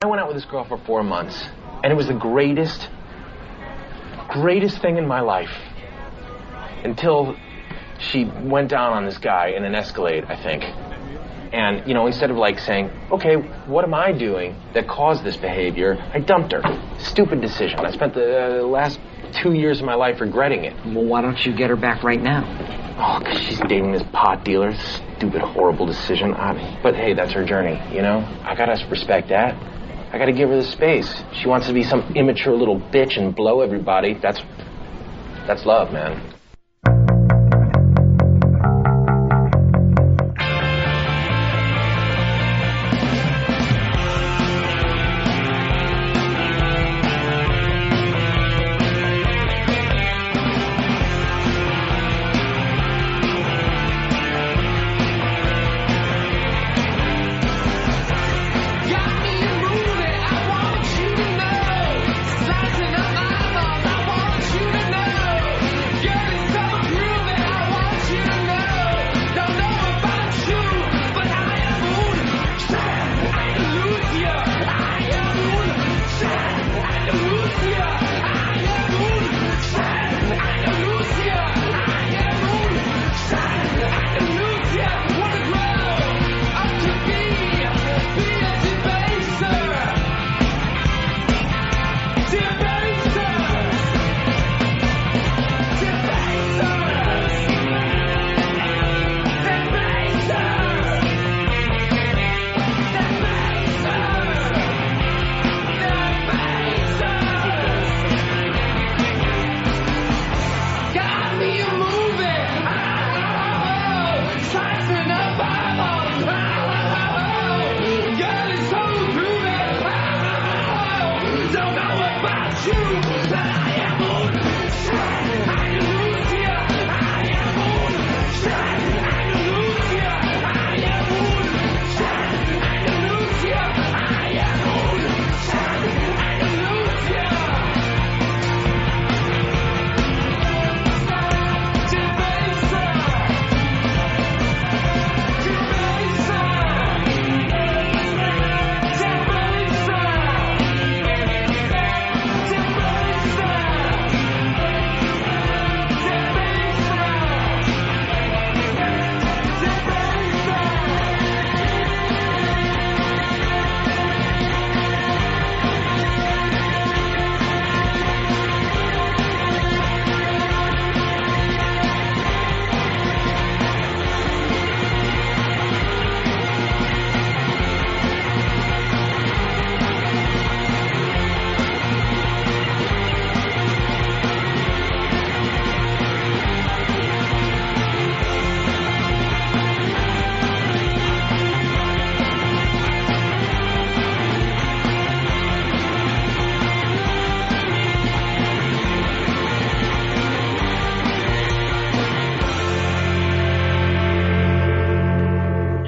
I went out with this girl for 4 months, and it was the greatest thing in my life. Until she went down on this guy in an Escalade, I think. And, you know, instead of like saying, okay, what am I doing that caused this behavior, I dumped her. Stupid decision. I spent the last 2 years of my life regretting it. Well, why don't you get her back right now? Oh, because she's dating this pot dealer. Stupid, horrible decision. But hey, that's her journey, you know? I gotta respect that. I gotta give her the space. She wants to be some immature little bitch and blow everybody. That's love, man.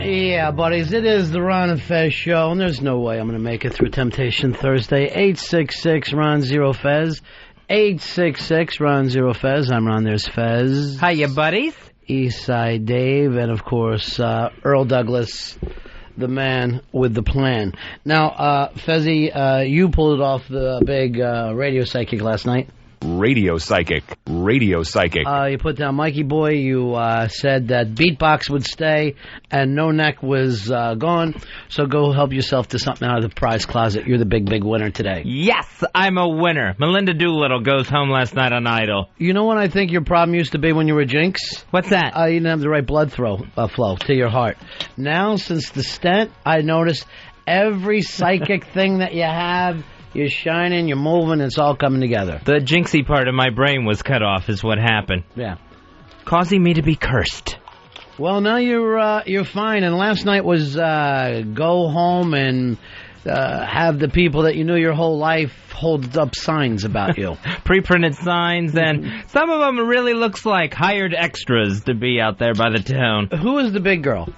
Yeah, buddies, it is the Ron and Fez show, and there's no way I'm going to make it through Temptation Thursday. 866-RON-0-FEZ. 866-RON-0-FEZ. I'm Ron, there's Fez. Hiya, buddies. Eastside Dave, and of course, Earl Douglas, the man with the plan. Now, Fezzy, you pulled it off the big radio psychic last night. Radio psychic. You put down Mikey Boy. You said that beatbox would stay and no neck was gone. So go help yourself to something out of the prize closet. You're the big winner today. Yes, I'm a winner. Melinda Doolittle goes home last night on Idol. You know what I think your problem used to be when you were Jinx? What's that? You didn't have the right blood flow to your heart. Now, since the stent, I noticed every psychic thing that you have, you're shining, you're moving, it's all coming together. The jinxy part of my brain was cut off is what happened. Yeah. Causing me to be cursed. Well, now you're fine, and last night was go home and have the people that you knew your whole life hold up signs about you. Pre-printed signs, and some of them really looks like hired extras to be out there by the town. Who is the big girl?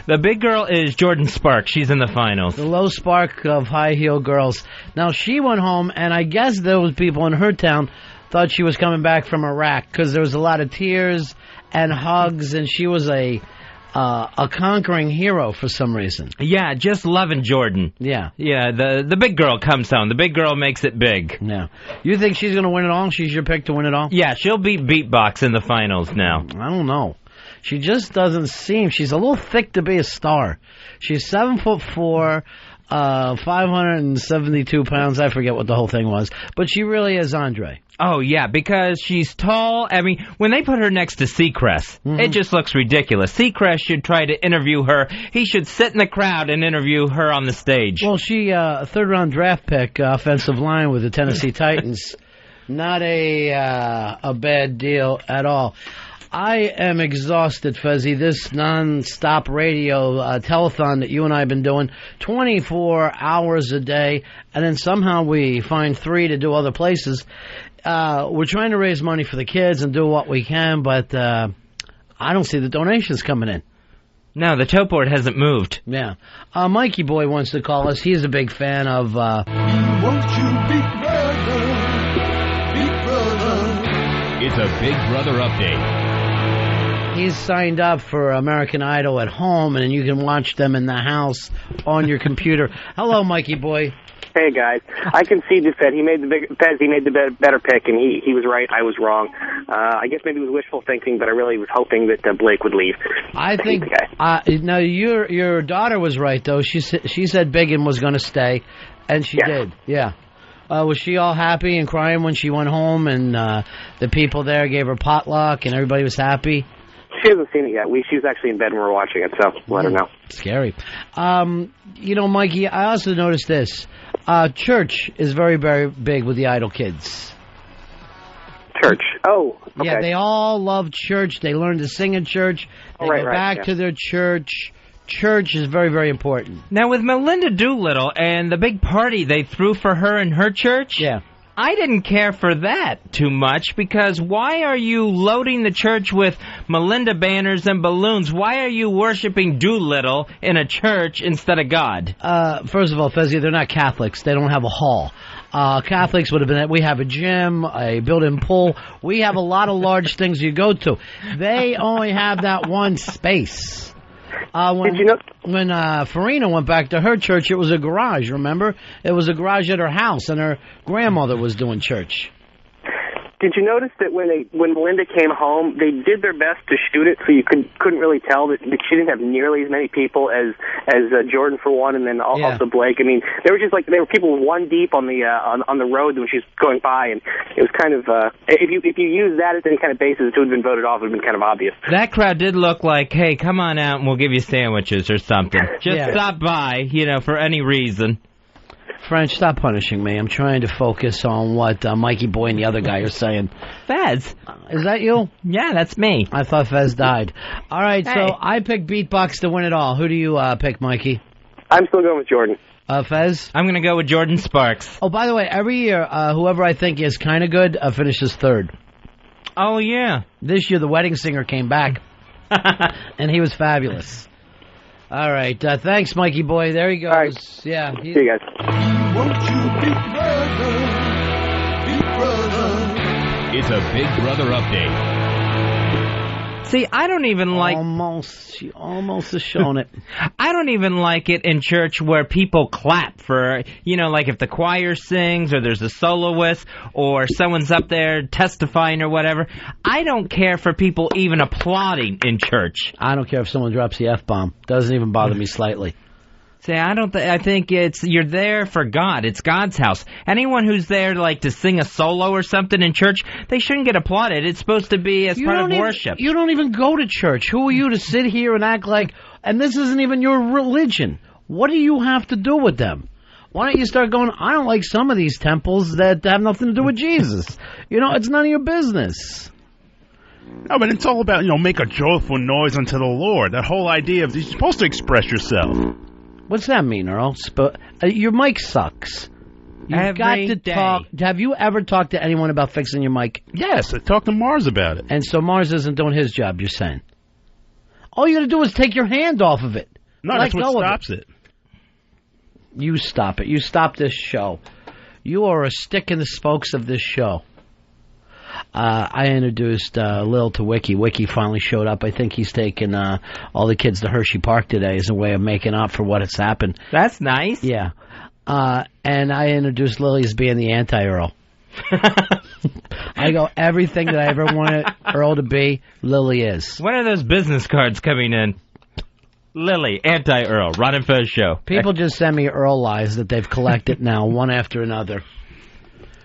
The big girl is Jordan Spark. She's in the finals. The low spark of high heel girls. Now, she went home, and I guess those people in her town thought she was coming back from Iraq because there was a lot of tears and hugs, and she was a a conquering hero for some reason. Yeah, just loving Jordan. Yeah. Yeah, the big girl comes home. The big girl makes it big. Yeah. You think she's going to win it all? She's your pick to win it all? Yeah, she'll beat Beatbox in the finals now. I don't know. She just doesn't seem. She's a little thick to be a star. She's 7'4", 572 pounds. I forget what the whole thing was, but she really is Andre. Oh yeah, because she's tall. I mean, when they put her next to Seacrest, it just looks ridiculous. Seacrest should try to interview her. He should sit in the crowd and interview her on the stage. Well, she third-round draft pick, offensive line with the Tennessee Titans. Not a bad deal at all. I am exhausted, Fezzy. This non-stop radio telethon that you and I have been doing 24 hours a day, and then somehow we find 3 to do other places. We're trying to raise money for the kids and do what we can, but I don't see the donations coming in. No, the tote board hasn't moved. Yeah. Mikey Boy wants to call us. He's a big fan of... Won't you be brother, big brother? It's a Big Brother update. He's signed up for American Idol at home, and you can watch them in the house on your computer. Hello, Mikey Boy. Hey guys, I conceded that he made the better pick, and he was right. I was wrong. I guess maybe it was wishful thinking, but I really was hoping that Blake would leave. I think. Now your daughter was right though. She said Biggin was going to stay, and she did. Yeah. Was she all happy and crying when she went home, and the people there gave her potluck, and everybody was happy? She hasn't seen it yet. She was actually in bed when we were watching it, so let her know. Scary. Mikey, I also noticed this. Church is very, very big with the Idol kids. Church. Oh, okay. Yeah, they all love church. They learn to sing in church. They go back to their church. Church is very, very important. Now, with Melinda Doolittle and the big party they threw for her in her church... Yeah. I didn't care for that too much, because why are you loading the church with Melinda banners and balloons? Why are you worshiping Doolittle in a church instead of God? First of all, Fezzi, they're not Catholics. They don't have a hall. Catholics would have been, we have a gym, a built-in pool. We have a lot of large things you go to. They only have that one space. Did you know? When Farina went back to her church, it was a garage, remember? It was a garage at her house, and her grandmother was doing church. Did you notice that when Melinda came home, they did their best to shoot it so you couldn't really tell that she didn't have nearly as many people as Jordan for one, and then also Blake. I mean, there were people one deep on the road when she was going by, and it was kind of if you use that as any kind of basis to have been voted off, it would have been kind of obvious. That crowd did look like, hey, come on out and we'll give you sandwiches or something. Just stop by, for any reason. French, stop punishing me. I'm trying to focus on what Mikey Boy and the other guy are saying. Fez. Is that you? Yeah, that's me. I thought Fez died. All right, so I picked Beatbox to win it all. Who do you pick, Mikey? I'm still going with Jordan. Fez? I'm going to go with Jordan Sparks. Oh, by the way, every year, whoever I think is kind of good finishes third. Oh, yeah. This year, the wedding singer came back, and he was fabulous. All right. Thanks, Mikey Boy. There he goes. Right. Yeah. See you guys. Won't you be brother, big brother? It's a Big Brother update. See, I don't even like... She almost has shown it. I don't even like it in church where people clap for, like if the choir sings or there's a soloist or someone's up there testifying or whatever. I don't care for people even applauding in church. I don't care if someone drops the F-bomb. Doesn't even bother me slightly. See, I think you're there for God. It's God's house. Anyone who's there to sing a solo or something in church, they shouldn't get applauded. It's supposed to be as part of worship. You don't even go to church. Who are you to sit here and act like, and this isn't even your religion. What do you have to do with them? Why don't you start going, I don't like some of these temples that have nothing to do with Jesus. It's none of your business. No, but it's all about, make a joyful noise unto the Lord. That whole idea of you're supposed to express yourself. What's that mean, Earl? Your mic sucks. You've got to talk. Have you ever talked to anyone about fixing your mic? Yes, I talked to Mars about it. And so Mars isn't doing his job, you're saying? All you got to do is take your hand off of it. No, that's what stops it. You stop it. You stop this show. You are a stick in the spokes of this show. I introduced Lil to Wiki. Wiki finally showed up. I think he's taken all the kids to Hershey Park today as a way of making up for what has happened. That's nice. Yeah. And I introduced Lily as being the anti-Earl. I go, everything that I ever wanted Earl to be, Lily is. When are those business cards coming in? Lily, anti-Earl, Ron and Fez show. People just send me Earl lies that they've collected now, one after another.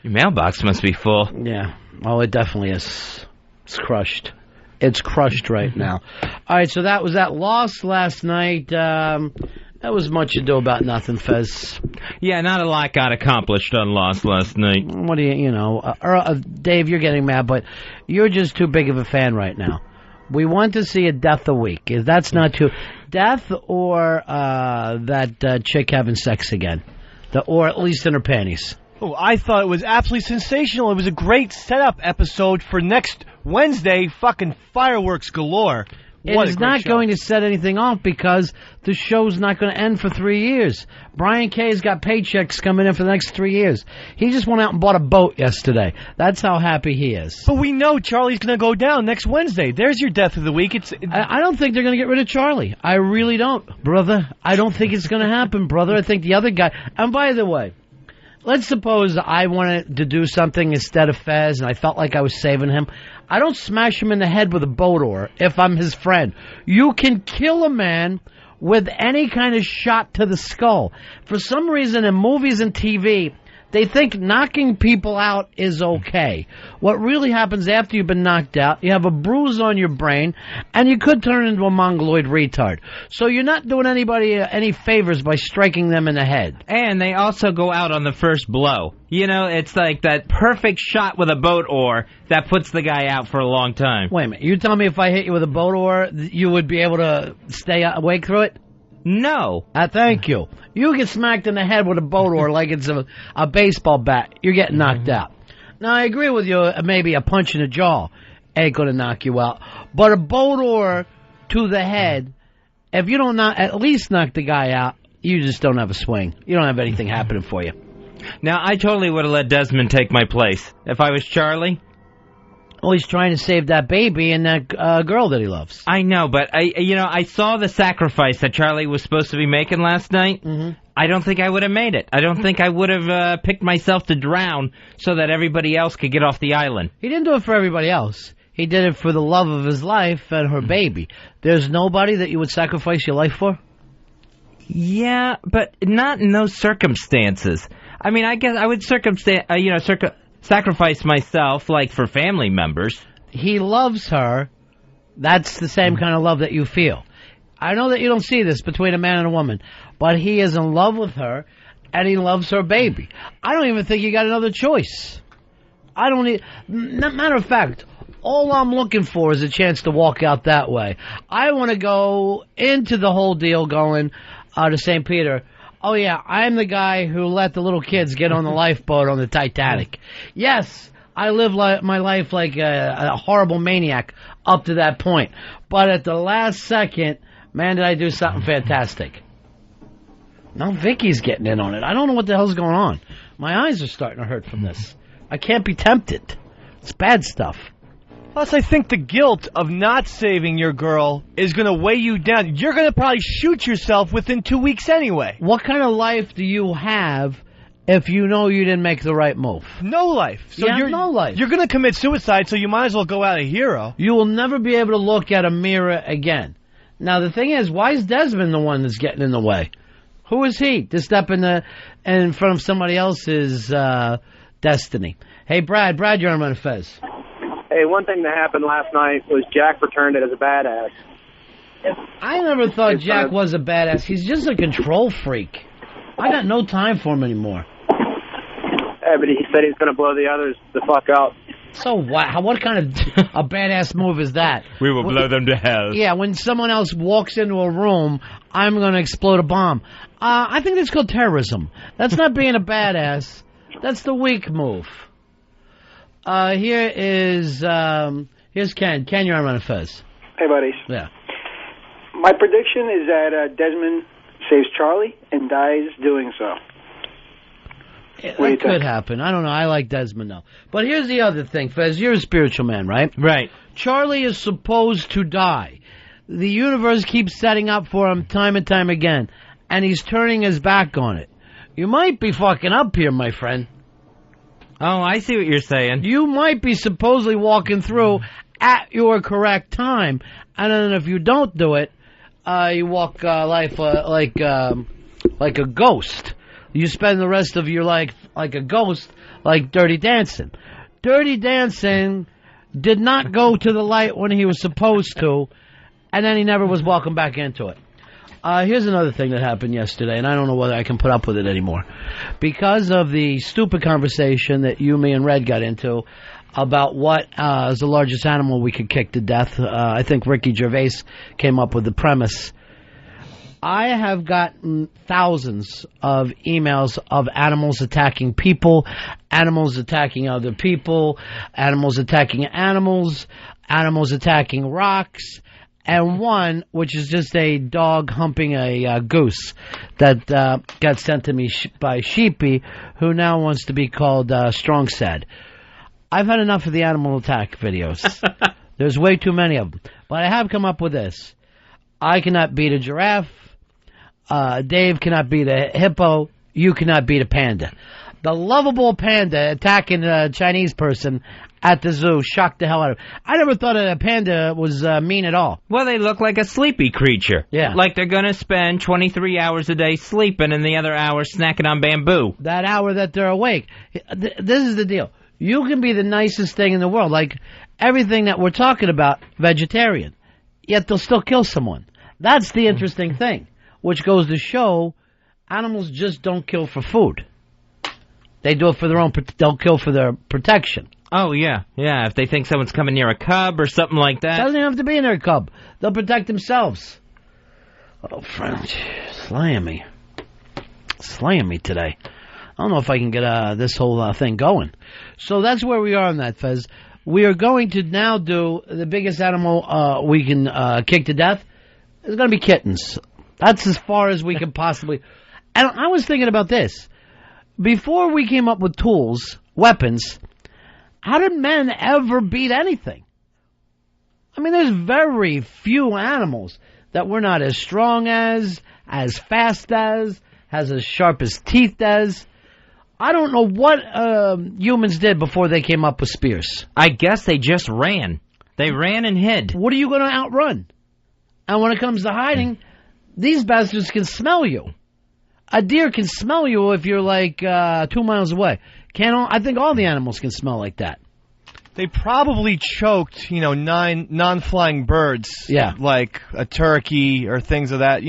Your mailbox must be full. Yeah. Oh, it definitely is. It's crushed. It's crushed right now. All right, so that was that loss last night. That was much ado about nothing, Fez. Yeah, not a lot got accomplished on Lost last night. What do you know? Dave, you're getting mad, but you're just too big of a fan right now. We want to see a death a week. That's not too... Death or that chick having sex again. Or at least in her panties. Oh, I thought it was absolutely sensational. It was a great setup episode for next Wednesday. Fucking fireworks galore. It's not going to set anything off because the show's not going to end for 3 years. Brian Kay's got paychecks coming in for the next 3 years. He just went out and bought a boat yesterday. That's how happy he is. But we know Charlie's going to go down next Wednesday. There's your death of the week. I don't think they're going to get rid of Charlie. I really don't, brother. I don't think it's going to happen, brother. I think the other guy... And by the way, let's suppose I wanted to do something instead of Fez and I felt like I was saving him. I don't smash him in the head with a boat oar if I'm his friend. You can kill a man with any kind of shot to the skull. For some reason in movies and TV, they think knocking people out is okay. What really happens after you've been knocked out, you have a bruise on your brain, and you could turn into a mongoloid retard. So you're not doing anybody any favors by striking them in the head. And they also go out on the first blow. You know, it's like that perfect shot with a boat oar that puts the guy out for a long time. Wait a minute. You tell me if I hit you with a boat oar, you would be able to stay awake through it? No. Thank you. You get smacked in the head with a boat oar like it's a baseball bat. You're getting knocked out. Now, I agree with you. Maybe a punch in the jaw ain't going to knock you out. But a boat oar to the head, if you don't at least knock the guy out, you just don't have a swing. You don't have anything happening for you. Now, I totally would have let Desmond take my place. If I was Charlie... Well, he's trying to save that baby and that girl that he loves. I know, but I saw the sacrifice that Charlie was supposed to be making last night. Mm-hmm. I don't think I would have made it. I don't think I would have picked myself to drown so that everybody else could get off the island. He didn't do it for everybody else. He did it for the love of his life and her baby. There's nobody that you would sacrifice your life for? Yeah, but not in those circumstances. I mean, I guess I would sacrifice myself, like, for family members. He loves her. That's the same kind of love that you feel. I know that you don't see this between a man and a woman, but he is in love with her, and he loves her baby. I don't even think he got another choice. I don't need... Matter of fact, all I'm looking for is a chance to walk out that way. I want to go into the whole deal going to St. Peter... Oh, yeah, I'm the guy who let the little kids get on the lifeboat on the Titanic. Yes, I live my life like a horrible maniac up to that point. But at the last second, man, did I do something fantastic. Now Vicky's getting in on it. I don't know what the hell's going on. My eyes are starting to hurt from this. I can't be tempted. It's bad stuff. Plus, I think the guilt of not saving your girl is going to weigh you down. You're going to probably shoot yourself within 2 weeks anyway. What kind of life do you have if you know you didn't make the right move? No life. So you're no life. You're going to commit suicide, so you might as well go out a hero. You will never be able to look at a mirror again. Now, the thing is, why is Desmond the one that's getting in the way? Who is he to step in front of somebody else's destiny? Hey, Brad, you're on Ron and Fez. Hey, one thing that happened last night was Jack returned it as a badass. I never thought Jack was a badass. He's just a control freak. I got no time for him anymore. Yeah, but he said he's going to blow the others the fuck up. So what? What kind of a badass move is that? We will blow them to hell. Yeah, when someone else walks into a room, I'm going to explode a bomb. I think that's called terrorism. That's not being a badass. That's the weak move. Here's Ken. Ken, you're on Ron and Fez. Hey, buddies. Yeah. My prediction is that Desmond saves Charlie and dies doing so. It could happen. I don't know. I like Desmond, though. But here's the other thing, Fez. You're a spiritual man, right? Right. Charlie is supposed to die. The universe keeps setting up for him time and time again, and he's turning his back on it. You might be fucking up here, my friend. Oh, I see what you're saying. You might be supposedly walking through at your correct time, and then if you don't do it, you walk life like a ghost. You spend the rest of your life like a ghost, like Dirty Dancing. Dirty Dancing did not go to the light when he was supposed to, and then he never was welcomed back into it. Here's another thing that happened yesterday, and I don't know whether I can put up with it anymore. Because of the stupid conversation that you, me, and Red got into about what is the largest animal we could kick to death, I think Ricky Gervais came up with the premise. I have gotten thousands of emails of animals attacking people, animals attacking other people, animals attacking animals, animals attacking rocks, and one, which is just a dog humping a goose that got sent to me by Sheepy, who now wants to be called Strong Sad. I've had enough of the animal attack videos. There's way too many of them. But I have come up with this. I cannot beat a giraffe. Dave cannot beat a hippo. You cannot beat a panda. The lovable panda attacking a Chinese person at the zoo shocked the hell out of me. I never thought a panda was mean at all. Well, they look like a sleepy creature. Yeah. Like they're going to spend 23 hours a day sleeping and the other hour snacking on bamboo. That hour that they're awake. This is the deal. You can be the nicest thing in the world, like everything that we're talking about, vegetarian, yet they'll still kill someone. That's the interesting thing, which goes to show animals just don't kill for food. They do it for their own, they'll kill for their protection. Oh, yeah. Yeah, if they think someone's coming near a cub or something like that. Doesn't even have to be near a cub. They'll protect themselves. Oh, French, slaying me today. I don't know if I can get this whole thing going. So that's where we are on that, Fez. We are going to now do the biggest animal we can kick to death. It's going to be kittens. That's as far as we can possibly. And I was thinking about this. Before we came up with tools, weapons, how did men ever beat anything? I mean, there's very few animals that we're not as strong as fast as sharp as teeth as. I don't know what humans did before they came up with spears. I guess they just ran. They ran and hid. What are you going to outrun? And when it comes to hiding, these bastards can smell you. A deer can smell you if you're like 2 miles away. I think all the animals can smell like that. They probably choked, 9 non-flying birds. Yeah. Like a turkey or things of that,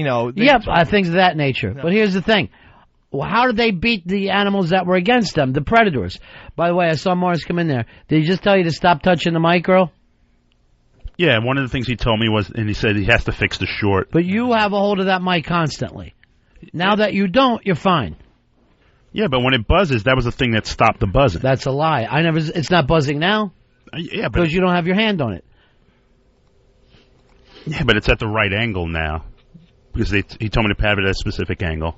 things of that nature. No. But here's the thing. Well, how did they beat the animals that were against them, the predators? By the way, I saw Mars come in there. Did he just tell you to stop touching the mic, girl? Yeah, one of the things he told me was, and he said he has to fix the short. But you have a hold of that mic constantly. Now that you don't, you're fine. Yeah, but when it buzzes, that was the thing that stopped the buzzing. That's a lie. It's not buzzing now. Yeah, because you don't have your hand on it. Yeah, but it's at the right angle now. Because he told me to have it at a specific angle.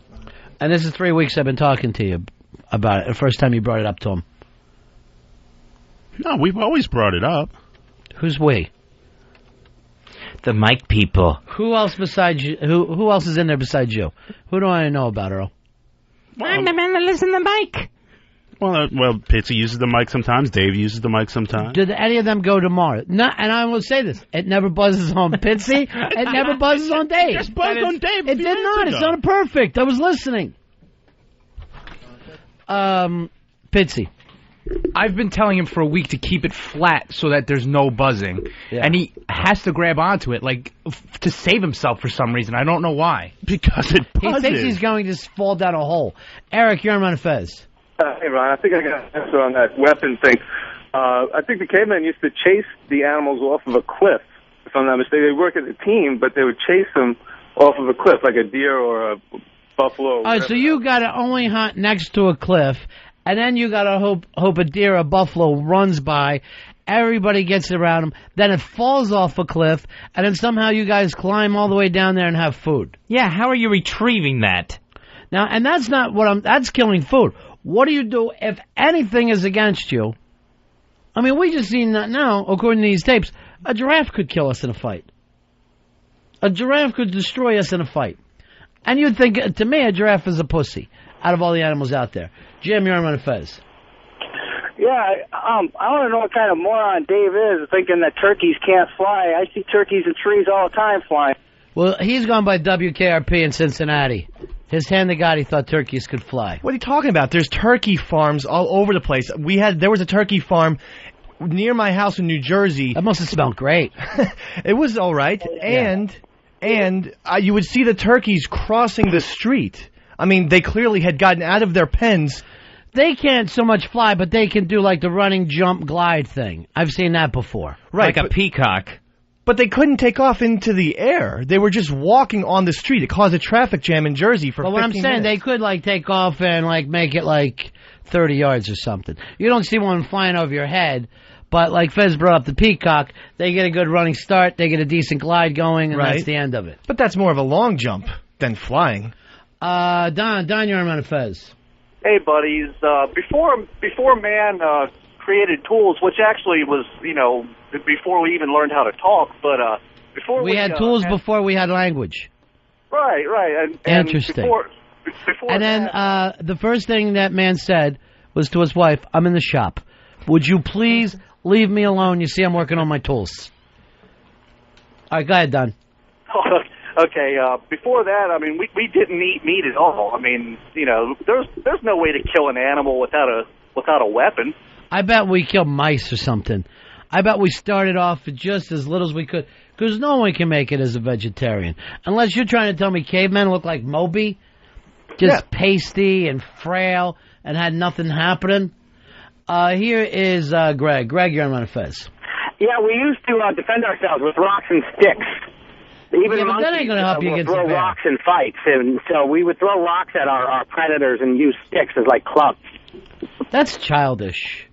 And this is 3 weeks I've been talking to you about it. The first time you brought it up to him. No, we've always brought it up. Who's we? The mic people. Who else besides you? Who else is in there besides you? Who do I know about, Earl? Well, I'm the man that lives in the mic. Well, Pitsy uses the mic sometimes. Dave uses the mic sometimes. Did any of them go to Mars? No, and I will say this. It never buzzes on Pitsy. It never buzzes on Dave. It just buzzed on Dave. It did not. It's not perfect. I was listening. Pitsy. I've been telling him for a week to keep it flat so that there's no buzzing. Yeah. And he has to grab onto it, to save himself for some reason. I don't know why. Because it buzzes. He thinks he's going to fall down a hole. Eric, you're on Ron and Fez. Hey, Ron, I think I got an answer on that weapon thing. I think the cavemen used to chase the animals off of a cliff, if I'm not mistaken. They work as a team, but they would chase them off of a cliff, like a deer or a buffalo. All right, so you got to only hunt next to a cliff, and then you got to hope a deer or a buffalo runs by. Everybody gets around him. Then it falls off a cliff, and then somehow you guys climb all the way down there and have food. Yeah, how are you retrieving that? Now, and that's not that's killing food. What do you do if anything is against you? I mean, we just seen that now, according to these tapes, a giraffe could kill us in a fight. A giraffe could destroy us in a fight. And you'd think, to me, a giraffe is a pussy out of all the animals out there. Jim, you're on Ron and Fez. Yeah, I want to know what kind of moron Dave is thinking that turkeys can't fly. I see turkeys in trees all the time flying. Well, he's gone by WKRP in Cincinnati. His hand to God, he thought turkeys could fly. What are you talking about? There's turkey farms all over the place. There was a turkey farm near my house in New Jersey. That must have smelled great. It was all right. And you would see the turkeys crossing the street. I mean, they clearly had gotten out of their pens. They can't so much fly, but they can do like the running, jump, glide thing. I've seen that before. Right, like a peacock. But they couldn't take off into the air. They were just walking on the street. It caused a traffic jam in Jersey for 15 minutes. But what I'm saying, they could like take off and like make it like 30 yards or something. You don't see one flying over your head, but like Fez brought up the peacock, they get a good running start, they get a decent glide going, and that's the end of it. But that's more of a long jump than flying. Don, you're on Fez. Hey, buddies. Before man created tools, which actually was, before we even learned how to talk, but before we had tools before we had language. Right. And interesting. Before and then the first thing that man said was to his wife, "I'm in the shop. Would you please leave me alone? You see, I'm working on my tools." All right, go ahead, Don. Okay, before that, I mean, we didn't eat meat at all. I mean, there's no way to kill an animal without a weapon. I bet we killed mice or something. I bet we started off with just as little as we could, because no one can make it as a vegetarian. Unless you're trying to tell me cavemen look like Moby, just pasty and frail and had nothing happening. Here is Greg. Greg, you're on Ron and Fez. Yeah, we used to defend ourselves with rocks and sticks. Even but that ain't going to help you against throw a bear. rocks in fights, and so we would throw rocks at our predators and use sticks as like clubs. That's childish.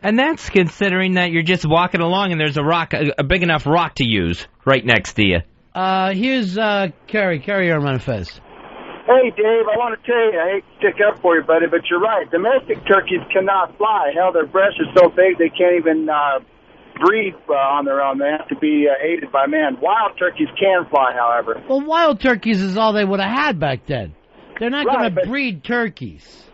And that's considering that you're just walking along and there's a rock, a big enough rock to use right next to you. Here's Kerry. Kerry, you're on Ron and Fez. Hey, Dave, I want to tell you, I hate to stick up for you, buddy, but you're right. Domestic turkeys cannot fly. Hell, their breasts are so big they can't even breed on their own. They have to be aided by man. Wild turkeys can fly, however. Well, wild turkeys is all they would have had back then. They're not going to breed turkeys.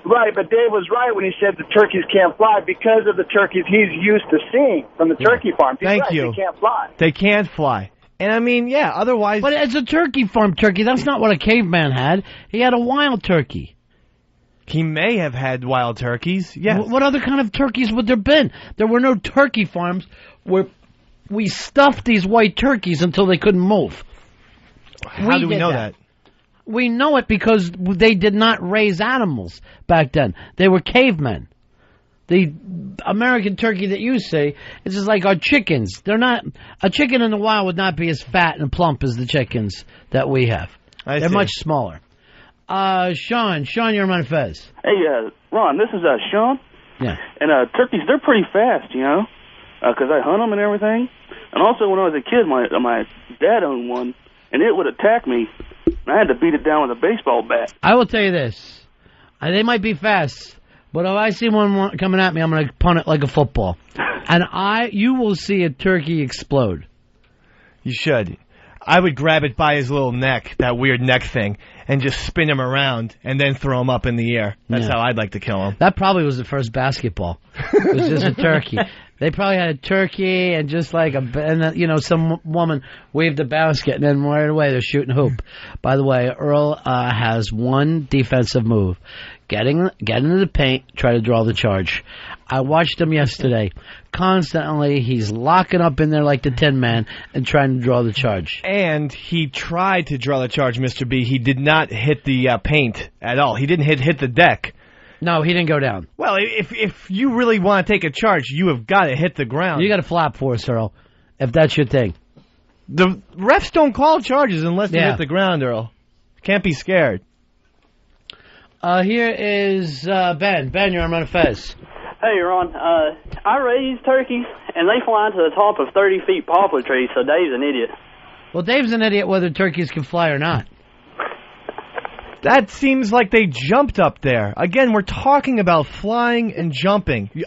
Right, but Dave was right when he said the turkeys can't fly because of the turkeys he's used to seeing from the turkey farm. Thank you. They can't fly. They can't fly. And I mean, otherwise... But it's a turkey farm turkey. That's not what a caveman had. He had a wild turkey. He may have had wild turkeys, yes. What other kind of turkeys would there been? There were no turkey farms where we stuffed these white turkeys until they couldn't move. How do we know that? We know it because they did not raise animals back then. They were cavemen. The American turkey that you see is just like our chickens. They're not. A chicken in the wild would not be as fat and plump as the chickens that we have. They're much smaller. Sean, you're on Fez. Hey, Ron, this is Sean. Yeah. And turkeys, they're pretty fast, because I hunt them and everything. And also, when I was a kid, my dad owned one, and it would attack me. And I had to beat it down with a baseball bat. I will tell you this. They might be fast, but if I see one coming at me, I'm going to punt it like a football. And you will see a turkey explode. You should. I would grab it by his little neck, that weird neck thing, and just spin him around and then throw him up in the air. That's how I'd like to kill him. That probably was the first basketball. It was just a turkey. They probably had a turkey and just like some woman waved a basket and then right away they're shooting hoop. By the way, Earl has one defensive move. Get into the paint, try to draw the charge. I watched him yesterday. Constantly, he's locking up in there like the Tin Man and trying to draw the charge. And he tried to draw the charge, Mr. B. He did not hit the paint at all. He didn't hit the deck. No, he didn't go down. Well, if you really want to take a charge, you have got to hit the ground. You got to flop for us, Earl, if that's your thing. The refs don't call charges unless they hit the ground, Earl. Can't be scared. Here is Ben. Ben, you're on Ron and Fez. Hey, Ron. I raise turkeys, and they fly to the top of 30-feet poplar trees, so Dave's an idiot. Well, Dave's an idiot whether turkeys can fly or not. That seems like they jumped up there. Again, we're talking about flying and jumping. 30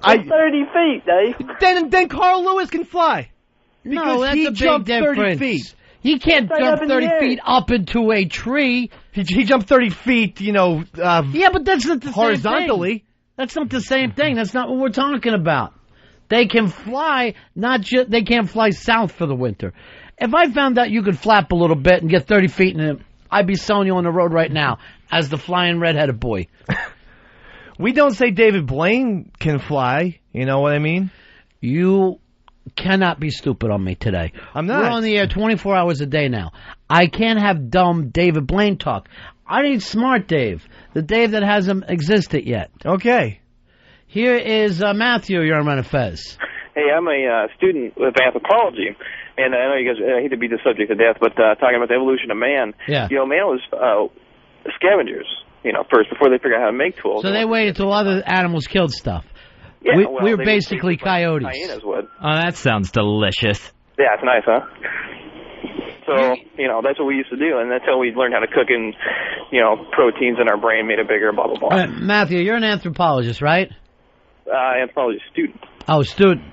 feet, Dave. Then Carl Lewis can fly. Because No, that's he a big jumped 30 difference. feet. He can't Straight jump up in the 30 air. feet up into a tree. He jumped 30 feet, Yeah, but that's not the horizontally. same thing. That's not the same thing. That's not what we're talking about. They can fly, they can't fly south for the winter. If I found out you could flap a little bit and get 30 feet in it, I'd be selling you on the road right now as the flying red-headed boy. We don't say David Blaine can fly. You know what I mean? You cannot be stupid on me today. I'm not. We're on the air 24 hours a day now. I can't have dumb David Blaine talk. I need smart Dave. The Dave that hasn't existed yet. Okay. Here is Matthew. You're on Ron and Fez. Hey, I'm a student with anthropology, and I know you guys hate to beat the subject to death, but talking about the evolution of man, Yeah. Man was scavengers, first, before they figured out how to make tools. So they waited till other animals killed stuff. Yeah, we well, were they basically would like coyotes. hyenas would. Oh, that sounds delicious. Yeah, it's nice, huh? So, that's what we used to do, and that's how we learned how to cook and, proteins in our brain made it bigger, blah, blah, blah. Matthew, you're an anthropologist, right? Anthropology student. Oh, student.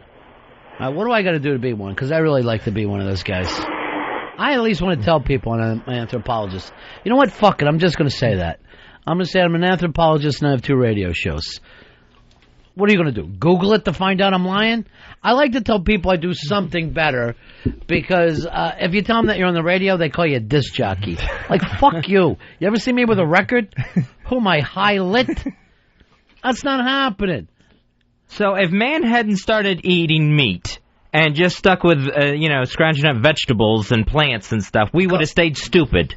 What do I got to do to be one? Because I really like to be one of those guys. I at least want to tell people I'm an anthropologist. You know what? Fuck it. I'm just going to say that. I'm going to say I'm an anthropologist and I have 2 radio shows. What are you going to do? Google it to find out I'm lying? I like to tell people I do something better because if you tell them that you're on the radio, they call you a disc jockey. Like, fuck you. You ever see me with a record? Who am I, high lit? That's not happening. So if man hadn't started eating meat and just stuck with, scrounging up vegetables and plants and stuff, we would have stayed stupid.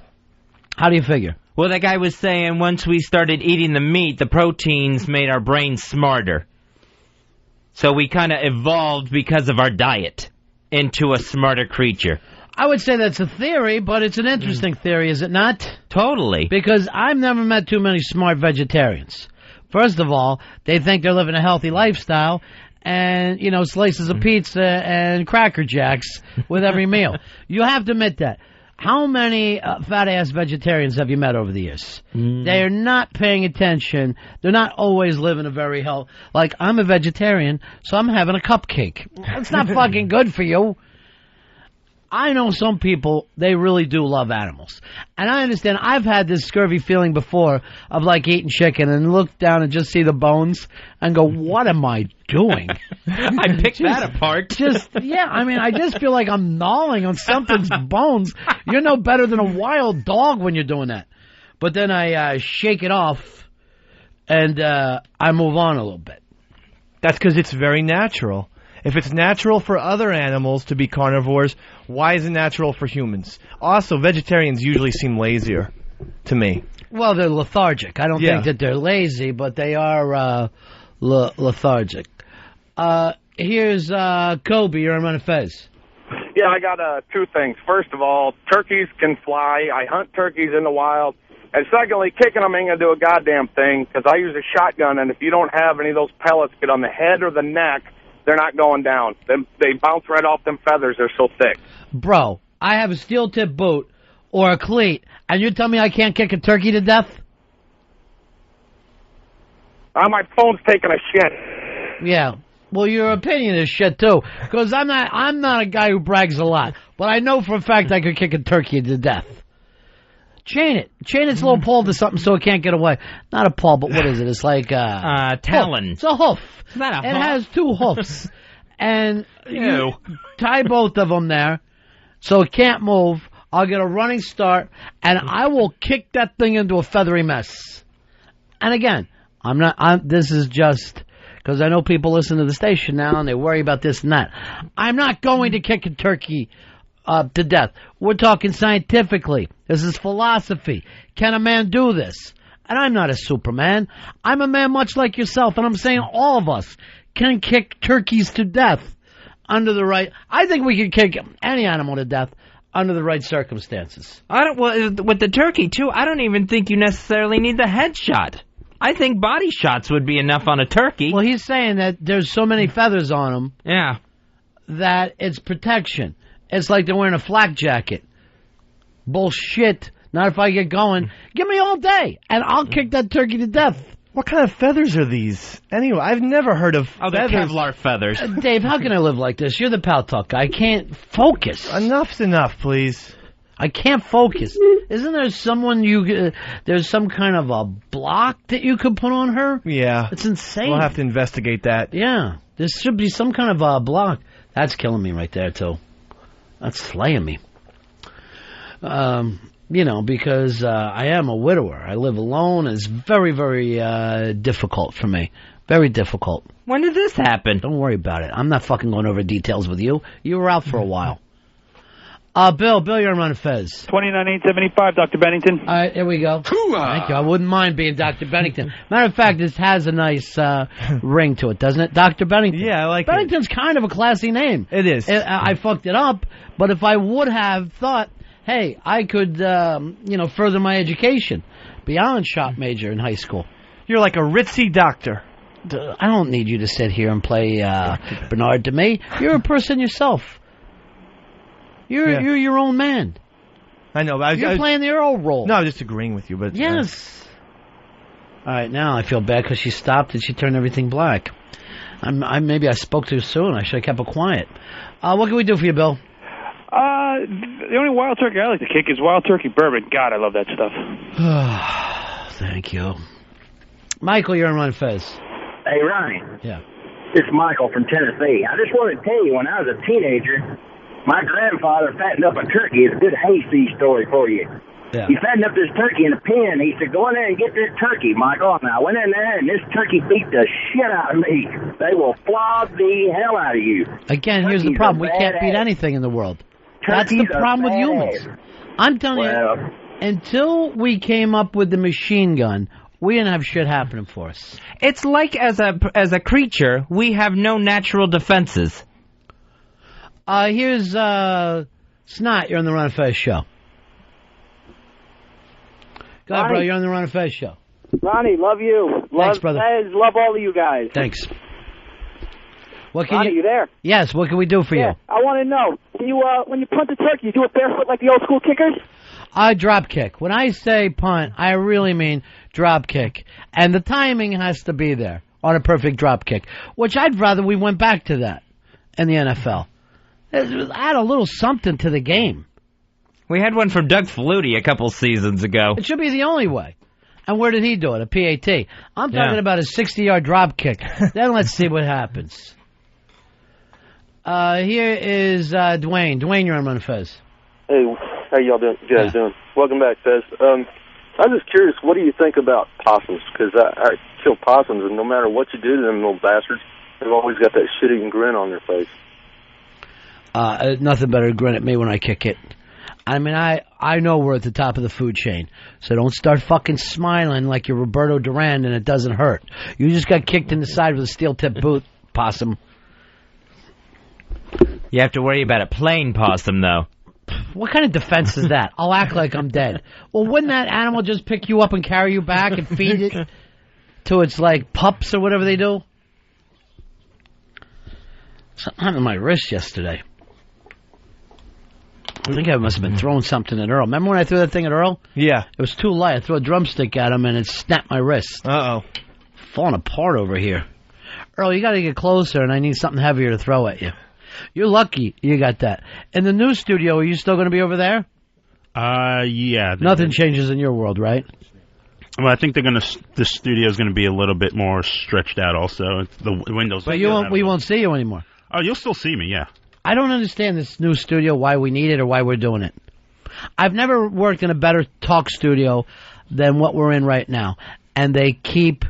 How do you figure? Well, that guy was saying once we started eating the meat, the proteins made our brains smarter. So we kind of evolved because of our diet into a smarter creature. I would say that's a theory, but it's an interesting theory, is it not? Totally. Because I've never met too many smart vegetarians. First of all, they think they're living a healthy lifestyle and, slices of pizza and Cracker Jacks with every meal. You have to admit that. How many fat-ass vegetarians have you met over the years? They're not paying attention. They're not always living a very healthy... Like, I'm a vegetarian, so I'm having a cupcake. That's not fucking good for you. I know some people, they really do love animals. And I understand, I've had this scurvy feeling before of like eating chicken and look down and just see the bones and go, what am I doing? I picked that apart. I just feel like I'm gnawing on something's bones. You're no better than a wild dog when you're doing that. But then I shake it off and I move on a little bit. That's because it's very natural. If it's natural for other animals to be carnivores, why is it natural for humans? Also, vegetarians usually seem lazier to me. Well, they're lethargic. I don't think that they're lazy, but they are lethargic. Here's Kobe. You're on Ron and Fez. Yeah, I got 2 things. First of all, turkeys can fly. I hunt turkeys in the wild. And secondly, kicking them ain't going to do a goddamn thing because I use a shotgun, and if you don't have any of those pellets get on the head or the neck, they're not going down. They bounce right off them feathers. They're so thick. Bro, I have a steel tip boot or a cleat, and you tell me I can't kick a turkey to death? My phone's taking a shit. Yeah. Well, your opinion is shit too, because I'm not a guy who brags a lot, but I know for a fact I could kick a turkey to death. Chain its little paw to something so it can't get away. Not a paw, but what is it? It's like talon. It's a hoof. It's not a It hoof. has 2 hoofs, and you tie both of them there so it can't move. I'll get a running start, and I will kick that thing into a feathery mess. And again, this is just because I know people listen to the station now and they worry about this and that. I'm not going to kick a turkey to death. We're talking scientifically. This is philosophy. Can a man do this? And I'm not a Superman. I'm a man much like yourself, and I'm saying all of us can kick turkeys to death under the right... I think we can kick any animal to death under the right circumstances. With the turkey, too, I don't even think you necessarily need the headshot. I think body shots would be enough on a turkey. Well, he's saying that there's so many feathers on them that it's protection. It's like they're wearing a flak jacket. Bullshit. Not if I get going. Give me all day, and I'll kick that turkey to death. What kind of feathers are these? Anyway, I've never heard of they're feathers. Kevlar feathers. Dave, how can I live like this? You're the Pal Talk guy. I can't focus. Enough's enough, please. I can't focus. Isn't there someone there's some kind of a block that you could put on her? Yeah. It's insane. We'll have to investigate that. Yeah. There should be some kind of a block. That's killing me right there, too. That's slaying me. Because I am a widower. I live alone. It's very, very difficult for me. Very difficult. When did this happen? Don't worry about it. I'm not fucking going over details with you. You were out for a while. Bill, you're on Ron and Fez. 29875, Dr. Bennington. All right, here we go. Thank you. I wouldn't mind being Dr. Bennington. Matter of fact, this has a nice ring to it, doesn't it? Dr. Bennington. Yeah, I like Bennington's kind of a classy name. It is. I fucked it up, but if I would have thought, hey, I could, further my education beyond shop major in high school. You're like a ritzy doctor. I don't need you to sit here and play Bernard to me. You're a person yourself. You're your own man. I know. But You're playing the Earl role. No, I'm just agreeing with you. But yes. All right, now I feel bad because she stopped and she turned everything black. Maybe I spoke too soon. I should have kept her quiet. What can we do for you, Bill? The only wild turkey I like to kick is wild turkey bourbon. God, I love that stuff. Thank you. Michael, you're on Ron and Fez. Hey, Ronnie. Yeah. It's Michael from Tennessee. I just want to tell you, when I was a teenager, my grandfather fattened up a turkey. It's a good hayseed story for you. Yeah. He fattened up this turkey in a pen. He said, go in there and get this turkey, Michael. And I went in there, and this turkey beat the shit out of me. They will flog the hell out of you. Again, here's the problem. We can't beat anything in the world. That's the problem with humans. I'm telling you, until we came up with the machine gun, we didn't have shit happening for us. It's like as a creature, we have no natural defenses. Here's Snot. You're on the Ron and Fez show. Go ahead, bro. You're on the Ron and Fez show. Ronnie, love you. Thanks, brother. Fez, love all of you guys. Thanks. What can Ronnie, you there? Yes. What can we do for you? I want to know. Can you, when you punt the turkey, you do it barefoot like the old school kickers? I drop kick. When I say punt, I really mean drop kick, and the timing has to be there on a perfect drop kick. Which I'd rather we went back to that in the NFL. Add a little something to the game. We had one from Doug Flutie a couple seasons ago. It should be the only way. And where did he do it? A PAT. I'm talking about a 60-yard drop kick. Then let's see what happens. Here is Dwayne. Dwayne, you're on Ron and Fez. Hey, how y'all doing? You guys doing? Welcome back, Fez. I'm just curious, what do you think about possums? Because I kill possums, and no matter what you do to them little bastards, they've always got that shit-eating grin on their face. Nothing better to grin at me when I kick it. I mean, I know we're at the top of the food chain, so don't start fucking smiling like you're Roberto Duran and it doesn't hurt. You just got kicked in the side with a steel-tipped boot, possum. You have to worry about a plain possum, though. What kind of defense is that? I'll act like I'm dead. Well, wouldn't that animal just pick you up and carry you back and feed it to its, like, pups or whatever they do? Something happened to my wrist yesterday. I think I must have been throwing something at Earl. Remember when I threw that thing at Earl? Yeah. It was too light. I threw a drumstick at him and it snapped my wrist. Uh-oh. Falling apart over here. Earl, you got to get closer and I need something heavier to throw at you. You're lucky you got that. In the new studio, are you still going to be over there? Yeah. Nothing changes in your world, right? Well, I think the studio's going to be a little bit more stretched out also. The windows. But we won't see you anymore. Oh, you'll still see me, yeah. I don't understand this new studio, why we need it or why we're doing it. I've never worked in a better talk studio than what we're in right now. And they keep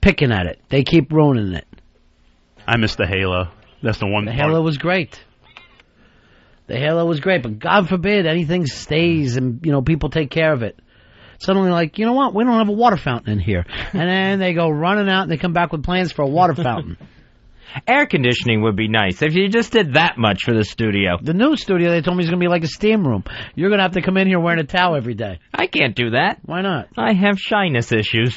picking at it. They keep ruining it. I miss the Halo. That's the one. The Halo was great. The Halo was great, but God forbid anything stays and, people take care of it. Suddenly like, you know what? We don't have a water fountain in here. And then they go running out and they come back with plans for a water fountain. Air conditioning would be nice if you just did that much for the studio. The new studio, they told me, is going to be like a steam room. You're going to have to come in here wearing a towel every day. I can't do that. Why not? I have shyness issues.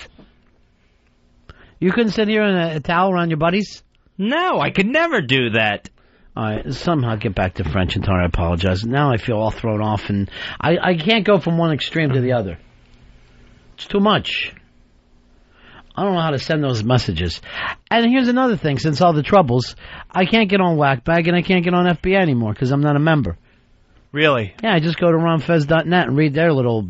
You couldn't sit here in a towel around your buddies? No, I could never do that. All right, somehow get back to French and Tar. I apologize. Now I feel all thrown off, and I can't go from one extreme to the other. It's too much. I don't know how to send those messages. And here's another thing. Since all the troubles, I can't get on Whackbag and I can't get on FBI anymore because I'm not a member. Really? Yeah, I just go to ronfez.net and read their little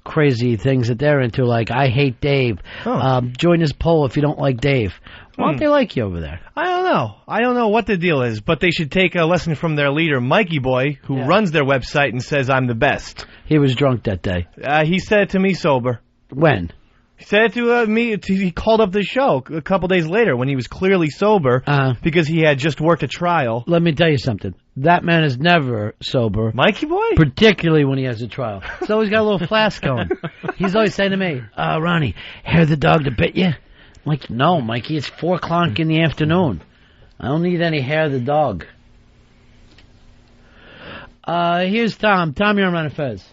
crazy things that they're into, like, I hate Dave. Join this poll if you don't like Dave. Why don't they like you over there? I don't know. I don't know what the deal is, but they should take a lesson from their leader, Mikey Boy, who runs their website and says I'm the best. He was drunk that day. He said it to me sober. When? He said it to me. He called up the show a couple days later when he was clearly sober because he had just worked a trial. Let me tell you something. That man is never sober. Mikey Boy? Particularly when he has a trial. He's always got a little flask going. He's always saying to me, Ronnie, hair the dog to bit you? I'm like, no, Mikey, it's 4 o'clock in the afternoon. I don't need any hair the dog. Here's Tom. Tom, you're on Ron and Fez.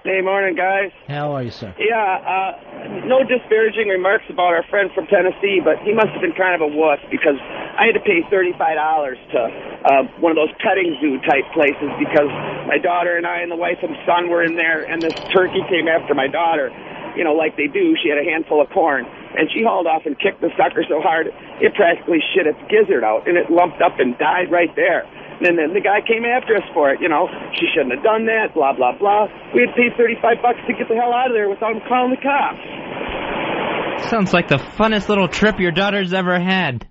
Hey, morning, guys. How are you, sir? Yeah, no disparaging remarks about our friend from Tennessee, but he must have been kind of a wuss because I had to pay $35 to one of those petting zoo type places because my daughter and I and the wife and son were in there, and this turkey came after my daughter. You know, like they do. She had a handful of corn, and she hauled off and kicked the sucker so hard it practically shit its gizzard out, and it lumped up and died right there. And then the guy came after us for it, you know. She shouldn't have done that, blah, blah, blah. We had paid $35 to get the hell out of there without him calling the cops. Sounds like the funnest little trip your daughter's ever had.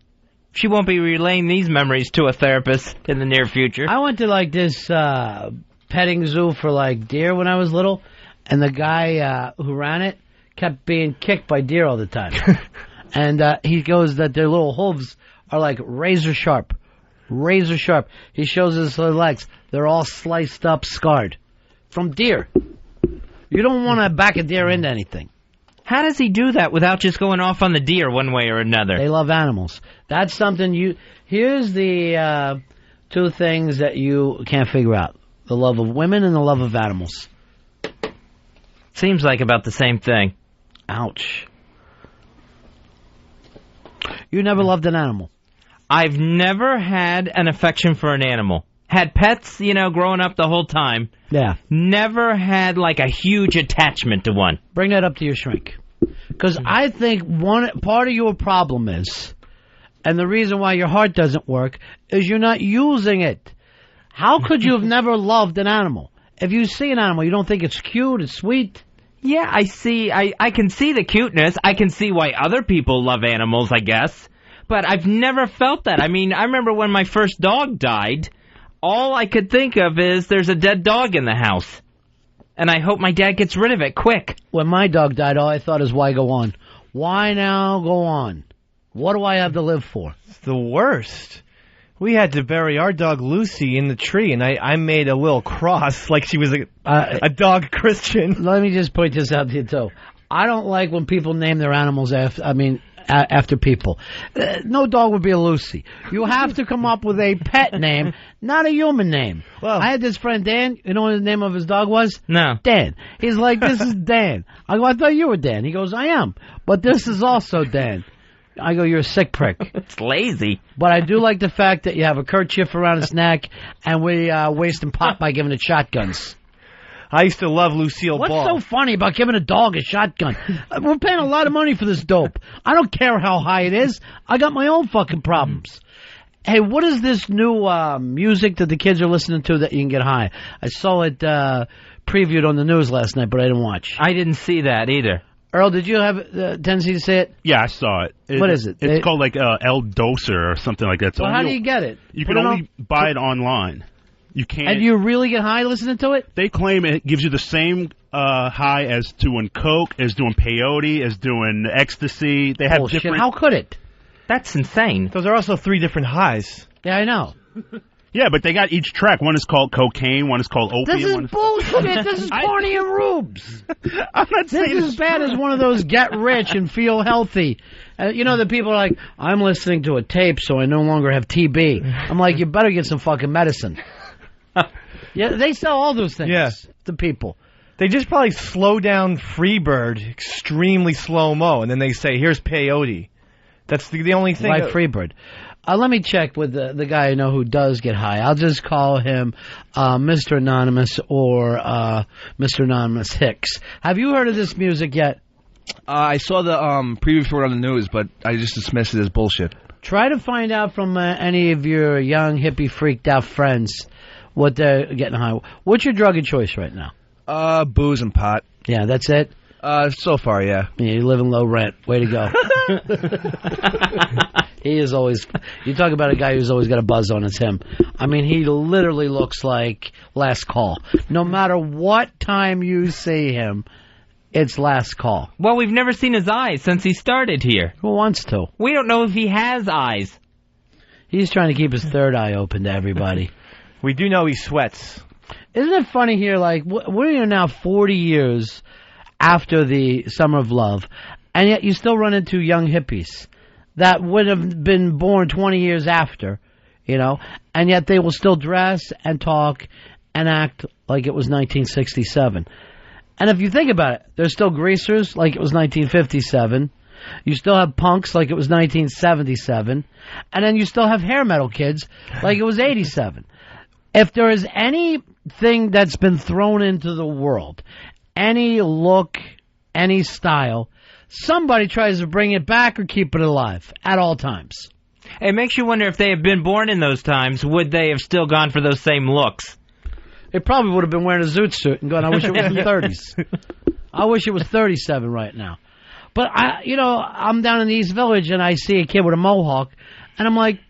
She won't be relaying these memories to a therapist in the near future. I went to, like, this petting zoo for, like, deer when I was little, and the guy who ran it kept being kicked by deer all the time. And he goes that their little hooves are, like, razor sharp. Razor sharp. He shows his legs. They're all sliced up, scarred. From deer. You don't want to back a deer into anything. How does he do that without just going off on the deer one way or another? They love animals. That's something you... Here's the 2 things that you can't figure out. The love of women and the love of animals. Seems like about the same thing. Ouch. You never loved an animal. I've never had an affection for an animal. Had pets, you know, growing up the whole time. Yeah. Never had, like, a huge attachment to one. Bring that up to your shrink. Because I think part of your problem is, and the reason why your heart doesn't work, is you're not using it. How could you have never loved an animal? If you see an animal, you don't think it's cute, it's sweet? Yeah, I see. I can see the cuteness. I can see why other people love animals, I guess. But I've never felt that. I mean, I remember when my first dog died, all I could think of is there's a dead dog in the house. And I hope my dad gets rid of it quick. When my dog died, all I thought is, why go on? Why now go on? What do I have to live for? It's the worst. We had to bury our dog Lucy in the tree, and I made a little cross like she was a dog Christian. Let me just point this out to you, too. I don't like when people name their animals after people. No dog would be a Lucy. You have to come up with a pet name, not a human name. Well, I had this friend, Dan. You know what the name of his dog was? No. Dan. He's like, this is Dan. I go, I thought you were Dan. He goes, I am. But this is also Dan. I go, you're a sick prick. It's lazy. But I do like the fact that you have a kerchief around his neck, and we wasting pop by giving it shotguns. I used to love Lucille Ball. What's so funny about giving a dog a shotgun? We're paying a lot of money for this dope. I don't care how high it is. I got my own fucking problems. Hey, what is this new music that the kids are listening to that you can get high? I saw it previewed on the news last night, but I didn't watch. I didn't see that either. Earl, did you have a tendency to say it? Yeah, I saw it. What is it? It's called like El Doser or something like that. Well, how do you get it? You can only buy it online. You can't. And you really get high listening to it? They claim it gives you the same high as doing coke, as doing peyote, as doing ecstasy. They have different. How could it? That's insane. Those are also 3 different highs. Yeah, I know. Yeah, but they got each track. One is called cocaine. One is called opium. This is bullshit. This is Barney and Rubes. I'm not saying this is bad as one of those get rich and feel healthy. You know, the people are like, I'm listening to a tape so I no longer have TB. I'm like, you better get some fucking medicine. Yeah, they sell all those things to people. They just probably slow down Freebird extremely slow-mo, and then they say, here's peyote. That's the only thing. Like Freebird. Let me check with the guy I know who does get high. I'll just call him Mr. Anonymous or Mr. Anonymous Hicks. Have you heard of this music yet? I saw the preview for it on the news, but I just dismissed it as bullshit. Try to find out from any of your young, hippie, freaked out friends what they're getting high. What's your drug of choice right now? Booze and pot. Yeah, that's it? So far, yeah. You live in low rent. Way to go. He is always... You talk about a guy who's always got a buzz on, it's him. I mean, he literally looks like last call. No matter what time you see him, it's last call. Well, we've never seen his eyes since he started here. Who wants to? We don't know if he has eyes. He's trying to keep his third eye open to everybody. We do know he sweats. Isn't it funny here, like, we're now 40 years after the Summer of Love, and yet you still run into young hippies that would have been born 20 years after, you know, and yet they will still dress and talk and act like it was 1967. And if you think about it, there's still greasers like it was 1957. You still have punks like it was 1977. And then you still have hair metal kids like it was 87. If there is anything that's been thrown into the world, any look, any style, somebody tries to bring it back or keep it alive at all times. It makes you wonder if they have been born in those times, would they have still gone for those same looks? It probably would have been wearing a zoot suit and going, I wish it was in the 30s. I wish it was 37 right now. But, I'm down in the East Village and I see a kid with a mohawk, and I'm like,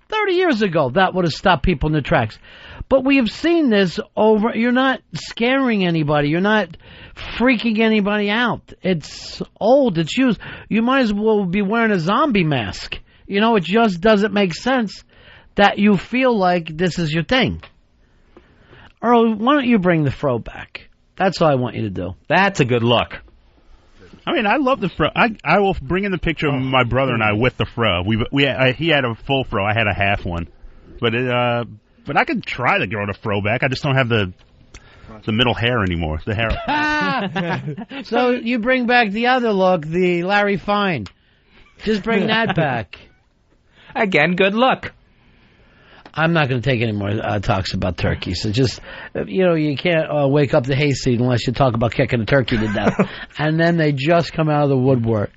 30 years ago, that would have stopped people in their tracks. But we have seen this over. You're not scaring anybody. You're not freaking anybody out. It's old. It's used. You might as well be wearing a zombie mask. You know, it just doesn't make sense that you feel like this is your thing. Earl, why don't you bring the fro back? That's all I want you to do. That's a good look. I mean, I love the fro. I will bring in the picture of my brother and I with the fro. He had a full fro. I had a half one. But I could try to grow the fro back. I just don't have the middle hair anymore. The hair. So you bring back the other look, the Larry Fine. Just bring that back. Again, good luck. I'm not going to take any more talks about turkey. So just, you can't wake up the hayseed unless you talk about kicking a turkey to death. And then they just come out of the woodwork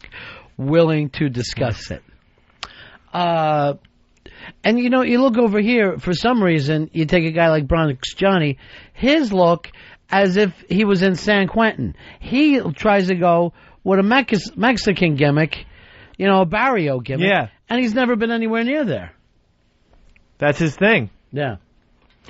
willing to discuss it. And, you look over here, for some reason, you take a guy like Bronx Johnny, his look as if he was in San Quentin. He tries to go with a Mexican gimmick, a barrio gimmick. Yeah. And he's never been anywhere near there. That's his thing. Yeah.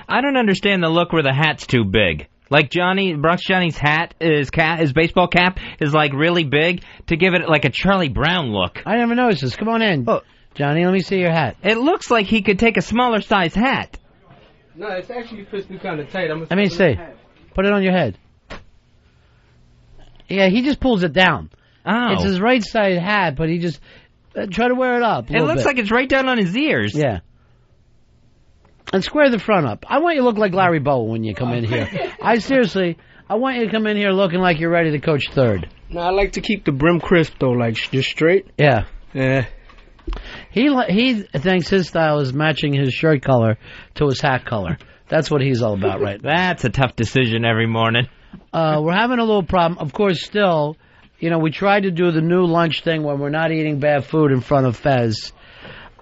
I don't understand the look where the hat's too big. Like Bronx Johnny's hat, his baseball cap is like really big to give it like a Charlie Brown look. I never noticed this. Come on in. Oh. Johnny, let me see your hat. It looks like he could take a smaller size hat. No, it's actually fits me kind of tight. Let me see. Put it on your head. Yeah, he just pulls it down. Oh. It's his right side hat, but he just... try to wear it up. It looks like it's right down on his ears. Yeah. And square the front up. I want you to look like Larry Bow when you come in here. I want you to come in here looking like you're ready to coach third. No, I like to keep the brim crisp, though, like just straight. Yeah. Yeah. He thinks his style is matching his shirt color to his hat color. That's what he's all about right now. That's a tough decision every morning. We're having a little problem. Of course, still, we tried to do the new lunch thing when we're not eating bad food in front of Fez.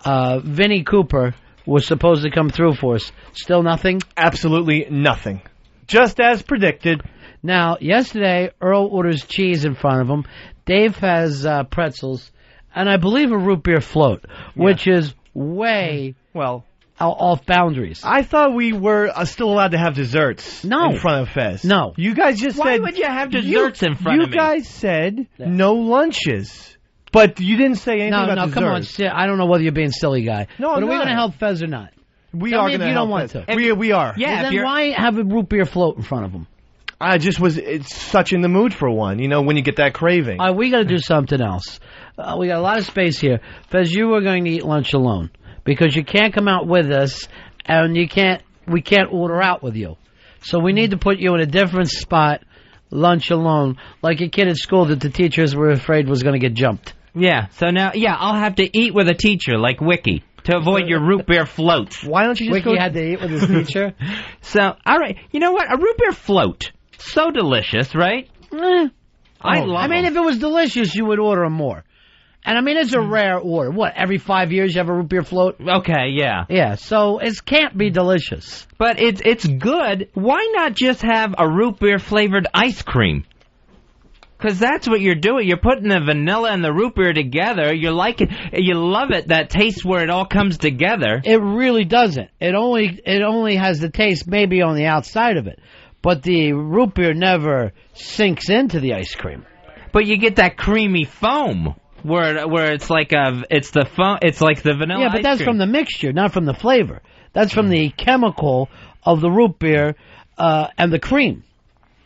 Vinnie Cooper was supposed to come through for us. Still nothing? Absolutely nothing. Just as predicted. Now, yesterday, Earl orders cheese in front of him. Dave has pretzels. And I believe a root beer float, which is way off boundaries. I thought we were still allowed to have desserts in front of Fez. No. You guys just said... Why would you have desserts in front of me? You guys said no lunches. But you didn't say anything about desserts. No, come on. I don't know whether you're being silly guy. No, but are we going to help Fez or not? We are going to help Fez. If you don't want to. We are. Yeah, well, then why have a root beer float in front of him? It's such in the mood for one, when you get that craving. We got to do something else. We got a lot of space here. Fez, you are going to eat lunch alone because you can't come out with us and we can't order out with you. So we need to put you in a different spot, lunch alone, like a kid at school that the teachers were afraid was going to get jumped. Yeah, so now, I'll have to eat with a teacher like Wiki to avoid your root beer floats. Why don't you just Wiki had to eat with his teacher? So, all right, you know what? A root beer float. So delicious, right? I love I mean, if it was delicious, you would order them more. And, I mean, it's a rare order. What, every 5 years you have a root beer float? Okay, yeah. Yeah, so it can't be delicious. But it's good. Why not just have a root beer flavored ice cream? Because that's what you're doing. You're putting the vanilla and the root beer together. You like it. You love it, that taste where it all comes together. It really doesn't. It only has the taste maybe on the outside of it. But the root beer never sinks into the ice cream. But you get that creamy foam. Where it's like it's like the vanilla. Yeah, but that's from the mixture, not from the flavor. That's from the chemical of the root beer and the cream.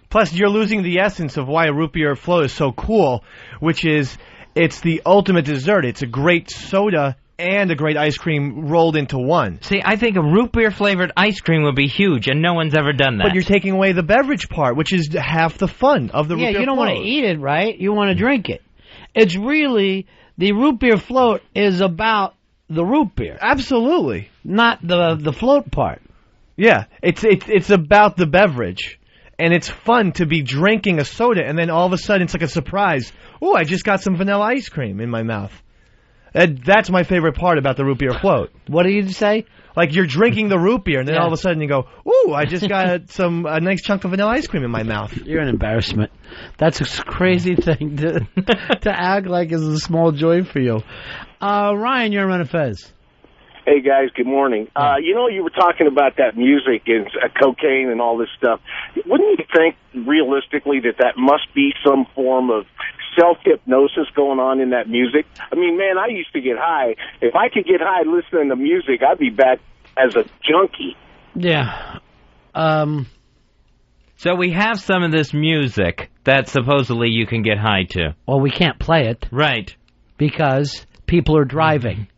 Plus, you're losing the essence of why a root beer float is so cool, which is it's the ultimate dessert. It's a great soda and a great ice cream rolled into one. See, I think a root beer flavored ice cream would be huge, and no one's ever done that. But you're taking away the beverage part, which is half the fun of the root beer float. Yeah, you don't want to eat it, right? You want to drink it. It's really, the root beer float is about the root beer. Absolutely. Not the float part. Yeah, it's about the beverage. And it's fun to be drinking a soda, and then all of a sudden it's like a surprise. Oh, I just got some vanilla ice cream in my mouth. That's my favorite part about the root beer float. What do you say? Like you're drinking the root beer, and then all of a sudden you go, ooh, I just got a nice chunk of vanilla ice cream in my mouth. You're an embarrassment. That's a crazy thing to act like is a small joy for you. Ryan, you're Ron and Fez. Hey, guys, good morning. You were talking about that music and cocaine and all this stuff. Wouldn't you think, realistically, that must be some form of self-hypnosis going on in that music? I mean, man, I used to get high. If I could get high listening to music, I'd be back as a junkie. Yeah. So we have some of this music that supposedly you can get high to. Well, we can't play it. Right. Because people are driving.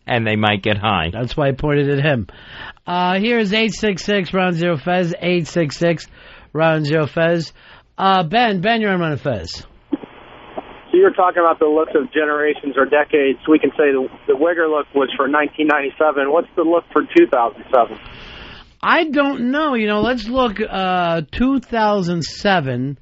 And they might get high. That's why I pointed at him. Here's 866 Ron Zero Fez. 866 Ron Zero Fez. Ben, you're on Ron and Fez. So you were talking about the looks of generations or decades. We can say the Wigger look was for 1997. What's the look for 2007? I don't know. Let's look 2007.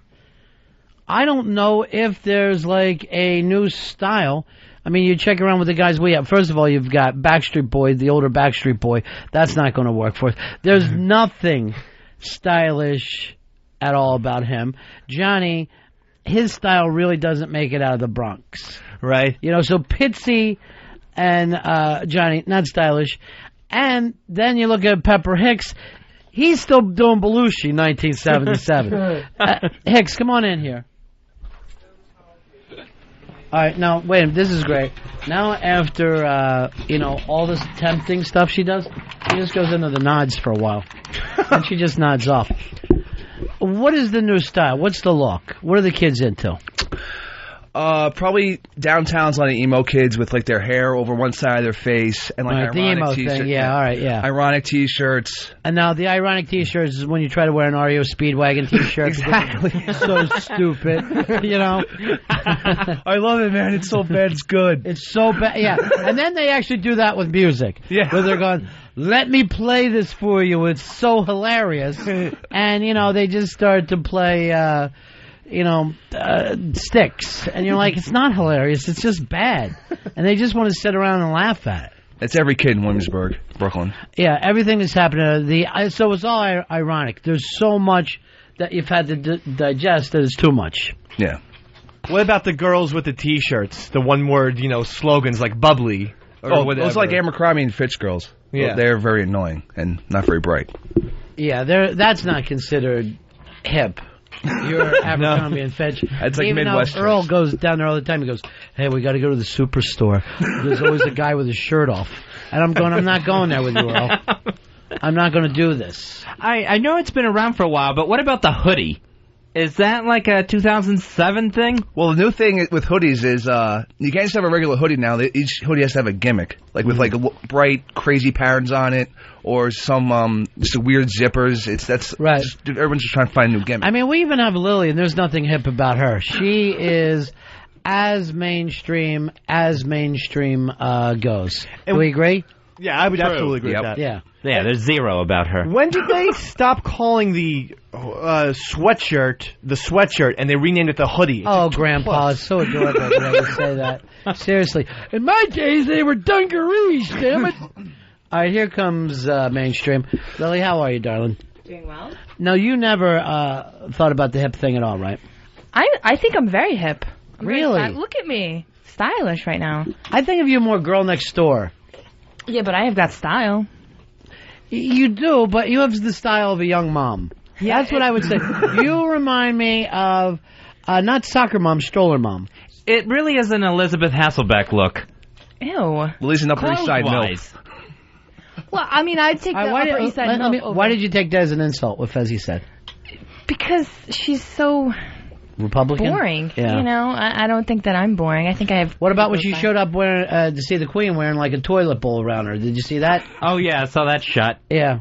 I don't know if there's like a new style. I mean, you check around with the guys we have. First of all, you've got Backstreet Boy, the older Backstreet Boy. That's not going to work for us. There's nothing stylish at all about him. Johnny, his style really doesn't make it out of the Bronx. Right. So Pitsy and Johnny, not stylish. And then you look at Pepper Hicks. He's still doing Belushi, 1977. Hicks, come on in here. All right, now, wait, this is great. Now, after, all this tempting stuff she does, she just goes into the nods for a while. And she just nods off. What is the new style? What's the look? What are the kids into? Probably downtown's a lot of emo kids with like their hair over one side of their face and like the ironic emo t-shirts. thing, yeah, all right, yeah. Ironic t-shirts. And now the ironic t-shirts is when you try to wear an REO Speedwagon t-shirt. Exactly. So stupid, I love it, man. It's so bad, it's good. It's so bad, yeah. And then they actually do that with music. Yeah. Where they're going, let me play this for you. It's so hilarious. And, they just start to play... sticks. And you're like, it's not hilarious, it's just bad. And they just want to sit around and laugh at it. It's every kid in Williamsburg, Brooklyn. Yeah, everything that's happening. So it's all ironic. There's so much that you've had to digest that is too much. Yeah. What about the girls with the T-shirts? The one-word, slogans like bubbly or whatever. Those like Abercrombie and Fitch girls. Yeah. They're very annoying and not very bright. Yeah, that's not considered hip. You're Abercrombie and Fitch. It's like Even Midwestern. Earl goes down there all the time. He goes, hey, we got to go to the superstore. There's always a guy with his shirt off. And I'm going, I'm not going there with you, Earl. I'm not going to do this. I know it's been around for a while, but what about the hoodie? Is that like a 2007 thing? Well, the new thing with hoodies is you can't just have a regular hoodie now. Each hoodie has to have a gimmick, like with like bright, crazy patterns on it, or some just weird zippers. That's right. Everyone's just trying to find a new gimmick. I mean, we even have Lily, and there's nothing hip about her. She is as mainstream goes. Do we agree? Yeah, I would True. absolutely agree Yep. with that. Yeah. Yeah, there's zero about her. When did they stop calling the sweatshirt, and they renamed it the hoodie? Oh, Grandpa, it's so adorable the way you say that. Seriously. In my days, they were dungarees, damn it. All right, here comes mainstream. Lily, how are you, darling? Doing well. No, you never thought about the hip thing at all, right? I think I'm very hip. I'm Really? Very look at me. Stylish right now. I think of you more girl next door. Yeah, but I have got style. You do, but you have the style of a young mom. Yeah, That's what I would say. You remind me of, not soccer mom, stroller mom. It really is an Elizabeth Hasselbeck look. Ew. At least an Upper East Side milk. Clothes-wise. Well, I mean, I'd take the Upper East Side milk over. Why did you take that as an insult, what Fezzi said? Because she's so Republican? boring. Yeah. You know, I don't think that I'm boring. I think I have... What about when she showed up wearing to see the Queen wearing like a toilet bowl around her? Did you see that? Oh, yeah, I saw that shot. Yeah.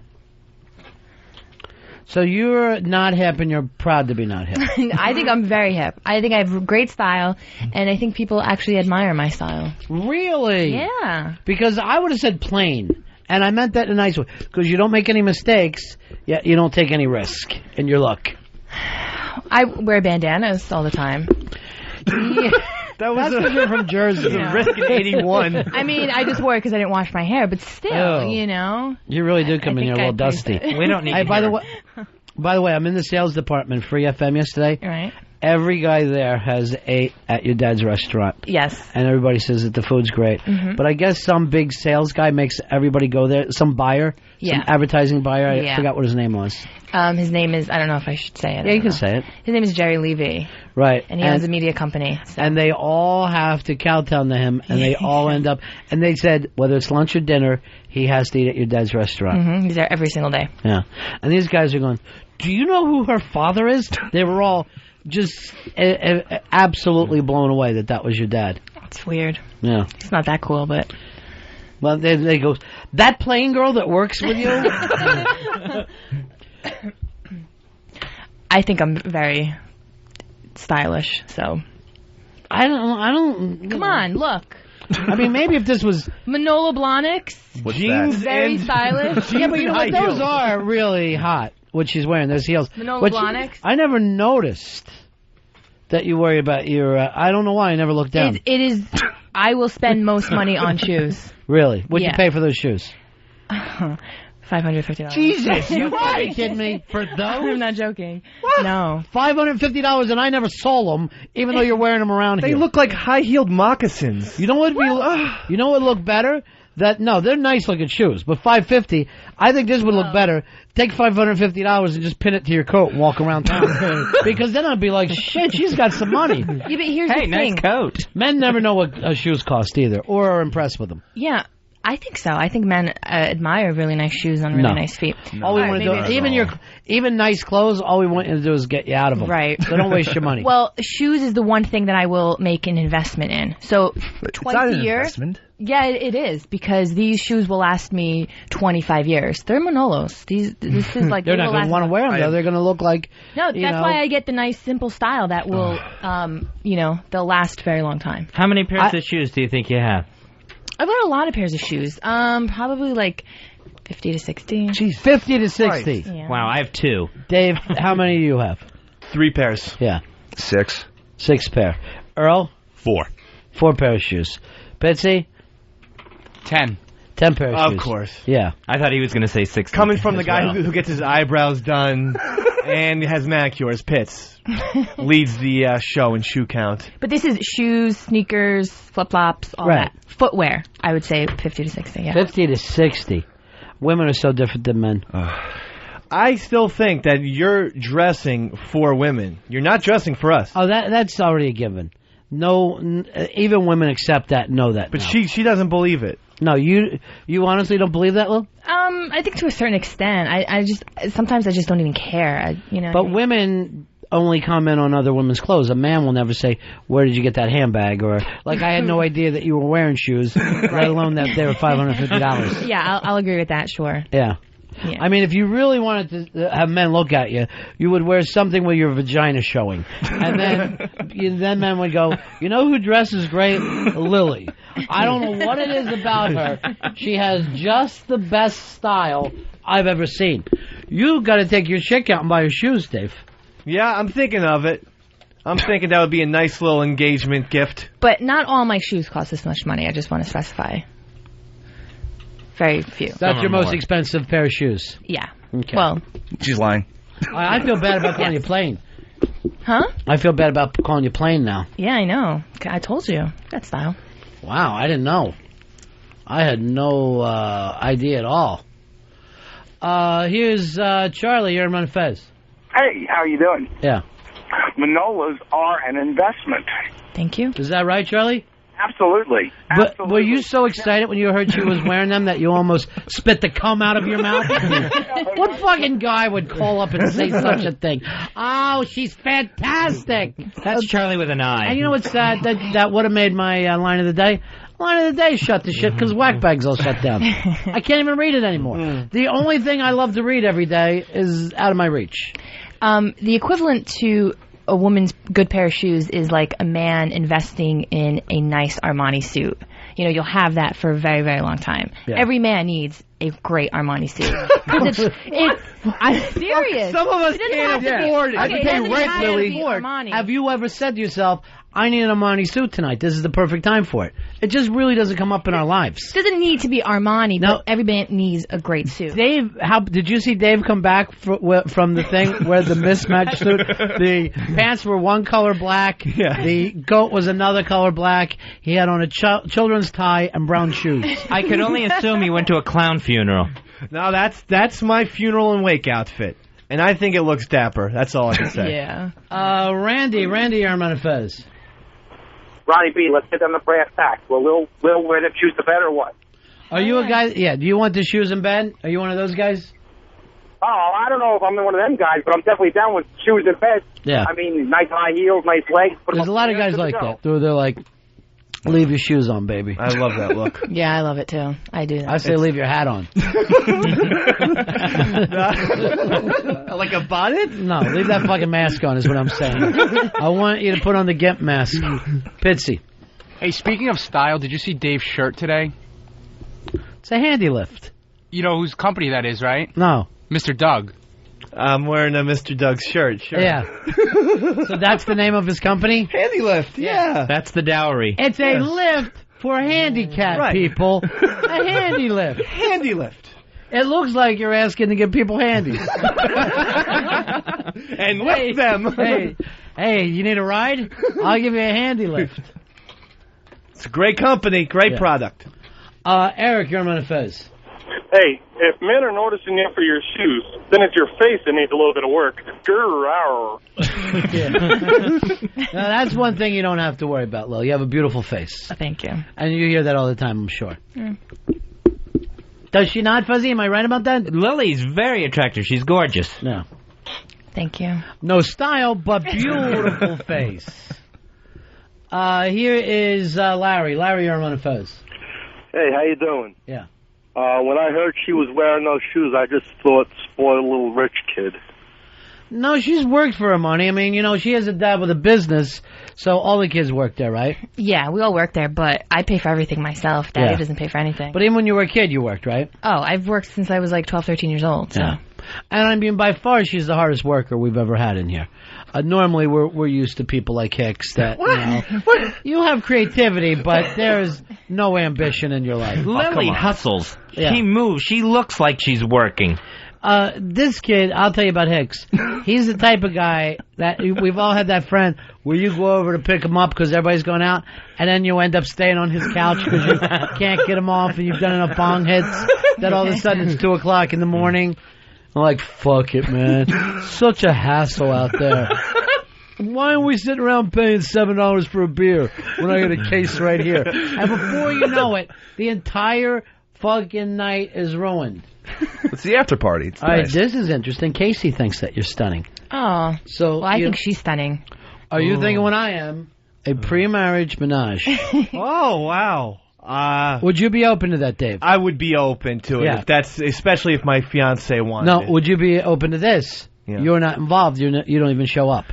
So you're not hip and you're proud to be not hip. I think I'm very hip. I think I have great style, and I think people actually admire my style. Really? Yeah. Because I would have said plain, and I meant that in a nice way. Because you don't make any mistakes, yet you don't take any risk in your look. I wear bandanas all the time. Yeah. That's because you're from Jersey. It was a risk in 81. I mean, I just wore it because I didn't wash my hair, but still, Oh. you know. You really do come in here a little dusty. We don't need By the way, I'm in the sales department, Free FM, yesterday. Right. Every guy there has ate at your dad's restaurant. Yes. And everybody says that the food's great. Mhm. But I guess some big sales guy makes everybody go there. Some buyer. Yeah. Some advertising buyer. I Yeah. forgot what his name was. His name is, I don't know if I should say it. Yeah, you can say it. His name is Jerry Levy. Right. And he owns a media company. So. And they all have to kowtow to him, and they all end up... And they said, whether it's lunch or dinner, he has to eat at your dad's restaurant. Mm-hmm. He's there every single day. Yeah. And these guys are going, do you know who her father is? They were all just absolutely blown away that was your dad. It's weird. Yeah. It's not that cool, but... Well, they go, that plain girl that works with you? I think I'm very stylish, so... I don't... Come on, look. I mean, maybe if this was... Manolo Blahniks. What's jeans, that? very stylish. Yeah, but you know what? Those are really hot, what she's wearing, those heels. Manolo Blahniks. I never noticed that you worry about your... I don't know why I never looked down. It is... I will spend most money on shoes. Really? What'd Yeah. you pay for those shoes? $550. Jesus, you gotta be kidding me. For those? I'm not joking. What? No. $550 and I never saw them, even though you're wearing them around They here. look like high-heeled moccasins. You know what? You know what would look better? No, they're nice looking shoes, but $550. I think this would look better. Take $550 and just pin it to your coat and walk around town. Because then I'd be like, shit, she's got some money. Yeah, but here's the thing. nice coat. Men never know what shoes cost either, or are impressed with them. Yeah, I think so. I think men admire really nice shoes on really No. nice feet. All we want to do, even nice clothes, all we want you to do is get you out of them. Right. So don't waste your money. Well, shoes is the one thing that I will make an investment in. So twice not a an year. investment. Yeah, it is, because these shoes will last me 25 years. They're Manolos. This is like they're they not will going to last- want to wear them, though. They're going to look like... No, you that's know, why I get the nice, simple style that will, they'll last a very long time. How many pairs of shoes do you think you have? I've got a lot of pairs of shoes. Probably like 50 to 60. Jeez, 50 to 60. Yeah. Wow, I have 2. Dave, how many do you have? 3 pairs. Yeah. 6. 6 pair. Earl? 4. 4 pair of shoes. Betsy? 10. 10 pair of shoes. Of course. Yeah. I thought he was going to say 6. Coming from the guy who gets his eyebrows done and has manicures, Pitts, leads the show in shoe count. But this is shoes, sneakers, flip-flops, all Right. that. Footwear, I would say 50 to 60, yeah. 50 to 60. Women are so different than men. I still think that you're dressing for women. You're not dressing for us. Oh, that's already a given. No, even women accept that, know that. But now. she doesn't believe it. No, you honestly don't believe that, Lil? I think to a certain extent. Sometimes I just don't even care. But women only comment on other women's clothes. A man will never say, where did you get that handbag? Or, like, I had no idea that you were wearing shoes, let alone that they were $550. Yeah, I'll agree with that, sure. Yeah. Yeah. I mean, if you really wanted to have men look at you, you would wear something with your vagina showing. And then men would go, you know who dresses great? Lily. I don't know what it is about her. She has just the best style I've ever seen. You've got to take your chick out and buy her shoes, Dave. Yeah, I'm thinking of it. I'm thinking that would be a nice little engagement gift. But not all my shoes cost this much money. I just want to specify. Very few. That's your most expensive pair of shoes? Yeah. Okay. Well. She's lying. I feel bad about calling you plain. Huh? I feel bad about calling you plain now. Yeah, I know. I told you. That style. Wow, I didn't know. I had no idea at all. Here's Charlie. You're on Fez. Hey, how you doing? Yeah. Manolas are an investment. Thank you. Is that right, Charlie? Absolutely. But were you so excited when you heard she was wearing them that you almost spit the cum out of your mouth? What fucking guy would call up and say such a thing? Oh, she's fantastic. That's Charlie with an eye. And you know what's sad? That would have made my line of the day. Line of the day shut the shit because Whackbag's all shut down. I can't even read it anymore. The only thing I love to read every day is out of my reach. The equivalent to a woman's good pair of shoes is like a man investing in a nice Armani suit. You know, you'll have that for a very, very long time. Yeah. Every man needs a great Armani suit. I'm serious. Some of us can't afford it. I can pay rent, Lily. Have you ever said to yourself, I need an Armani suit tonight. This is the perfect time for it. It just really doesn't come up in our lives. It doesn't need to be Armani, but every man needs a great suit. Dave, did you see Dave come back from the thing where the mismatched suit? The pants were one color black. Yeah. The coat was another color black. He had on a children's tie and brown shoes. I could only assume he went to a clown funeral. No, that's my funeral and wake outfit. And I think it looks dapper. That's all I can say. Yeah. Randy, you're on Fez. Ronnie B, let's get on the brass tacks. Well, we'll wear the shoes the bed or what? Are you a guy? Yeah. Do you want the shoes in bed? Are you one of those guys? Oh, I don't know if I'm one of them guys, but I'm definitely down with shoes in bed. Yeah. I mean, nice high heels, nice legs. There's a lot of guys like that. They're like, leave your shoes on, baby. I love that look. Yeah, I love it too. I do that. I say leave your hat on. Like a bonnet? No, leave that fucking mask on is what I'm saying. I want you to put on the Gimp mask. Pitsy. Hey, speaking of style, did you see Dave's shirt today? It's a handy lift. You know whose company that is, right? No. Mr. Doug. I'm wearing a Mr. Doug shirt. Sure. Yeah. So that's the name of his company? Handy lift, yeah. That's the dowry. It's a lift for handicapped people. A handy lift. Handy lift. It looks like you're asking to give people handies. And lift them. Hey, you need a ride? I'll give you a handy lift. It's a great company, great product. Eric, you're on Fez. Hey, if men are noticing you for your shoes, then it's your face that needs a little bit of work. Now, that's one thing you don't have to worry about, Lil. You have a beautiful face. Thank you. And you hear that all the time, I'm sure. Does she not, Fuzzy? Am I right about that? Lily's very attractive. She's gorgeous. No. Thank you. No style, but beautiful face. Here is Larry. Larry, you're on Fez. Hey, how you doing? Yeah. When I heard she was wearing those shoes, I just thought, spoiled little rich kid. No, she's worked for her money. I mean, you know, she has a dad with a business, so all the kids work there, right? Yeah, we all work there, but I pay for everything myself. Daddy doesn't pay for anything. But even when you were a kid, you worked, right? Oh, I've worked since I was like 12, 13 years old. So. Yeah. And I mean, by far, she's the hardest worker we've ever had in here. Normally, we're used to people like Hicks that, you know, you have creativity, but there's no ambition in your life. Lily hustles. Yeah. She moves. She looks like she's working. This kid, I'll tell you about Hicks. He's the type of guy that we've all had that friend where you go over to pick him up because everybody's going out, and then you end up staying on his couch because you can't get him off, and you've done enough bong hits that all of a sudden it's 2 o'clock in the morning. I'm like, fuck it, man. Such a hassle out there. Why are we sitting around paying $7 for a beer when I got a case right here? And before you know it, the entire fucking night is ruined. It's the after party. It's nice. This is interesting. Casey thinks that you're stunning. Oh. So well, I think she's stunning. Are you thinking what I am? A pre-marriage menage. Oh, wow. Would you be open to that, Dave? I would be open to it. Yeah. If that's especially if my fiance wanted No, it. would you be open to this? Yeah. You're not involved. You don't even show up.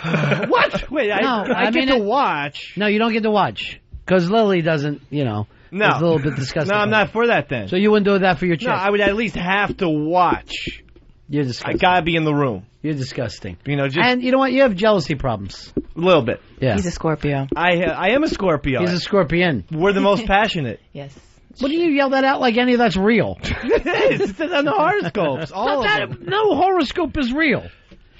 What? Wait, I get to watch. No, you don't get to watch because Lily doesn't. No. It's a little bit disgusting. No, I'm not for that then. So you wouldn't do that for your chick? No, I would at least have to watch. You're disgusting. I gotta be in the room. You're disgusting. And you know what? You have jealousy problems. A little bit. Yeah. He's a Scorpio. I am a Scorpio. He's a scorpion. We're the most passionate. Yes. What do you yell that out like any of that's real? It's on the horoscopes. All of them. No horoscope is real.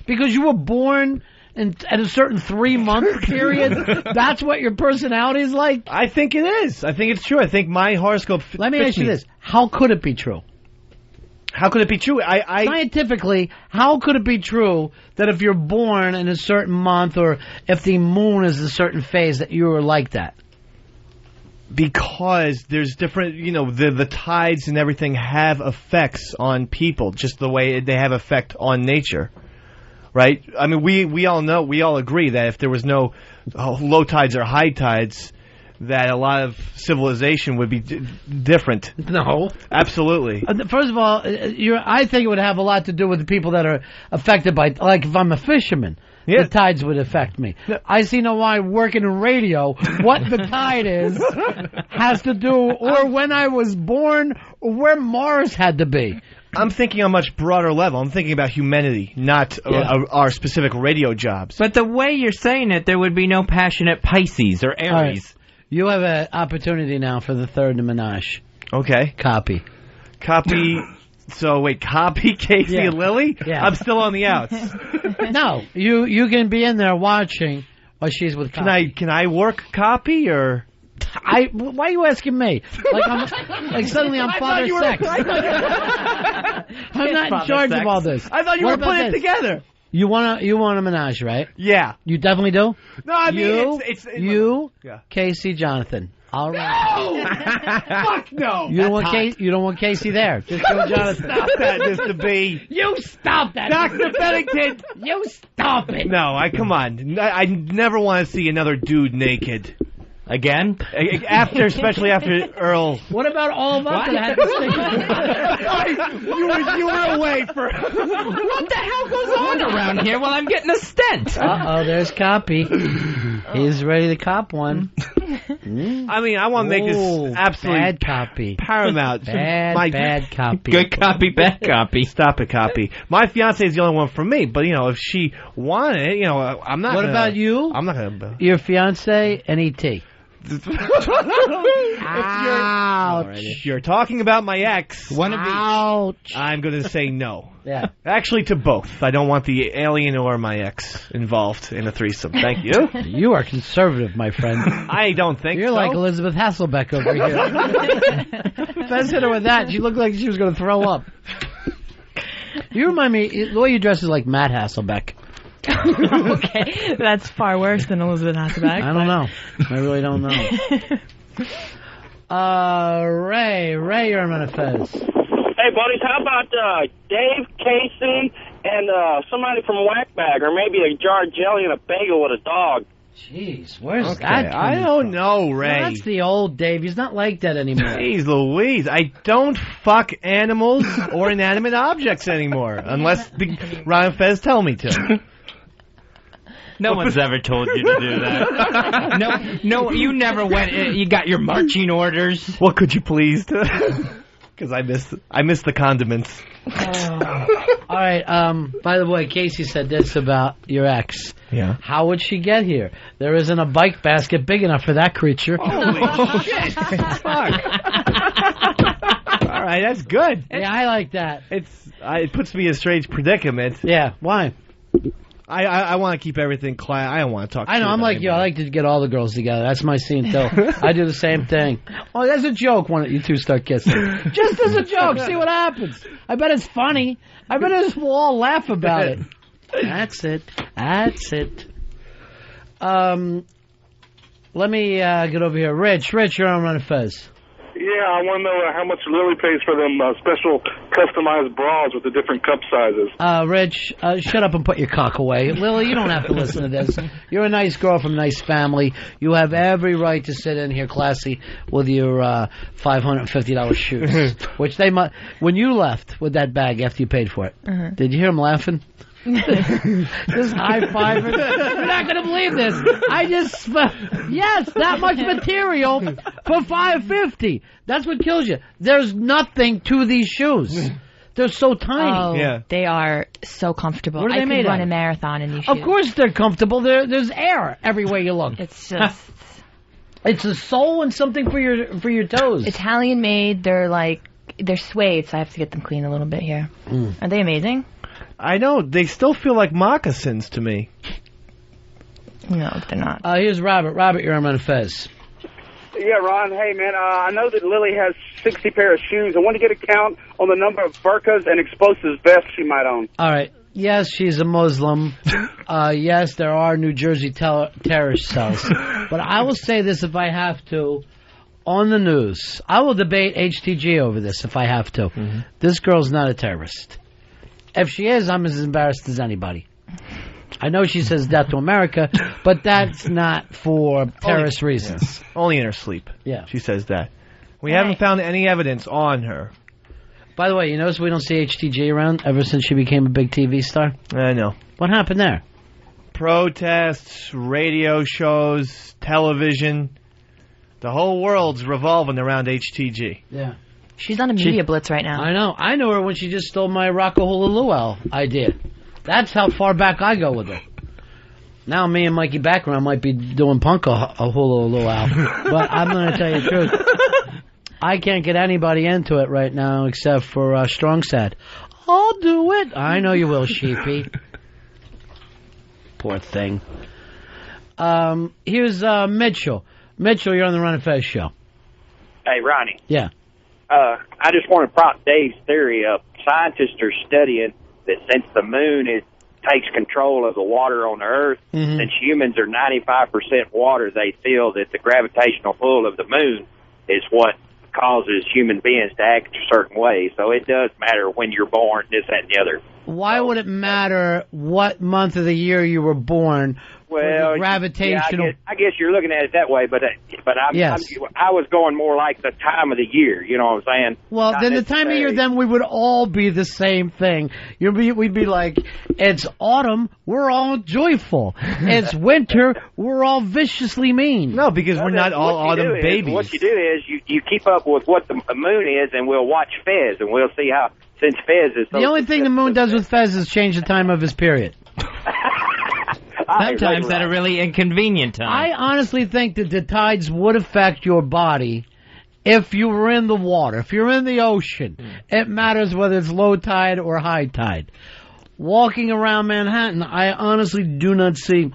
Because you were born at a certain 3-month period. That's what your personality is like? I think it is. I think it's true. I think my horoscope Let me ask you this. How could it be true? How could it be true? Scientifically, how could it be true that if you're born in a certain month or if the moon is a certain phase that you are like that? Because there's different, the tides and everything have effects on people, just the way they have effect on nature, right? I mean, we all agree that if there was no low tides or high tides, that a lot of civilization would be different. No. Absolutely. First of all, I think it would have a lot to do with the people that are affected by, like if I'm a fisherman. Yeah. The tides would affect me. I see no why working in radio, what the tide is, has to do, or when I was born, or where Mars had to be. I'm thinking on a much broader level. I'm thinking about humanity, not our specific radio jobs. But the way you're saying it, there would be no passionate Pisces or Aries. Right. You have an opportunity now for the third menage. Okay. Copy. So wait, copy Casey and Lily? Yeah. I'm still on the outs. No, you can be in there watching while she's with copy. Can I work copy or? Why are you asking me? Like suddenly I'm father sex. I'm not in charge of all this. I thought you were putting it together. You want a menage, right? Yeah. You definitely do? No, I mean it's Casey, Jonathan. All right. No. Fuck no. You don't want Casey there. Just go Jonathan. Stop that, Mr. B. You stop that. Dr. Bennington. You stop it. No, come on. I never want to see another dude naked. Again? Especially after Earl. What about all of us that had to stay? You were away for... What the hell goes on around here while I'm getting a stent? Uh-oh, there's Copy. He's ready to cop one. I mean, I want to make this absolutely bad copy. Paramount. Bad copy. Good copy, bad copy. Stop it, Copy. My fiance is the only one for me, but, if she wanted it, I'm not What about you? I'm not going to... Your fiance and E.T. If you're talking about my ex, Ouch. I'm going to say no. Yeah. Actually, to both. I don't want the alien or my ex involved in a threesome. Thank you. You are conservative, my friend. I don't think You're so. like Elizabeth Hasselbeck over here. Fez hit her with that. She looked like she was going to throw up. You remind me, the way you dress is like Matt Hasselbeck. Okay, that's far worse than Elizabeth Hasselbeck. I don't know. I really don't know. Ray, you're on Fez. Hey, buddies, how about Dave, Casey, and somebody from Whackbag, or maybe a jar of jelly and a bagel with a dog? Jeez, where's that coming I don't from? know, Ray. No, that's the old Dave. He's not like that anymore. Jeez Louise, I don't fuck animals or inanimate objects anymore, unless Ron and Fez tell me to. No one's ever told you to do that. No, you never went. You got your marching orders. What could you please do? Because I miss the condiments. All right. By the way, Casey said this about your ex. Yeah. How would she get here? There isn't a bike basket big enough for that creature. Holy shit! Fuck. All right, that's good. Yeah, I like that. It puts me in a strange predicament. Yeah. Why? I want to keep everything quiet. I don't want to talk. I know. I'm like you. I like to get all the girls together. That's my scene too. I do the same thing. Oh, that's a joke when you two start kissing. Just as a joke. See what happens. I bet it's funny. I bet we'll all laugh about it. That's it. Let me get over here. Rich, you're on Ron and Fez. Yeah, I want to know how much Lily pays for them special customized bras with the different cup sizes. Rich, shut up and put your cock away. Lily, you don't have to listen to this. You're a nice girl from a nice family. You have every right to sit in here classy with your $550 shoes, which they must. When you left with that bag after you paid for it, did you hear him laughing? Just high five. You're not going to believe this. Yes, that much material for $550. That's what kills you. There's nothing to these shoes. They're so tiny. They are so comfortable. What are they made run out a of? marathon in these shoes. Of course they're comfortable. There's air everywhere you look. It's just it's a sole and something for your toes. Italian made. They're suede, so I have to get them clean a little bit here. Are they amazing? I know. They still feel like moccasins to me. No, they're not. Here's Robert. Robert, you're on Ron and Fez. Yeah, Ron. Hey, man. I know that Lily has 60 pair of shoes. I want to get a count on the number of burqas and explosives vests she might own. All right. Yes, she's a Muslim. Yes, there are New Jersey terrorist cells. But I will say this if I have to. On the news, I will debate HTG over this if I have to. This girl's not a terrorist. If she is, I'm as embarrassed as anybody. I know she says death to America, but that's not for terrorist reasons. Only in her sleep. Yeah. She says that. We haven't found any evidence on her. By the way, you notice we don't see HTG around ever since she became a big TV star? I know. What happened there? Protests, radio shows, television. The whole world's revolving around HTG. Yeah. She's on a media blitz right now. I know. I know her when she just stole my Rockahula Luau idea. That's how far back I go with her. Now me and Mikey Background might be doing punk a hula luau. But I'm going to tell you the truth. I can't get anybody into it right now except for Strong Sad. I'll do it. I know you will, Sheepy. Poor thing. Here's Mitchell. Mitchell, you're on the Ron and Fez show. Hey, Ronnie. Yeah. I just want to prop Dave's theory up. Scientists are studying that since the moon takes control of the water on the Earth, since humans are 95% water, they feel that the gravitational pull of the moon is what causes human beings to act a certain way. So it does matter when you're born, this, that, and the other. Why would it matter what month of the year you were born? Well, gravitational. Yeah, I guess you're looking at it that way, but I was going more like the time of the year. You know what I'm saying? Well, Not then the time of year, then we would all be the same thing. We'd be like, it's autumn, we're all joyful. It's winter, we're all viciously mean. No, because we're not all autumn babies. What you do is you keep up with what the moon is, and we'll watch Fez, and we'll see how. Since Fez is so the only thing the moon does with Fez is change the time of his period. Sometimes at a really inconvenient time. I honestly think that the tides would affect your body if you were in the water. If you're in the ocean, it matters whether it's low tide or high tide. Walking around Manhattan, I honestly do not see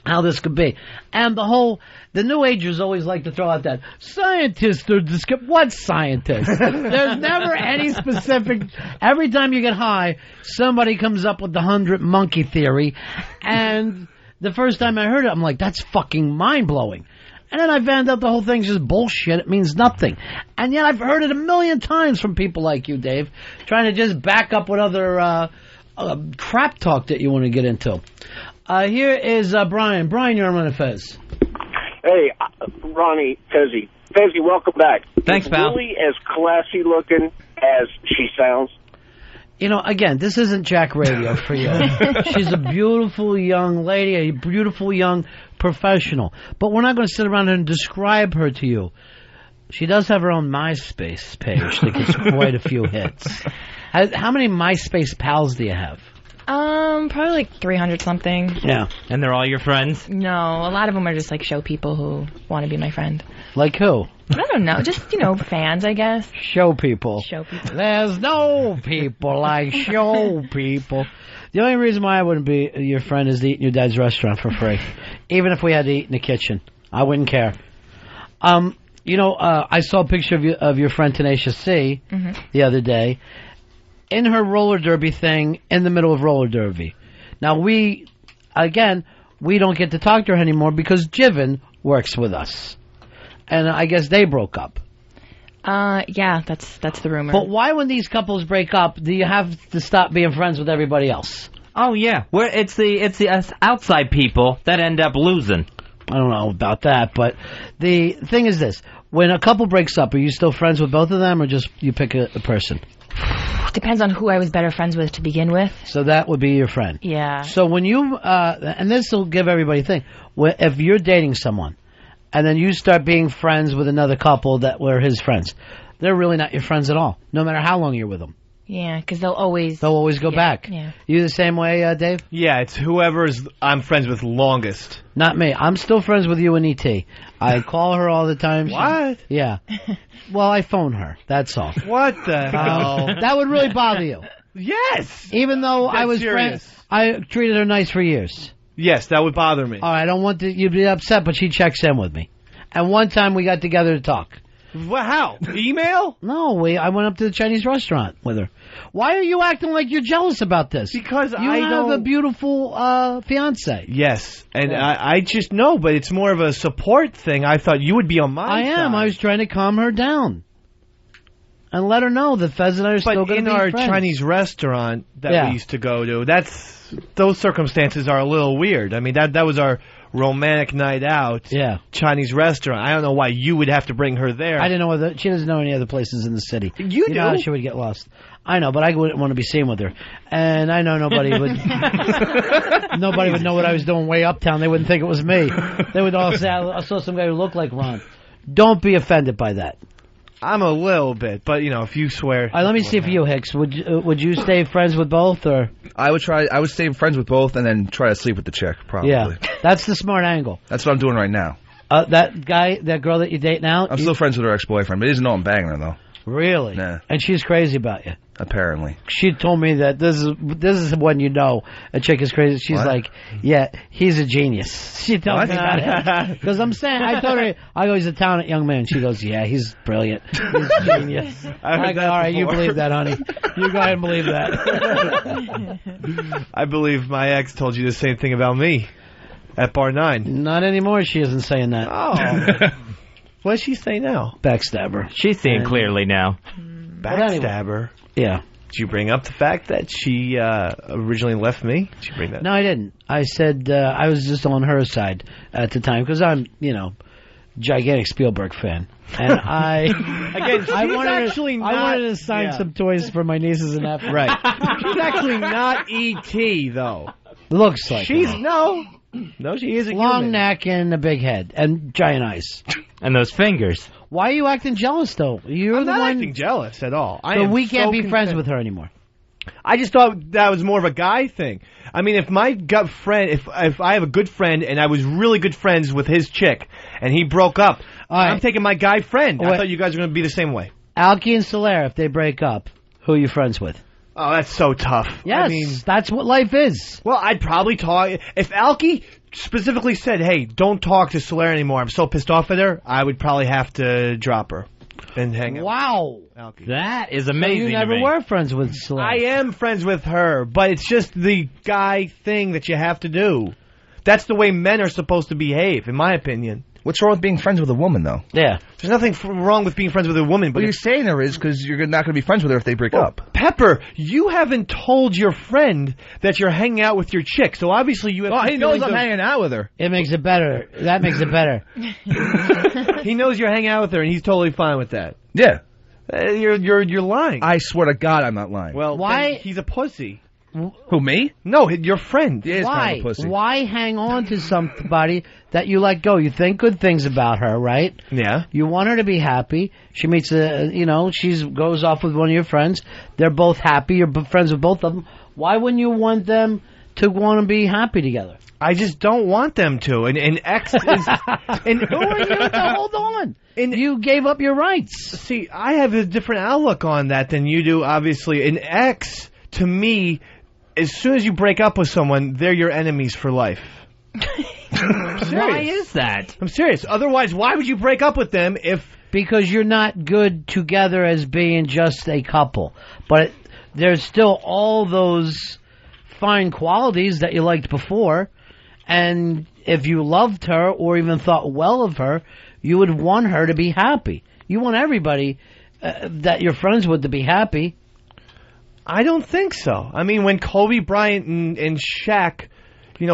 how this could be. And the New Agers always like to throw out that scientists are what scientists? There's never any specific. Every time you get high, somebody comes up with the 100 monkey theory, and the first time I heard it, I'm like, that's fucking mind-blowing. And then I found out the whole thing's just bullshit. It means nothing. And yet I've heard it a million times from people like you, Dave, trying to just back up what other crap talk that you want to get into. Here is Brian. Brian, you're on Ron and Fez. Hey, Ronnie, Fezzy. Fezzy, welcome back. Thanks, pal. Really as classy looking as she sounds? You know, again, this isn't Jack Radio for you. She's a beautiful young lady, a beautiful young professional. But we're not going to sit around and describe her to you. She does have her own MySpace page that gets quite a few hits. How many MySpace pals do you have? Probably like 300 something. Yeah. And they're all your friends? No, a lot of them are just like show people who want to be my friend. Like who? I don't know, just, fans, I guess. Show people. Show people. There's no people like show people. The only reason why I wouldn't be your friend is to eat in your dad's restaurant for free. Even if we had to eat in the kitchen. I wouldn't care. I saw a picture of your friend Tenacious C the other day. In her roller derby thing, in the middle of roller derby. Now, we don't get to talk to her anymore because Jiven works with us. And I guess they broke up. Yeah, that's the rumor. But why, when these couples break up, do you have to stop being friends with everybody else? Oh yeah, it's the us outside people that end up losing. I don't know about that, but the thing is this: when a couple breaks up, are you still friends with both of them, or just you pick a person? Depends on who I was better friends with to begin with. So that would be your friend. Yeah. So when you and this will give everybody a thing: if you're dating someone, and then you start being friends with another couple that were his friends, they're really not your friends at all, no matter how long you're with them. Yeah, because they'll always go back. Yeah. You the same way, Dave? Yeah, it's whoever's I'm friends with longest. Not me. I'm still friends with you and E.T. I call her all the time. What? Yeah. Well, I phone her. That's all. What the hell? That would really bother you. Yes. Even though That's I was serious. I treated her nice for years. Yes, that would bother me. All right, I don't want you to be upset, but she checks in with me. And one time we got together to talk. Well, how? Email? No, I went up to the Chinese restaurant with her. Why are you acting like you're jealous about this? Because you have a beautiful fiance. Yes, and I just know, but it's more of a support thing. I thought you would be on my side. I am. I was trying to calm her down and let her know that Fez and I are still going to be in our friends. Chinese restaurant that we used to go to, those circumstances are a little weird. I mean, that was our romantic night out. Yeah. Chiniese restaurant. I don't know why you would have to bring her there. I didn't know she doesn't know any other places in the city. You do. Know how she would get lost. I know, but I wouldn't want to be seen with her. And I know nobody would nobody would know what I was doing way uptown. They wouldn't think it was me. They would all say, I saw some guy who looked like Ron. Don't be offended by that. I'm a little bit, but if you swear. All right, let me see for you, Hicks. Would you stay friends with both, or? I would stay friends with both and then try to sleep with the chick, probably. Yeah, that's the smart angle. That's what I'm doing right now. That girl that you date now? I'm still friends with her ex-boyfriend, but he doesn't know I'm banging her, though. Really? Nah. And she's crazy about you. Apparently. She told me that this is when a chick is crazy. She's like, yeah, he's a genius. She told me about it. Because I told her, he's a talented young man. She goes, yeah, he's brilliant. He's a genius. I go, all right, you believe that, honey. You go ahead and believe that. I believe my ex told you the same thing about me at Bar 9. Not anymore. She isn't saying that. Oh. What does she say now? Backstabber. She's seeing clearly now. Backstabber? Yeah. Did you bring up the fact that she originally left me? Did you bring that? No, I didn't. I said I was just on her side at the time because I'm, gigantic Spielberg fan, and I wanted to sign some toys for my nieces and nephews. Right. She's actually not E.T. though. Looks like she's her. No, she is a long human. neck and a big head and giant eyes and those fingers. Why are you acting jealous though? You're I'm the not one acting jealous at all. So we can't be friends with her anymore. I just thought that was more of a guy thing. I mean, if my gut friend, if I have a good friend and I was really good friends with his chick and he broke up, I'm taking my guy friend. I thought you guys were going to be the same way. Alki and Solaire, if they break up, who are you friends with? Oh, that's so tough. Yes, I mean, that's what life is. Well, I'd probably talk. If Alki specifically said, hey, don't talk to Solaire anymore, I'm so pissed off at her, I would probably have to drop her and hang out. Wow. Alki. That is amazing. So you never were friends with Solaire. I am friends with her, but it's just the guy thing that you have to do. That's the way men are supposed to behave, in my opinion. What's wrong with being friends with a woman, though? Yeah. There's nothing wrong with being friends with a woman. But what you're saying there is because you're not going to be friends with her if they break up. Pepper, you haven't told your friend that you're hanging out with your chick, so obviously you have... Oh, he knows I'm hanging out with her. It makes it better. That makes it better. He knows you're hanging out with her, and he's totally fine with that. Yeah. You're lying. I swear to God I'm not lying. Well, why? He's a pussy. Who, me? No, your friend. He is Why? kind of a pussy. Why hang on to somebody that you let go? You think good things about her, right? Yeah. You want her to be happy. She meets she goes off with one of your friends. They're both happy. You're friends with both of them. Why wouldn't you want them to want to be happy together? I just don't want them to. And X is... and who are you to hold on? And you gave up your rights. See, I have a different outlook on that than you do, obviously. An X, to me... As soon as you break up with someone, they're your enemies for life. Why is that? I'm serious. Otherwise, why would you break up with them if... Because you're not good together as being just a couple. But there's still all those fine qualities that you liked before. And if you loved her or even thought well of her, you would want her to be happy. You want everybody that you're friends with to be happy. I don't think so. I mean, when Kobe Bryant and Shaq,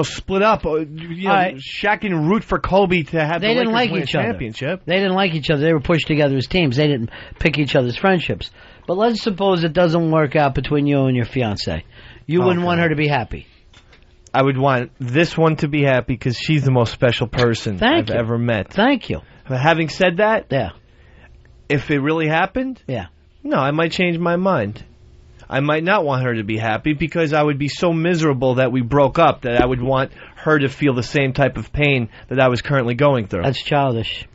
split up, Shaq didn't root for Kobe to have They the didn't Lakers like win each a other. championship. They didn't like each other. They were pushed together as teams. They didn't pick each other's friendships. But let's suppose it doesn't work out between you and your fiancée. You wouldn't want her to be happy. I would want this one to be happy because she's the most special person I've ever met. Thank you. But having said that, yeah, if it really happened, no, I might change my mind. I might not want her to be happy because I would be so miserable that we broke up that I would want her to feel the same type of pain that I was currently going through. That's childish.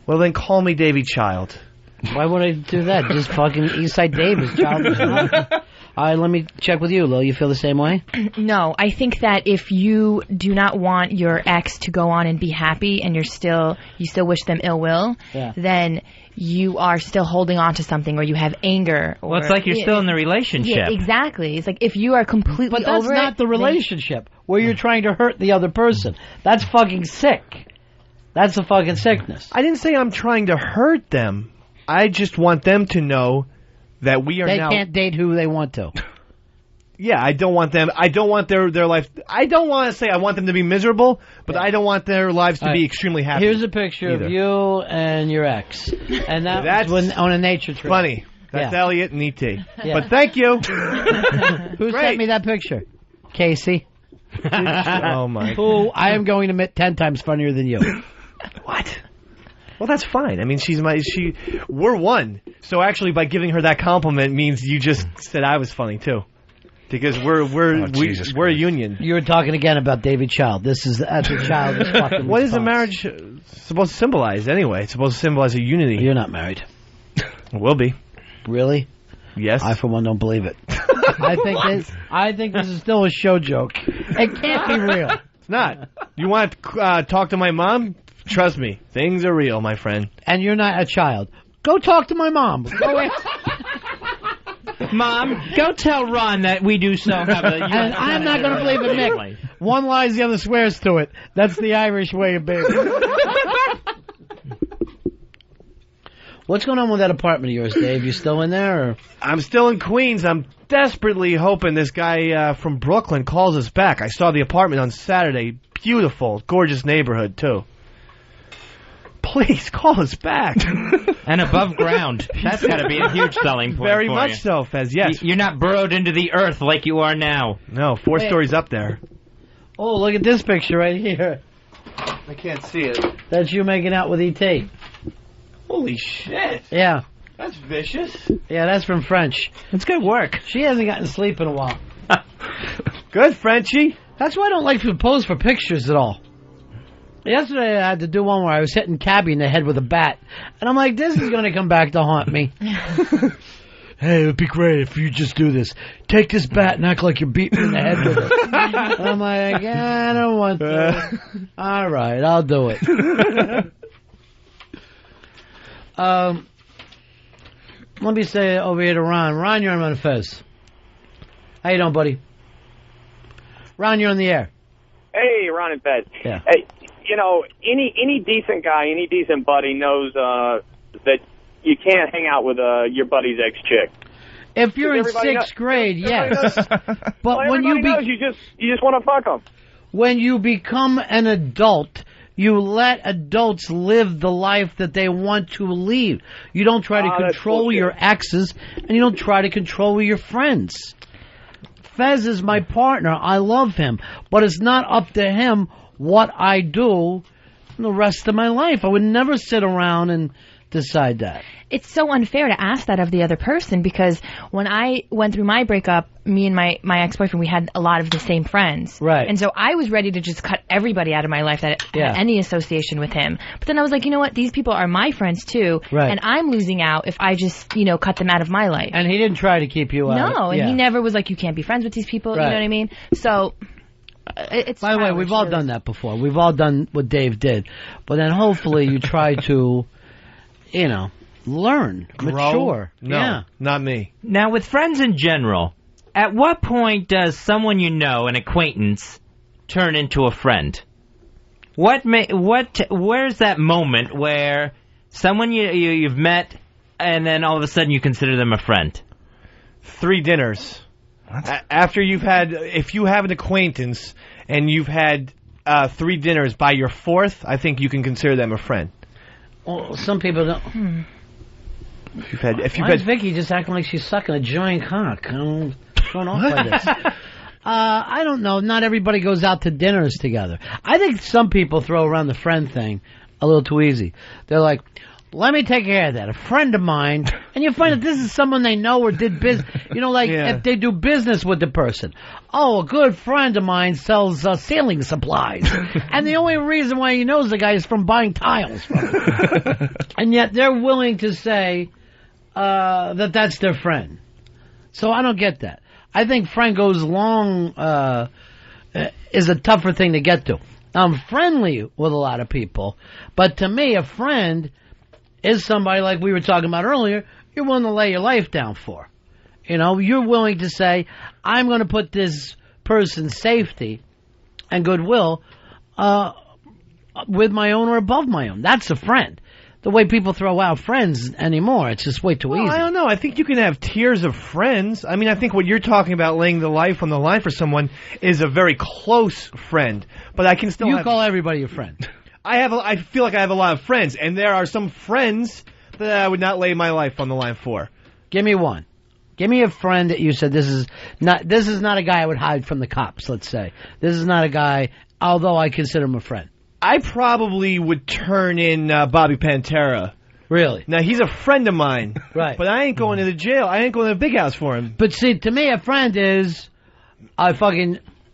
Well, then call me Davy Child. Why would I do that? Just fucking Eastside Dave is childish. All right, let me check with you, Lil. You feel the same way? No, I think that if you do not want your ex to go on and be happy and you still wish them ill will, then you are still holding on to something, or you have anger. Or, Well, it's like you're still in the relationship. Yeah, exactly. It's like if you are completely But that's over not it, the relationship where you're trying to hurt the other person. That's fucking sick. That's a fucking sickness. I didn't say I'm trying to hurt them. I just want them to know that we are They now... can't date who they want to. Yeah, I don't want them... I don't want their life... I don't want to say I want them to be miserable, but I don't want their lives to be extremely happy. Here's a picture of you and your ex. And that's on a nature trip. Funny. That's Elliot and E.T. Yeah. But thank you. Who sent me that picture? Casey. Oh, my. Who I am going to admit 10 times funnier than you. What? Well, that's fine. I mean, we're one. So actually, by giving her that compliment means you just said I was funny too, because we're a union. You were talking again about David Child. This is a childish fucking. What is a marriage supposed to symbolize anyway? It's supposed to symbolize a unity. You're not married. Will be. Really? Yes. I for one don't believe it. I think this is still a show joke. It can't be real. It's not. You want to talk to my mom? Trust me, things are real, my friend. And you're not a child. Go talk to my mom. Go Mom, go tell Ron that we do so have a... And I'm not going to believe it, Nick. One lies, the other swears to it. That's the Irish way of being. What's going on with that apartment of yours, Dave? You still in there? Or? I'm still in Queens. I'm desperately hoping this guy from Brooklyn calls us back. I saw the apartment on Saturday. Beautiful, gorgeous neighborhood, too. Please call us back. And above ground. That's got to be a huge selling point. Very for much you. so, Fez, yes. You're not burrowed into the earth like you are now. No, 4 stories up there. Oh, look at this picture right here. I can't see it. That's you making out with E.T. Holy shit. Yeah. That's vicious. Yeah, that's from French. It's good work. She hasn't gotten sleep in a while. Good, Frenchie. That's why I don't like to pose for pictures at all. Yesterday I had to do one where I was hitting Cabby in the head with a bat. And I'm like, this is going to come back to haunt me. Hey, it would be great if you just do this. Take this bat and act like you're beating me in the head with it. And I'm like, I don't want to. All right, I'll do it. Let me say over here to Ron. Ron, you're on Ron and Fez. How you doing, buddy? Ron, you're on the air. Hey, Ron and Fez. Yeah. Hey, any decent guy, any decent buddy knows that you can't hang out with your buddy's ex-chick. If you're in sixth grade, yes. But when you knows you just want to fuck them. When you become an adult, you let adults live the life that they want to lead. You don't try to control your exes, and you don't try to control your friends. Fez is my partner. I love him. But it's not up to him what I do the rest of my life. I would never sit around and decide that. It's so unfair to ask that of the other person, because when I went through my breakup, me and my ex-boyfriend, we had a lot of the same friends. Right. And so I was ready to just cut everybody out of my life that had any association with him. But then I was like, you know what? These people are my friends too. Right. And I'm losing out if I just, cut them out of my life. And he didn't try to keep you out. No, and he never was like, you can't be friends with these people. Right. You know what I mean? So it's By the way, we've all done that before. We've all done what Dave did. But then hopefully you try to, learn, mature. No, not me. Now, with friends in general, at what point does someone you know, an acquaintance, turn into a friend? Where's that moment where someone you've met and then all of a sudden you consider them a friend? 3 dinners. After you've had, if you have an acquaintance and you've had 3 dinners, by your 4th, I think you can consider them a friend. Well, some people don't. If you've Why is had Vicky just acting like she's sucking a giant cock? I'm thrown off by this. I don't know. Not everybody goes out to dinners together. I think some people throw around the friend thing a little too easy. They're like, let me take care of that. A friend of mine, and you find that this is someone they know or did business. You know, like if they do business with the person. Oh, a good friend of mine sells ceiling supplies, and the only reason why he knows the guy is from buying tiles from him. And yet they're willing to say that that's their friend. So I don't get that. I think friend goes long is a tougher thing to get to. I'm friendly with a lot of people, but to me, a friend is somebody like we were talking about earlier, you're willing to lay your life down for. You know, you're willing to say, I'm going to put this person's safety and goodwill with my own or above my own. That's a friend. The way people throw out friends anymore, it's just way too easy. I don't know. I think you can have tiers of friends. I mean, I think what you're talking about, laying the life on the line for someone, is a very close friend. But I can still call everybody your friend. I feel like I have a lot of friends, and there are some friends that I would not lay my life on the line for. Give me one. Give me a friend that you said this is not a guy I would hide from the cops, let's say. This is not a guy, although I consider him a friend. I probably would turn in Bobby Pantera. Really? Now, he's a friend of mine. Right. But I ain't going to the jail. I ain't going to the big house for him. But see, to me, a friend is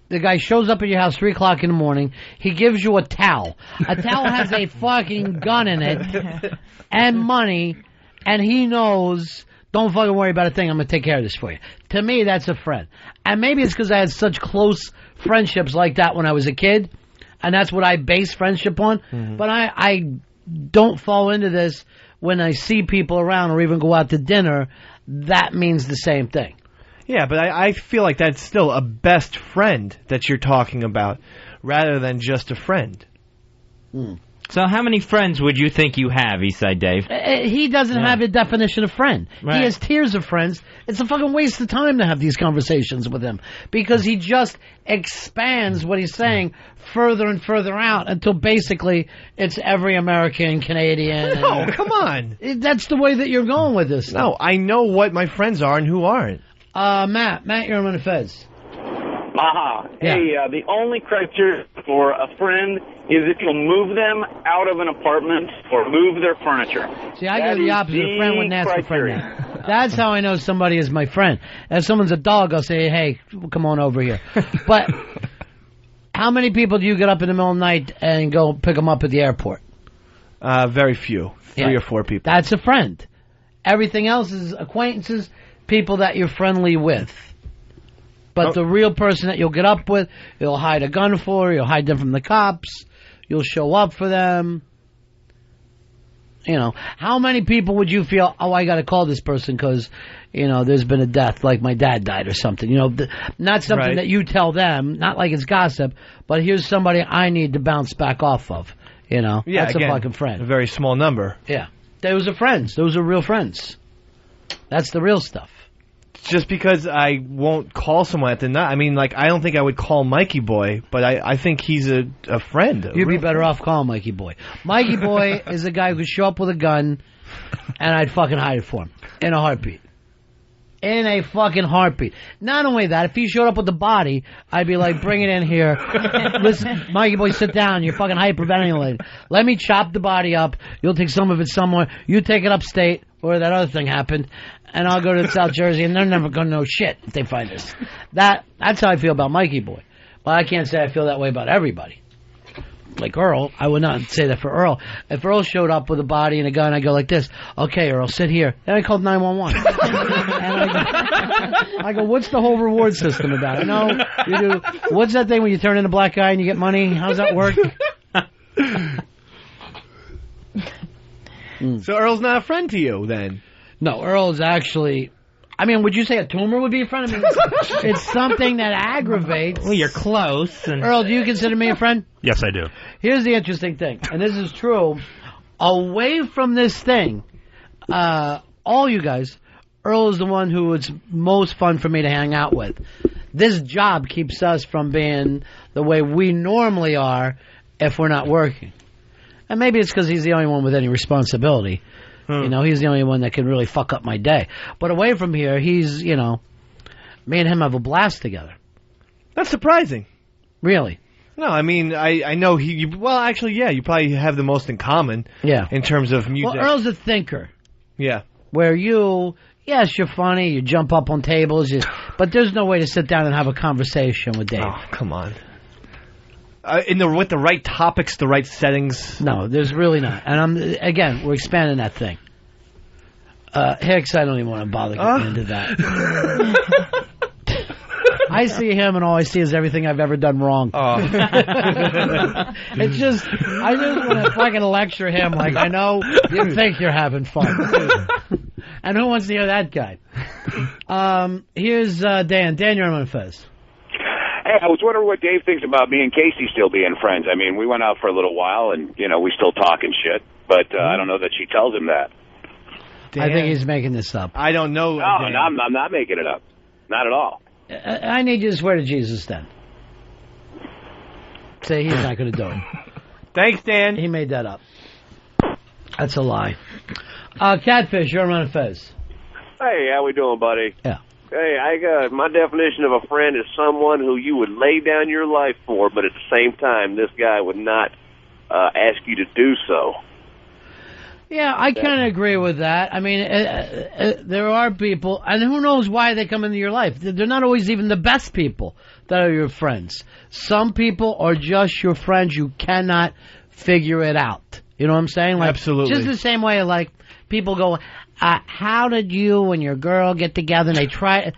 the guy shows up at your house 3 o'clock in the morning. He gives you a towel. A towel has a fucking gun in it and money, and he knows, don't fucking worry about a thing. I'm going to take care of this for you. To me, that's a friend. And maybe it's because I had such close friendships like that when I was a kid, and that's what I base friendship on. Mm-hmm. But I don't fall into this when I see people around or even go out to dinner. That means the same thing. Yeah, but I feel like that's still a best friend that you're talking about, rather than just a friend. Mm. So how many friends would you think you have, Eastside Dave? He doesn't have a definition of friend. Right. He has tiers of friends. It's a fucking waste of time to have these conversations with him, because he just expands what he's saying further and further out until basically it's every American, Canadian. No, come on. That's the way that you're going with this. No, I know what my friends are and who aren't. Matt, you're on Ron and Fez. Aha. Yeah. Hey, the only criteria for a friend is if you'll move them out of an apartment or move their furniture. See, I go the opposite. A friend wouldn't ask a friend that. That's how I know somebody is my friend. If someone's a dog, I'll say, hey, come on over here. But how many people do you get up in the middle of the night and go pick them up at the airport? Very few. 3 or 4 people. That's a friend. Everything else is acquaintances, people that you're friendly with. But the real person that you'll get up with, you'll hide a gun for, you'll hide them from the cops, you'll show up for them. You know, how many people would you feel, I got to call this person because, there's been a death, like my dad died or something. Not something that you tell them, not like it's gossip, but here's somebody I need to bounce back off of. Yeah, that's again, a fucking friend. A very small number. Yeah. Those are friends. Those are real friends. That's the real stuff. Just because I won't call someone at the night. I mean, I don't think I would call Mikey Boy, but I think he's a friend. You'd be better off calling Mikey Boy. Mikey Boy is a guy who could show up with a gun, and I'd fucking hide it for him. In a heartbeat. In a fucking heartbeat. Not only that, if he showed up with the body, I'd be like, bring it in here. Listen, Mikey Boy, sit down. You're fucking hyperventilating. Let me chop the body up. You'll take some of it somewhere. You take it upstate, where that other thing happened, and I'll go to South Jersey, and they're never going to know shit if they find us. That's how I feel about Mikey Boy. But I can't say I feel that way about everybody. Like Earl, I would not say that for Earl. If Earl showed up with a body and a gun, I go like this. Okay, Earl, sit here. Then I called 911. And I go, what's the whole reward system about? I know you do. What's that thing when you turn in a black guy and you get money? How's that work? So Earl's not a friend to you, then? No, Earl is actually... would you say a tumor would be a friend? It's something that aggravates. Well, you're close. Earl, do you consider me a friend? Yes, I do. Here's the interesting thing, and this is true. Away from this thing, all you guys, Earl is the one who it's most fun for me to hang out with. This job keeps us from being the way we normally are if we're not working. And maybe it's because he's the only one with any responsibility. You know, he's the only one that can really fuck up my day. But away from here, he's, you know, me and him have a blast together. That's surprising. Really? No, I mean, I know well, actually, yeah, you probably have the most in common. Yeah. In terms of music. Well, Earl's a thinker. Yeah. Where yes, you're funny, you jump up on tables, but there's no way to sit down and have a conversation with Dave. Oh, come on. With the right topics, the right settings. No, there's really not. And we're expanding that thing. Hicks, I don't even want to bother getting into that. I see him, and all I see is everything I've ever done wrong. Oh. It's just, I just want to fucking lecture him like, I know you think you're having fun. And who wants to hear that guy? Here's Dan. Dan, you're on Fez. Hey, I was wondering what Dave thinks about me and Casey still being friends. I mean, we went out for a little while, and, you know, we still talk and shit, but I don't know that she tells him that. Dan. I think he's making this up. I don't know. No, I'm not making it up. Not at all. I need you to swear to Jesus then. Say he's not going to do it. Thanks, Dan. He made that up. That's a lie. Catfish, you're on Fez. Hey, how we doing, buddy? Yeah. Hey, my definition of a friend is someone who you would lay down your life for, but at the same time, this guy would not ask you to do so. Yeah, I kind of agree with that. I mean, there are people, and who knows why they come into your life. They're not always even the best people that are your friends. Some people are just your friends. You cannot figure it out. You know what I'm saying? Like, absolutely. Just the same way, like, people go, how did you and your girl get together? And they try.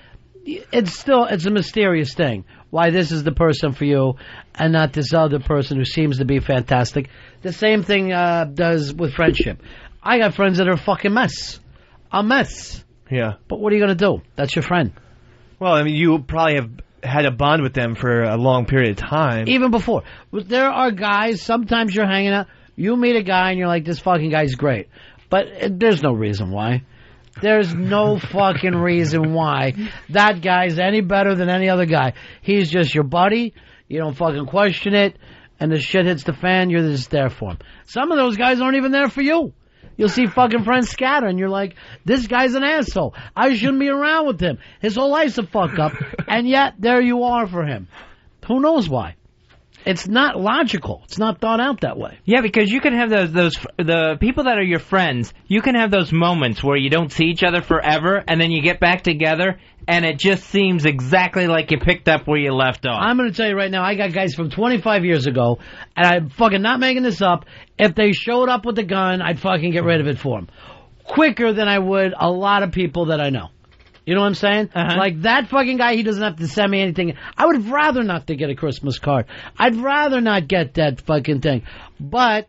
It's a mysterious thing. Why this is the person for you and not this other person who seems to be fantastic. The same thing does with friendship. I got friends that are a fucking mess. A mess. Yeah. But what are you going to do? That's your friend. Well, I mean, you probably have had a bond with them for a long period of time. Even before. There are guys, sometimes you're hanging out, you meet a guy and you're like, this fucking guy's great. But there's no reason why. There's no fucking reason why that guy's any better than any other guy. He's just your buddy. You don't fucking question it. And the shit hits the fan, you're just there for him. Some of those guys aren't even there for you. You'll see fucking friends scatter, and you're like, this guy's an asshole. I shouldn't be around with him. His whole life's a fuck up, and yet there you are for him. Who knows why? It's not logical. It's not thought out that way. Yeah, because you can have the people that are your friends, you can have those moments where you don't see each other forever, and then you get back together, and it just seems exactly like you picked up where you left off. I'm going to tell you right now, I got guys from 25 years ago, and I'm fucking not making this up. If they showed up with a gun, I'd fucking get rid of it for them. Quicker than I would a lot of people that I know. You know what I'm saying? Uh-huh. Like, that fucking guy, he doesn't have to send me anything. I would rather not to get a Christmas card. I'd rather not get that fucking thing. But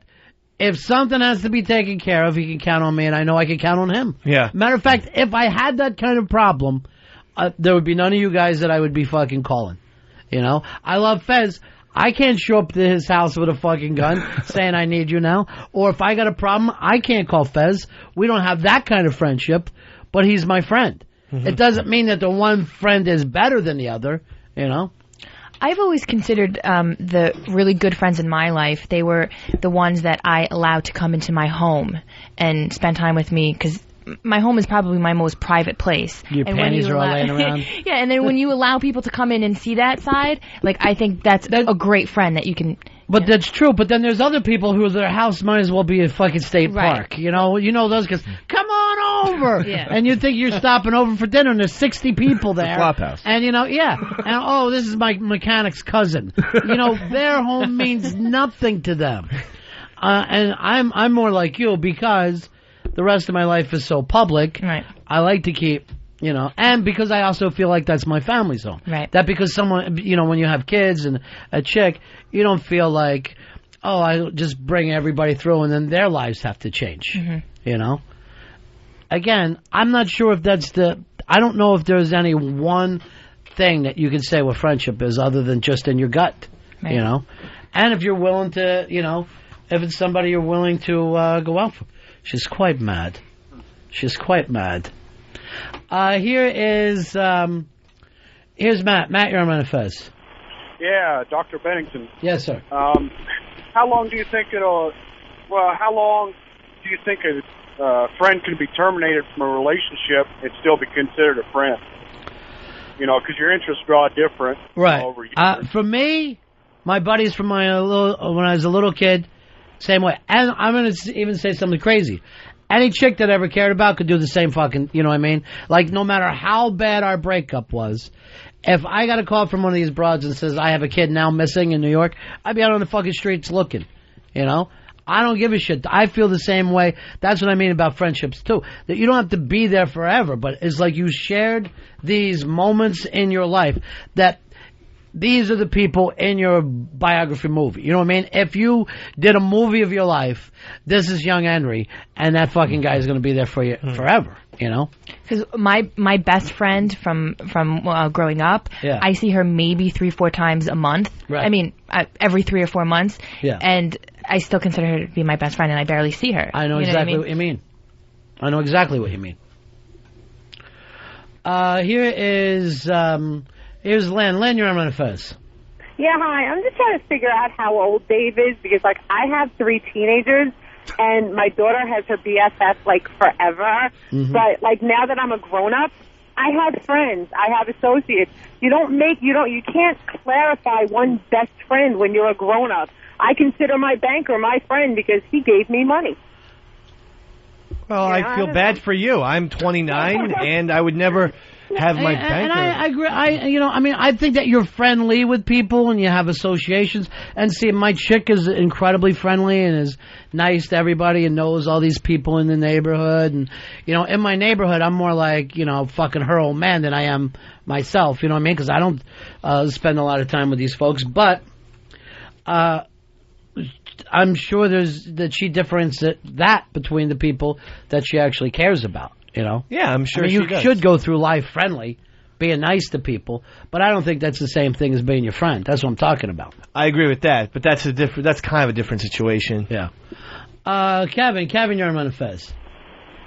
if something has to be taken care of, he can count on me, and I know I can count on him. Yeah. Matter of fact, if I had that kind of problem, there would be none of you guys that I would be fucking calling. You know? I love Fez. I can't show up to his house with a fucking gun saying I need you now. Or if I got a problem, I can't call Fez. We don't have that kind of friendship, but he's my friend. Mm-hmm. It doesn't mean that the one friend is better than the other, you know? I've always considered the really good friends in my life, they were the ones that I allowed to come into my home and spend time with me, because my home is probably my most private place. Your panties are all laying around. Yeah, and then when you allow people to come in and see that side, like, I think that's a great friend that you can... But that's true, but then there's other people who their house might as well be a fucking state park. You know those guys, come on over! Yeah. And you think you're stopping over for dinner and there's 60 people there. The flop house. And and this is my mechanic's cousin. Their home means nothing to them. And I'm more like you because the rest of my life is so public. Right. I like to keep, and because I also feel like that's my family's home. Right. That because someone, when you have kids and a chick, you don't feel like, I just bring everybody through and then their lives have to change. Mm-hmm. Again, I'm not sure if I don't know if there's any one thing that you can say what friendship is other than just in your gut, right. And if you're willing to, if it's somebody you're willing to go out for. She's quite mad. She's quite mad. Here's Matt. Matt, you're on Ron and Fez. Yeah, Dr. Bennington. Yes, sir. How long do you think how long do you think a friend can be terminated from a relationship and still be considered a friend? You know, because your interests draw different. Right. Over years. For me, my buddies from when I was a little kid, same way. And I'm going to even say something crazy. Any chick that I ever cared about could do the same fucking, you know what I mean? Like, no matter how bad our breakup was, if I got a call from one of these broads and says, I have a kid now missing in New York, I'd be out on the fucking streets looking, you know? I don't give a shit. I feel the same way. That's what I mean about friendships, too. That you don't have to be there forever, but it's like you shared these moments in your life that these are the people in your biography movie. You know what I mean? If you did a movie of your life, this is young Henry, and that fucking guy is going to be there for you forever, you know? Because my best friend from growing up, Yeah. I see her maybe 3-4 times a month. Right. I mean, every 3 or 4 months. Yeah. And I still consider her to be my best friend, and I barely see her. I know You exactly what you mean. I know exactly what you mean. Here's Len. Len, you're on Ron and Fez. Yeah, hi. I'm just trying to figure out how old Dave is because, like, I have 3 teenagers, and my daughter has her BFF, like, forever. Mhm. But, like, now that I'm a grown-up, I have friends. I have associates. You can't clarify one best friend when you're a grown-up. I consider my banker my friend because he gave me money. Well, I feel bad for you. I'm 29, and I would never have my banker. And I agree. I think that you're friendly with people and you have associations. And see, my chick is incredibly friendly and is nice to everybody and knows all these people in the neighborhood. And, you know, in my neighborhood, I'm more like, you know, fucking her old man than I am myself. You know what I mean? Because I don't spend a lot of time with these folks. But I'm sure she differentiates that between the people that she actually cares about. You know? Yeah, I'm sure you she does. should go through life friendly, being nice to people, but I don't think that's the same thing as being your friend. That's what I'm talking about. I agree with that, but that's kind of a different situation. Yeah. Kevin, you're on Ron and Fez.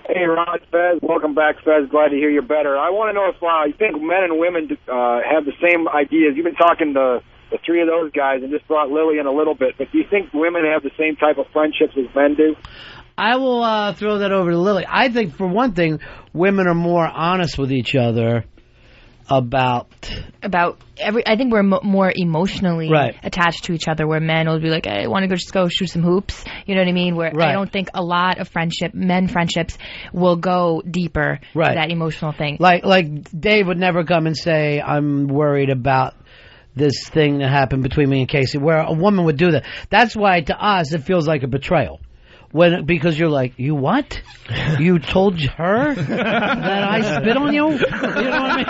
Hey, Ron, Fez. Welcome back, Fez. Glad to hear you better. I want to know if you think men and women have the same ideas. You've been talking to the 3 of those guys and just brought Lily in a little bit, but do you think women have the same type of friendships as men do? I will throw that over to Lily. I think, for one thing, women are more honest with each other about I think we're more emotionally Right. attached to each other, where men will be like, I want to just go shoot some hoops. You know what I mean? Where Right. I don't think a lot of men friendships will go deeper Right. to that emotional thing. Like Dave would never come and say, I'm worried about this thing that happened between me and Casey, where a woman would do that. That's why, to us, it feels like a betrayal. Because you're like, you what? You told her that I spit on you? You know what I mean?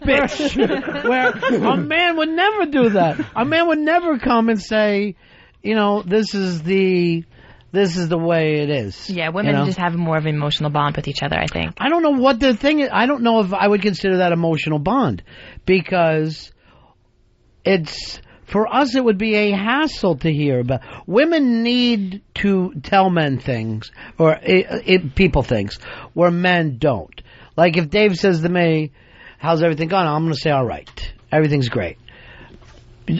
Bitch. Where a man would never do that. A man would never come and say, you know, this is the way it is. Yeah, women you know? just have more of an emotional bond with each other, I think. I don't know what the thing is. I don't know if I would consider that emotional bond, because for us, it would be a hassle to hear about. Women need to tell men things, or people things, where men don't. Like if Dave says to me, how's everything going? I'm going to say, all right. Everything's great.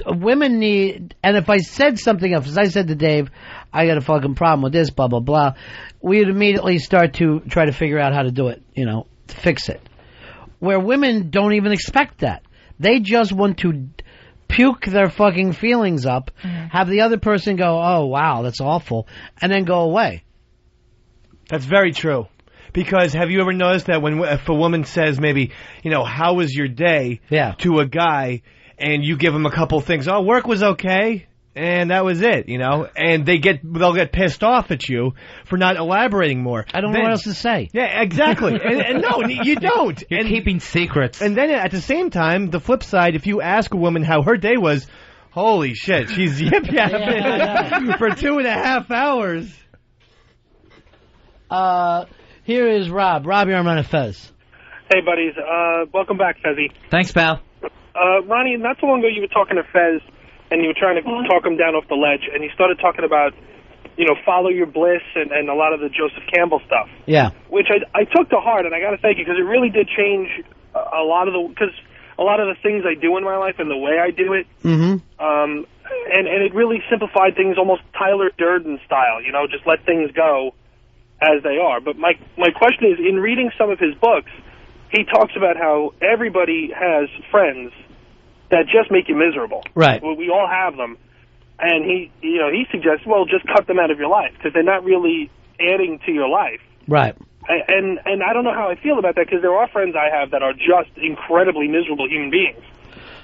Women need, and if I said something else, as I said to Dave, I got a fucking problem with this, blah, blah, blah, we'd immediately start to try to figure out how to do it, you know, to fix it. Where women don't even expect that. They just want to puke their fucking feelings up, have the other person go, oh, wow, that's awful, and then go away. That's very true. Because have you ever noticed that if a woman says maybe, you know, how was your day to a guy, and you give him a couple things, oh, work was okay, and that was it, you know, and they'll get pissed off at you for not elaborating more. I don't know what else to say. Yeah, exactly. and no, you don't. You're keeping secrets. And then at the same time, the flip side, if you ask a woman how her day was, holy shit, she's yip-yapping for 2.5 hours. Here is Rob. Rob, you're on Ron and Fez. Hey, buddies. Welcome back, Fezzy. Thanks, pal. Ronnie, not so long ago you were talking to Fez, and you were trying to talk him down off the ledge, and you started talking about follow your bliss and a lot of the Joseph Campbell stuff. Yeah. Which I took to heart, and I got to thank you because it really did change a lot of the things I do in my life and the way I do it. Mm-hmm. And it really simplified things almost Tyler Durden style, just let things go as they are. But my question is, in reading some of his books, he talks about how everybody has friends that just make you miserable. Right. We all have them. And he suggests, well, just cut them out of your life because they're not really adding to your life. Right. And I don't know how I feel about that because there are friends I have that are just incredibly miserable human beings.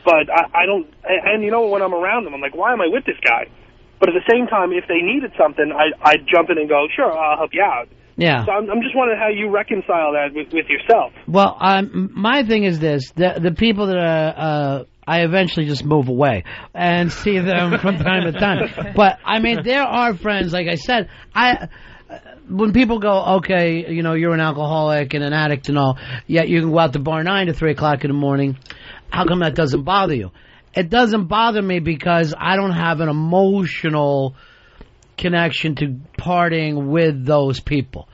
But I don't, and when I'm around them, I'm like, why am I with this guy? But at the same time, if they needed something, I'd jump in and go, sure, I'll help you out. Yeah. So I'm just wondering how you reconcile that with yourself. Well, my thing is this: the people that I eventually just move away and see them from time to time. But I mean, there are friends, like I said, when people go, okay, you're an alcoholic and an addict and all, yet you can go out to bar 9 to 3 o'clock in the morning. How come that doesn't bother you? It doesn't bother me because I don't have an emotional connection to partying with those people.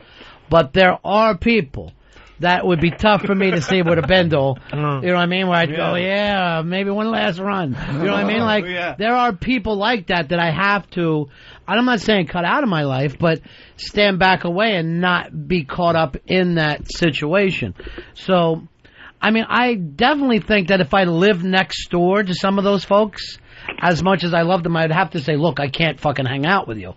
But there are people that would be tough for me to see with a bindle. You know what I mean? Where I'd go, yeah, maybe one last run. You know what I mean? Like, there are people like that I have to, I'm not saying cut out of my life, but stand back away and not be caught up in that situation. So, I mean, I definitely think that if I lived next door to some of those folks, as much as I love them, I'd have to say, look, I can't fucking hang out with you.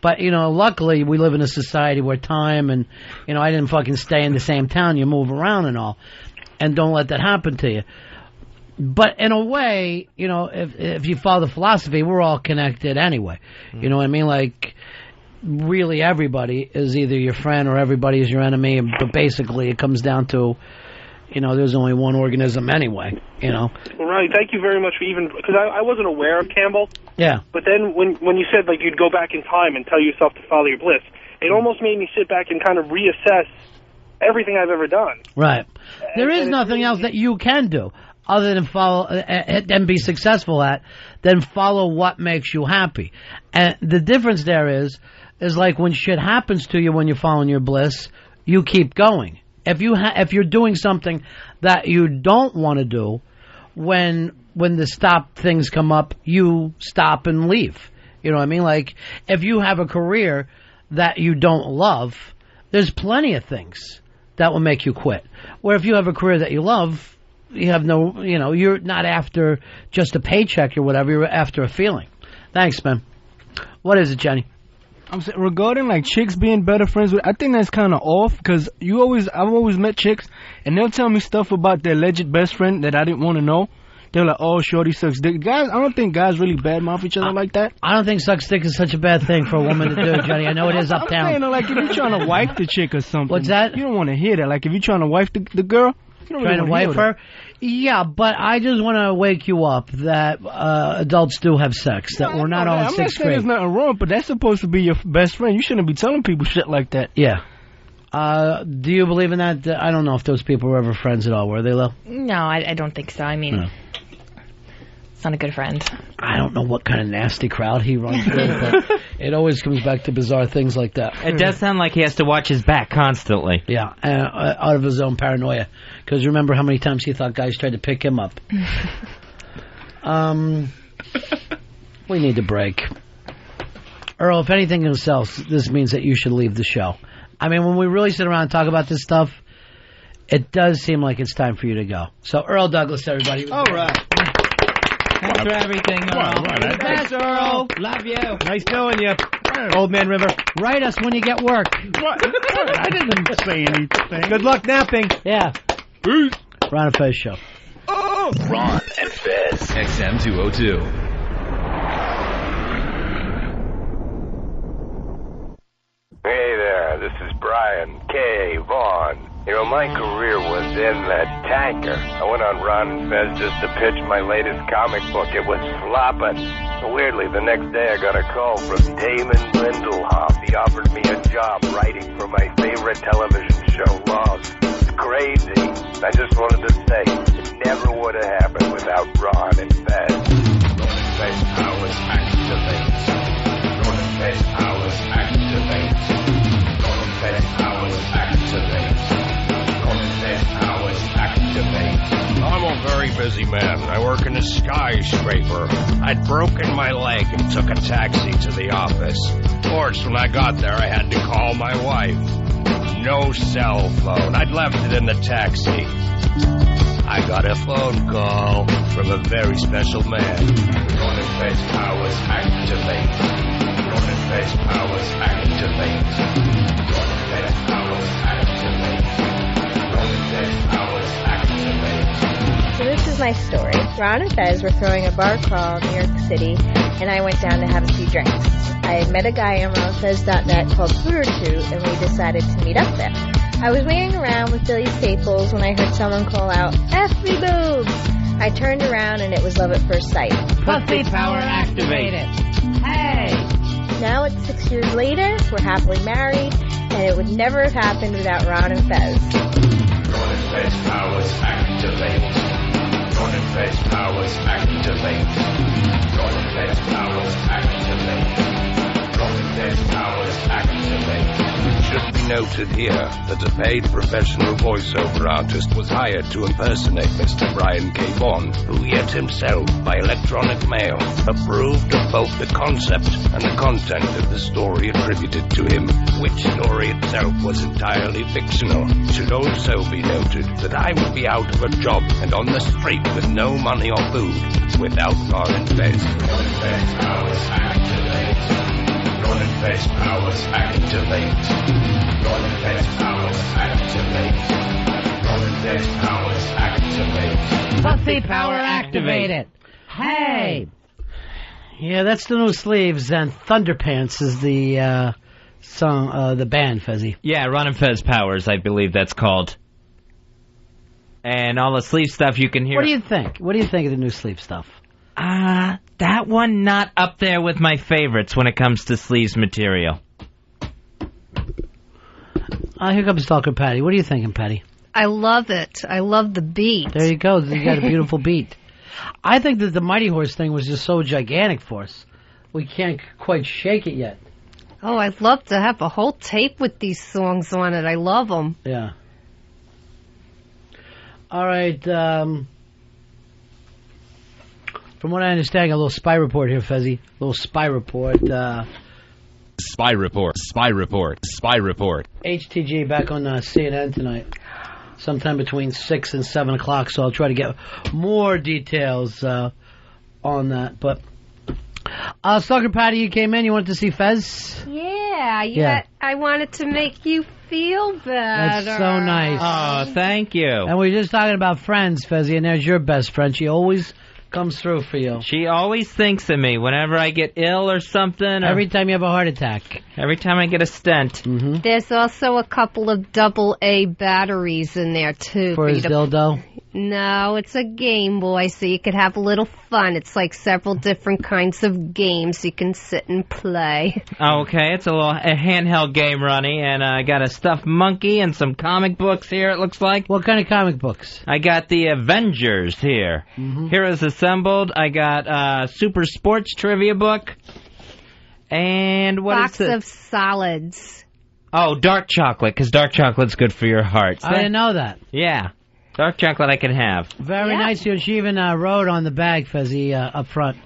But, luckily we live in a society where time and, I didn't fucking stay in the same town. You move around and all. And don't let that happen to you. But in a way, if you follow the philosophy, we're all connected anyway. You know what I mean? Like, really everybody is either your friend or everybody is your enemy. But basically it comes down to, there's only one organism anyway, Well, Ronnie, thank you very much for because I wasn't aware of Campbell. Yeah. But then when you said, like, you'd go back in time and tell yourself to follow your bliss, it almost made me sit back and kind of reassess everything I've ever done. Right. There is nothing else that you can do other than follow and be successful at, than follow what makes you happy. And the difference there is like when shit happens to you when you're following your bliss, you keep going. If you're doing something that you don't want to do, when the stop things come up, you stop and leave. You know what I mean? Like, if you have a career that you don't love, there's plenty of things that will make you quit. Where if you have a career that you love, you have no, you're not after just a paycheck or whatever, you're after a feeling. Thanks, man. What is it, Jenny? I'm saying, regarding like chicks being better friends with, I think that's kind of off because I've always met chicks and they'll tell me stuff about their alleged best friend that I didn't want to know. They're like, oh, shorty sucks dick. Guys, I don't think guys really badmouth each other like that. I don't think sucks dick is such a bad thing for a woman to do, Johnny. I know it is uptown. I'm saying, like, if you're trying to wife the chick or something. What's that? You don't want to hear that. Like, if you're trying to wife the girl, you don't trying to wife her? Yeah, but I just want to wake you up that adults do have sex, that we're not all in 6th grade. I'm not saying there's nothing wrong, but that's supposed to be your best friend. You shouldn't be telling people shit like that. Yeah. Do you believe in that? I don't know if those people were ever friends at all. Were they, Lil? No, I don't think so. I mean, it's not a good friend. I don't know what kind of nasty crowd he runs with, but it always comes back to bizarre things like that. It does sound like he has to watch his back constantly. Yeah, out of his own paranoia. Because remember how many times he thought guys tried to pick him up. We need a break. Earl, if anything else, this means that you should leave the show. I mean, when we really sit around and talk about this stuff, it does seem like it's time for you to go. So, Earl Douglas, everybody. All right. Thanks for everything, Earl. Thanks, Earl. Love you. Nice knowing you. Old Man River. Write us when you get work. What? I didn't say anything. Good luck napping. Yeah. Peace. Ron and Fez show. Oh. Ron and Fez. XM 202. Hey there, this is Brian K. Vaughn. You know, my career was in that tanker. I went on Ron and Fez just to pitch my latest comic book. It was flopping. Weirdly, the next day I got a call from Damon Lindelhoff. He offered me a job writing for my favorite television show, Lost. It's crazy. I just wanted to say, it never would have happened without Ron and Fez. Ron and Fez, how it's activates. Fez powers activate. Ron and Fez powers activate. Ron and Fez powers activate. I'm a very busy man. I work in a skyscraper. I'd broken my leg and took a taxi to the office. Of course, when I got there, I had to call my wife. No cell phone. I'd left it in the taxi. I got a phone call from a very special man. Ron and Fez powers activate. Ron and Fez powers activate. Ron and Fez powers activate. Ron and Fez powers activate. So this is my story. Ron and Fez were throwing a bar crawl in New York City, and I went down to have a few drinks. I had met a guy on ronandfez.net called Food2, and we decided to meet up there. I was waiting around with Billy Staples when I heard someone call out, F me boobs! I turned around and it was love at first sight. Pussy power activated. Hey! Now it's 6 years later, we're happily married, and it would never have happened without Ron and Fez. Ron and Fez powers activate. Ron and Fez powers activate. Ron and Fez powers activate. Ron and Fez powers activate. It should be noted here that a paid professional voiceover artist was hired to impersonate Mr. Brian K. Vaughan, who yet himself, by electronic mail, approved of both the concept and the content of the story attributed to him, which story itself was entirely fictional. It should also be noted that I would be out of a job and on the street with no money or food without Ron and Fez. Ron and Fez powers activate. Ron and Fez powers activate. Ron and Fez powers activate. Ron and Fez powers activate. Pussy power activated. Hey! Yeah, that's the new sleeves, and Thunderpants is the song, the band, Fezzy. Yeah, Ron and Fez powers, I believe that's called. And all the sleeve stuff you can hear. What do you think? What do you think of the new sleeve stuff? That one not up there with my favorites when it comes to sleeves material. Here comes Stalker Patty. What are you thinking, Patty? I love it. I love the beat. There you go. You got a beautiful beat. I think that the Mighty Horse thing was just so gigantic for us. We can't quite shake it yet. Oh, I'd love to have a whole tape with these songs on it. I love them. Yeah. All right. From what I understand, a little spy report here, Fezzy. A little spy report. Spy report. Spy report. Spy report. HTG back on CNN tonight, sometime between 6 and 7 o'clock. So I'll try to get more details on that. But Stalker Patty, you came in. You wanted to see Fez? Yeah. I wanted to make you feel better. That's so nice. Oh, thank you. And we were just talking about friends, Fezzy, and there's your best friend. She always comes through for you. She always thinks of me whenever I get ill or something. Every time you have a heart attack. Every time I get a stent. Mm-hmm. There's also a couple of AA batteries in there, too. For his dildo? No, it's a Game Boy, so you could have a little fun. It's like several different kinds of games you can sit and play. Okay, it's a handheld game, Ronnie, and I got a stuffed monkey and some comic books here, it looks like. What kind of comic books? I got the Avengers here. Mm-hmm. Heroes Assembled. I got a Super Sports Trivia book. And what Box is it? of solids. Oh, dark chocolate, because dark chocolate's good for your heart. I didn't know that. Yeah. Dark chocolate I can have. Very nice. She even wrote on the bag, Fezzy, up front.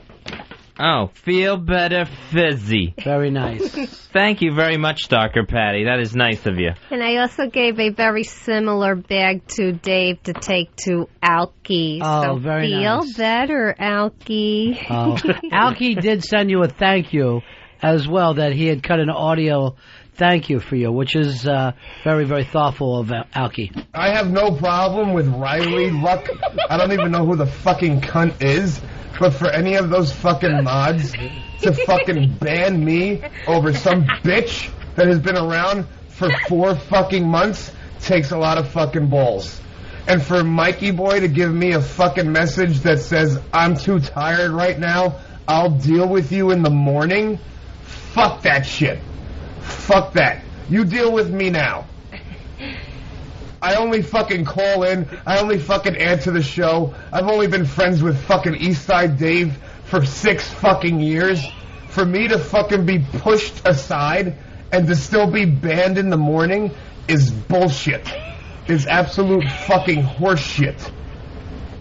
Oh, feel better, Fizzy. Very nice. Thank you very much, Stalker Patty. That is nice of you. And I also gave a very similar bag to Dave to take to Alki. Oh, so very feel nice. better, Alki. Oh. Alki did send you a thank you as well, that he had cut an audio thank you for you, which is very, very thoughtful of Alki. I have no problem with Riley Luck. I don't even know who the fucking cunt is, but for any of those fucking mods to fucking ban me over some bitch that has been around for 4 fucking months takes a lot of fucking balls. And for Mikey Boy to give me a fucking message that says, I'm too tired right now, I'll deal with you in the morning, fuck that shit. Fuck that. You deal with me now. I only fucking call in. I only fucking answer the show. I've only been friends with fucking Eastside Dave for 6 fucking years. for me to fucking be pushed aside and to still be banned in the morning is bullshit. Is absolute fucking horseshit.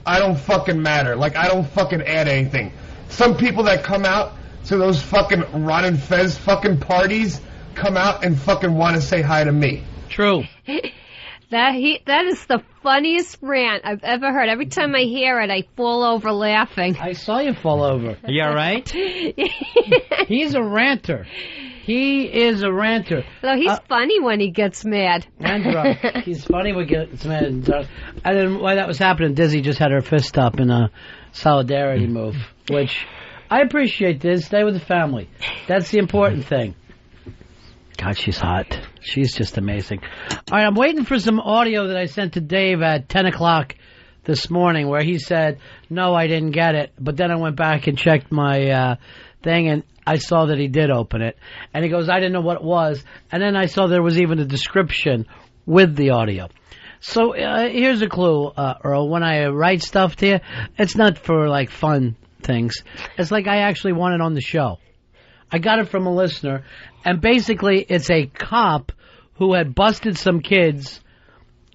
I don't fucking matter. Like, I don't fucking add anything. Some people that come out to those fucking Ron and Fez fucking parties come out and fucking want to say hi to me. True. That is the funniest rant I've ever heard. Every time I hear it, I fall over laughing. I saw you fall over. You all right? He's a ranter. He is a ranter. No, he's funny when he gets mad. And drunk. He's funny when he gets mad and drunk. And then while that was happening, Dizzy just had her fist up in a solidarity move, which I appreciate. Diz, stay with the family. That's the important thing. God, she's hot. She's just amazing. All right, I'm waiting for some audio that I sent to Dave at 10 o'clock this morning where he said, no, I didn't get it. But then I went back and checked my thing, and I saw that he did open it. And he goes, I didn't know what it was. And then I saw there was even a description with the audio. So here's a clue, Earl. When I write stuff to you, it's not for, like, fun things. It's like I actually want it on the show. I got it from a listener, and basically it's a cop who had busted some kids,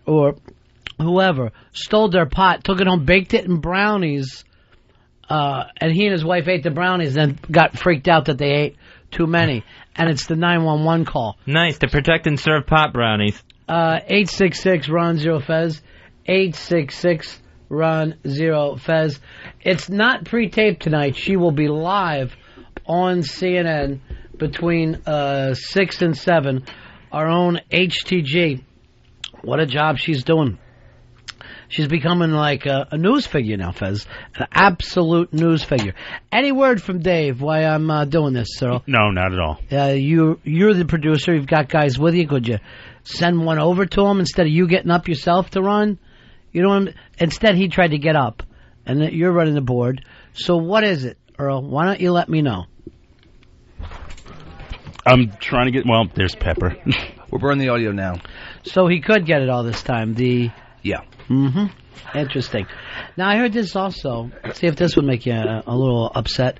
or whoever, stole their pot, took it home, baked it in brownies, and he and his wife ate the brownies and got freaked out that they ate too many. And it's the 911 call. Nice, to protect and serve pot brownies. 866-RON-0-FEZ. 866-RON-0-FEZ. It's not pre-taped tonight. She will be live on CNN between 6 and 7. Our own HTG. What a job she's doing. She's becoming like a news figure now, Fez. An absolute news figure. Any word from Dave why I'm doing this, sir? No, not at all. You're the producer. You've got guys with you. Could you send one over to him instead of you getting up yourself to run? You know, instead he tried to get up, and you're running the board. So what is it, Earl? Why don't you let me know? I'm trying to get... Well, there's Pepper. We're burning the audio now. So he could get it all this time. Yeah. Mm-hmm. Interesting. Now, I heard this also. See if this would make you a little upset.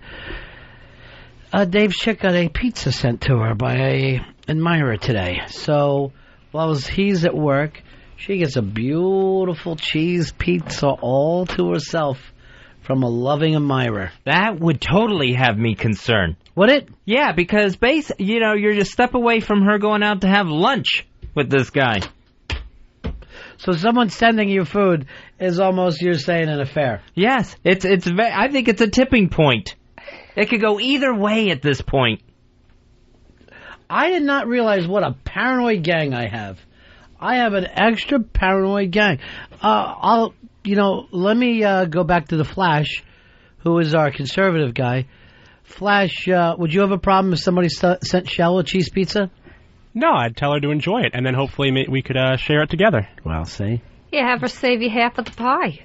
Dave's chick got a pizza sent to her by a admirer today. So while he's at work, she gets a beautiful cheese pizza all to herself from a loving admirer. That would totally have me concerned. Would it? Yeah, because you're just a step away from her going out to have lunch with this guy. So someone sending you food is almost, you're saying, an affair. Yes, I think it's a tipping point. It could go either way at this point. I did not realize what a paranoid gang I have. I have an extra paranoid gang. Let me go back to the Flash, who is our conservative guy. Flash, would you have a problem if somebody sent Shell a cheese pizza? No, I'd tell her to enjoy it, and then hopefully we could share it together. Well, see? Yeah, have her save you half of the pie.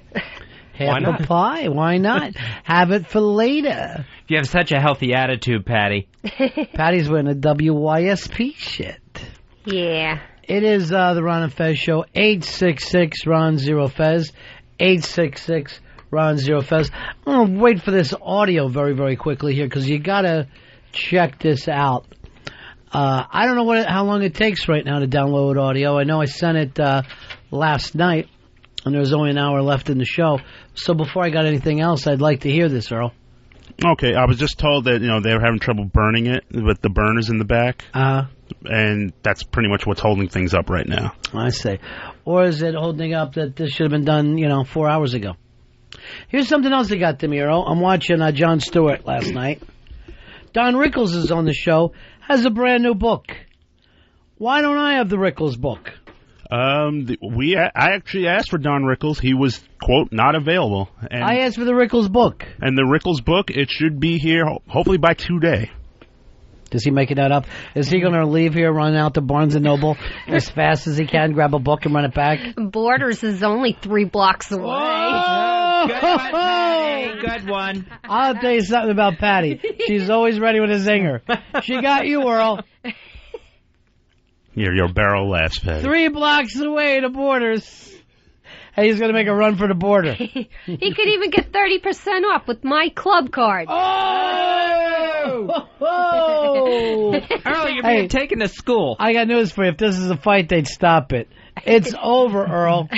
Half the pie? Why not? Have it for later. You have such a healthy attitude, Patty. Patty's wearing a WYSP shit. Yeah. It is the Ron and Fez Show. 866-RON-0-FEZ. 866-RON-0-FEZ. I'm going to wait for this audio very, very quickly here, because you got to check this out. I don't know how long it takes right now to download audio. I know I sent it last night, and there's only an hour left in the show. So before I got anything else, I'd like to hear this, Earl. Okay, I was just told that they were having trouble burning it with the burners in the back, and that's pretty much what's holding things up right now. I see. Or is it holding up that this should have been done, 4 hours ago? Here's something else that got to me, Earl. I'm watching Jon Stewart last night. Don Rickles is on the show, has a brand new book. Why don't I have the Rickles book? I actually asked for Don Rickles. He was, quote, not available. And I asked for the Rickles book. And the Rickles book, it should be here hopefully by today. Does he make that up? Is he going to leave here, run out to Barnes & Noble as fast as he can, grab a book and run it back? Borders is only 3 blocks away. Oh! Good one, Patty. Good one. I'll tell you something about Patty. She's always ready with a zinger. She got you, Earl. Your barrel laughs, Patty. 3 blocks away to Borders. Hey, he's going to make a run for the border. He could even get 30% off with my club card. Oh! Oh! Earl, you're being taken to school. I got news for you. If this is a fight, they'd stop it. It's over, Earl.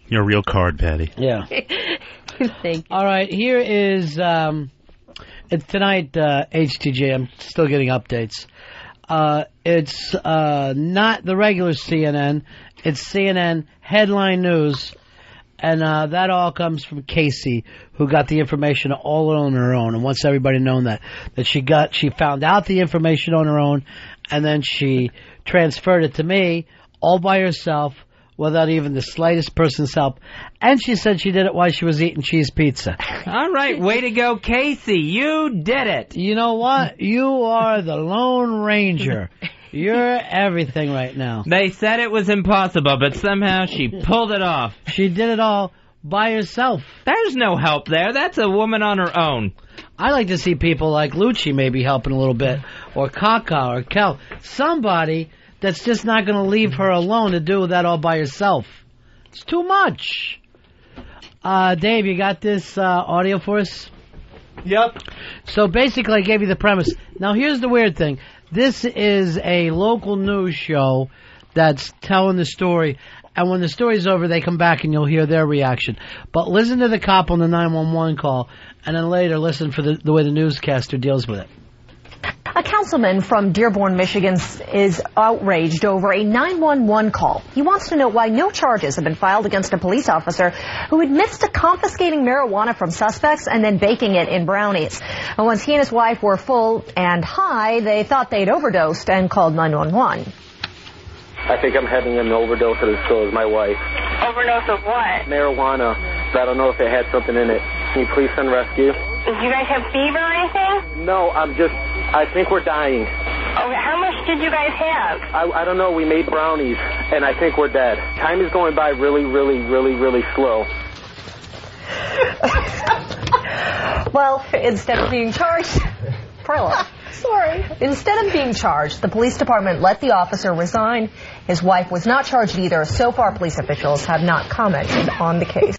You're a real card, Patty. Yeah. Thank you. All right, here is it's tonight, HTJ. I'm still getting updates. It's not the regular CNN. It's CNN Headline News. And that all comes from Casey, who got the information all on her own, and wants everybody known that she found out the information on her own, and then she transferred it to me all by herself without even the slightest person's help. And she said she did it while she was eating cheese pizza. All right, way to go, Casey. You did it. You know what? You are the Lone Ranger. You're everything right now. They said it was impossible, but somehow she pulled it off. She did it all by herself. There's no help there. That's a woman on her own. I like to see people like Lucci maybe helping a little bit, or Kaka, or Kel. Somebody that's just not going to leave her alone to do that all by herself. It's too much. Dave, you got this audio for us? Yep. So basically I gave you the premise. Now here's the weird thing. This is a local news show that's telling the story, and when the story's over, they come back and you'll hear their reaction. But listen to the cop on the 911 call, and then later listen for the way the newscaster deals with it. A councilman from Dearborn, Michigan is outraged over a 911 call. He wants to know why no charges have been filed against a police officer who admits to confiscating marijuana from suspects and then baking it in brownies. And once he and his wife were full and high, they thought they'd overdosed and called 911. I think I'm having an overdose of this, so is my wife. Overdose of what? Marijuana. I don't know if it had something in it. Can you please send rescue? Did you guys have fever or anything? No, I think we're dying. Okay, how much did you guys have? I don't know. We made brownies, and I think we're dead. Time is going by really, really, really, really slow. Well, instead of being charged... Perla. Sorry. Instead of being charged, the police department let the officer resign. His wife was not charged either. So far, police officials have not commented on the case.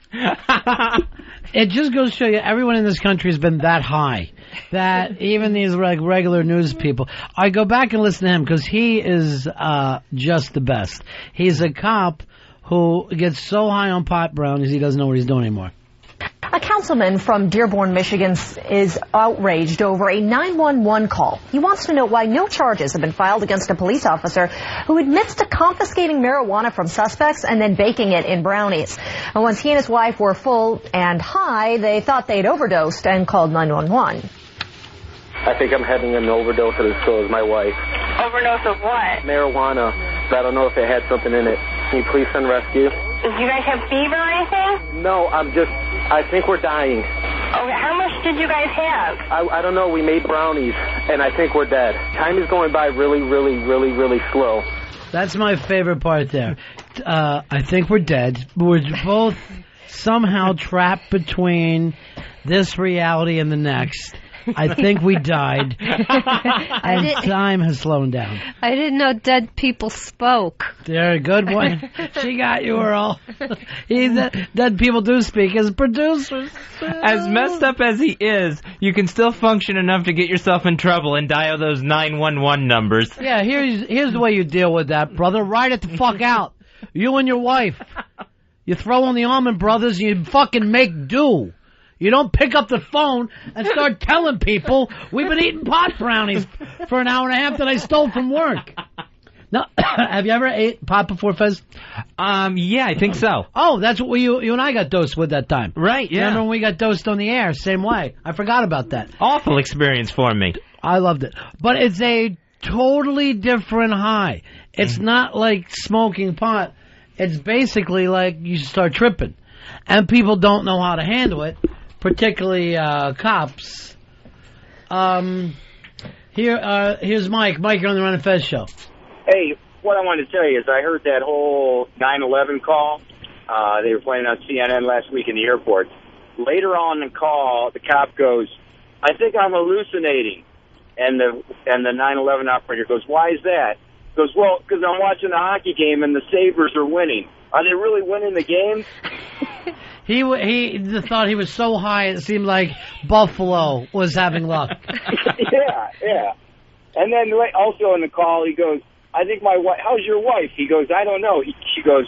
It just goes to show you, everyone in this country has been that high that even these regular news people. I go back and listen to him because he is just the best. He's a cop who gets so high on pot brownies he doesn't know what he's doing anymore. A councilman from Dearborn, Michigan is outraged over a 911 call. He wants to know why no charges have been filed against a police officer who admits to confiscating marijuana from suspects and then baking it in brownies. And once he and his wife were full and high, they thought they'd overdosed and called 911. I think I'm having an overdose of this, so is my wife. Overdose of what? Marijuana. I don't know if it had something in it. Can you please send rescue? Did you guys have fever or anything? No, I think we're dying. Okay, how much did you guys have? I don't know. We made brownies, and I think we're dead. Time is going by really, really, really, really slow. That's my favorite part there. I think we're dead. We're both somehow trapped between this reality and the next. I think we died, and time has slowed down. I didn't know dead people spoke. They're a good one. She got you, Earl. Dead people do speak as producers. As messed up as he is, you can still function enough to get yourself in trouble and dial those 911 numbers. Yeah, here's the way you deal with that, brother. Ride it the fuck out. You and your wife. You throw on the Allman Brothers and you fucking make do. You don't pick up the phone and start telling people we've been eating pot brownies for an hour and a half that I stole from work. Now, have you ever ate pot before, Fez? Yeah, I think so. Oh, that's what you and I got dosed with that time. Right, yeah. Remember when we got dosed on the air? Same way. I forgot about that. Awful experience for me. I loved it. But it's a totally different high. It's not like smoking pot. It's basically like you start tripping. And people don't know how to handle it. Particularly cops. Here's Mike. Mike, you're on the Ron and Fez show. Hey, what I wanted to tell you is I heard that whole 9/11 call. They were playing on CNN last week in the airport. Later on in the call, the cop goes, "I think I'm hallucinating," and the 9/11 operator goes, "Why is that?" He goes, "Well, because I'm watching the hockey game and the Sabres are winning." Are they really winning the game? He thought he was so high it seemed like Buffalo was having luck. Yeah. And then also in the call, he goes, I think my wife, how's your wife? He goes, I don't know. She goes,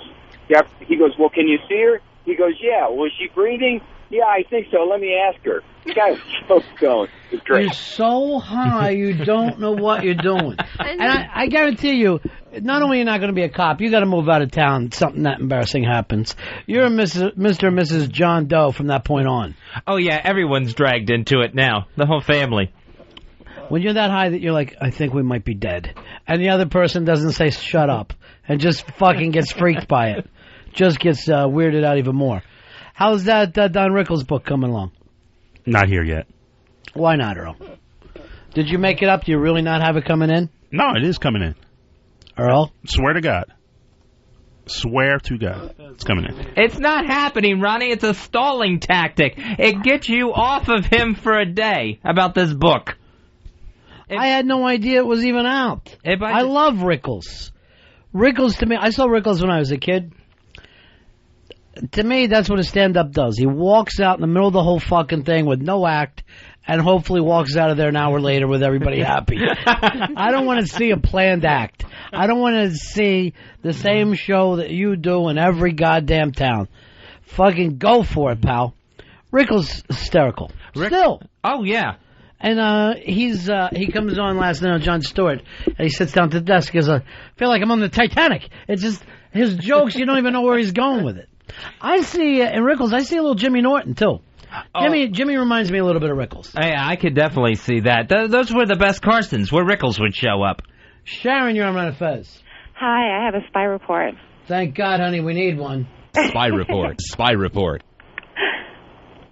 yeah. He goes, well, can you see her? He goes, yeah. Was she breathing? Yeah, I think so. Let me ask her. This guy's so stoned. It's great. You're so high, you don't know what you're doing. And I guarantee you, not only are you not going to be a cop, you got to move out of town. Something that embarrassing happens. You're a Mr. and Mrs. John Doe from that point on. Oh, yeah, everyone's dragged into it now. The whole family. When you're that high that you're like, I think we might be dead. And the other person doesn't say shut up and just fucking gets freaked by it. Just gets weirded out even more. How's that Don Rickles book coming along? Not here yet. Why not, Earl? Did you make it up? Do you really not have it coming in? No, it is coming in. Earl? Swear to God. Swear to God. It's coming in. It's not happening, Ronnie. It's a stalling tactic. It gets you off of him for a day about this book. I had no idea it was even out. I love Rickles. Rickles, to me, I saw Rickles when I was a kid. To me, that's what a stand-up does. He walks out in the middle of the whole fucking thing with no act, and hopefully walks out of there an hour later with everybody happy. I don't want to see a planned act. I don't want to see the same show that you do in every goddamn town. Fucking go for it, pal. Rickles hysterical. Still. Oh, yeah. And he comes on last night on Jon Stewart, and he sits down to the desk. He goes, I feel like I'm on the Titanic. It's just his jokes, you don't even know where he's going with it. I see, in Rickles, I see a little Jimmy Norton, too. Jimmy reminds me a little bit of Rickles. I could definitely see that. Those were the best Carsons, where Rickles would show up. Sharon, you're on Ron and Fez. Hi, I have a spy report. Thank God, honey, we need one. Spy report. Spy report.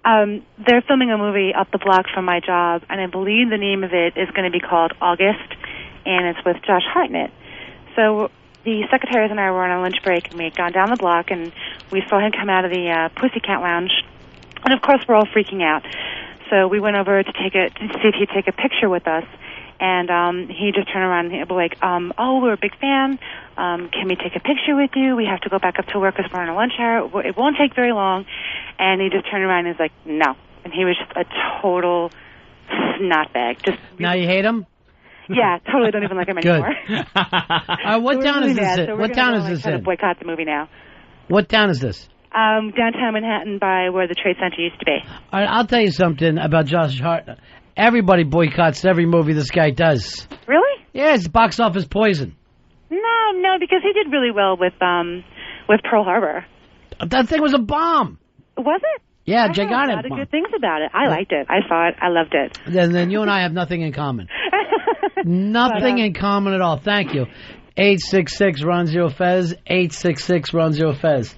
They're filming a movie up the block from my job, and I believe the name of it is going to be called August, and it's with Josh Hartnett. So the secretaries and I were on a lunch break, and we had gone down the block, and we saw him come out of the Pussycat Lounge. And, of course, we're all freaking out. So we went over to see if he'd take a picture with us. And he just turned around and was like, oh, we're a big fan. Can we take a picture with you? We have to go back up to work because we're on a lunch hour. It won't take very long. And he just turned around and was like, no. And he was just a total snotbag. Now you hate him? Yeah, totally don't even like him anymore. What town is this in? So what town is this in? in? Boycott the movie now. What town is this? Downtown Manhattan by where the Trade Center used to be. All right, I'll tell you something about Josh Hartnett. Everybody boycotts every movie this guy does. Really? Yeah, it's box office poison. No, because he did really well with Pearl Harbor. That thing was a bomb. Was it? Yeah, I heard a lot of good things about it. I liked it. I saw it. I loved it. Then you and I have nothing in common. Nothing in common at all. Thank you. 866-RON-0-FEZ, 866-RON-0-FEZ.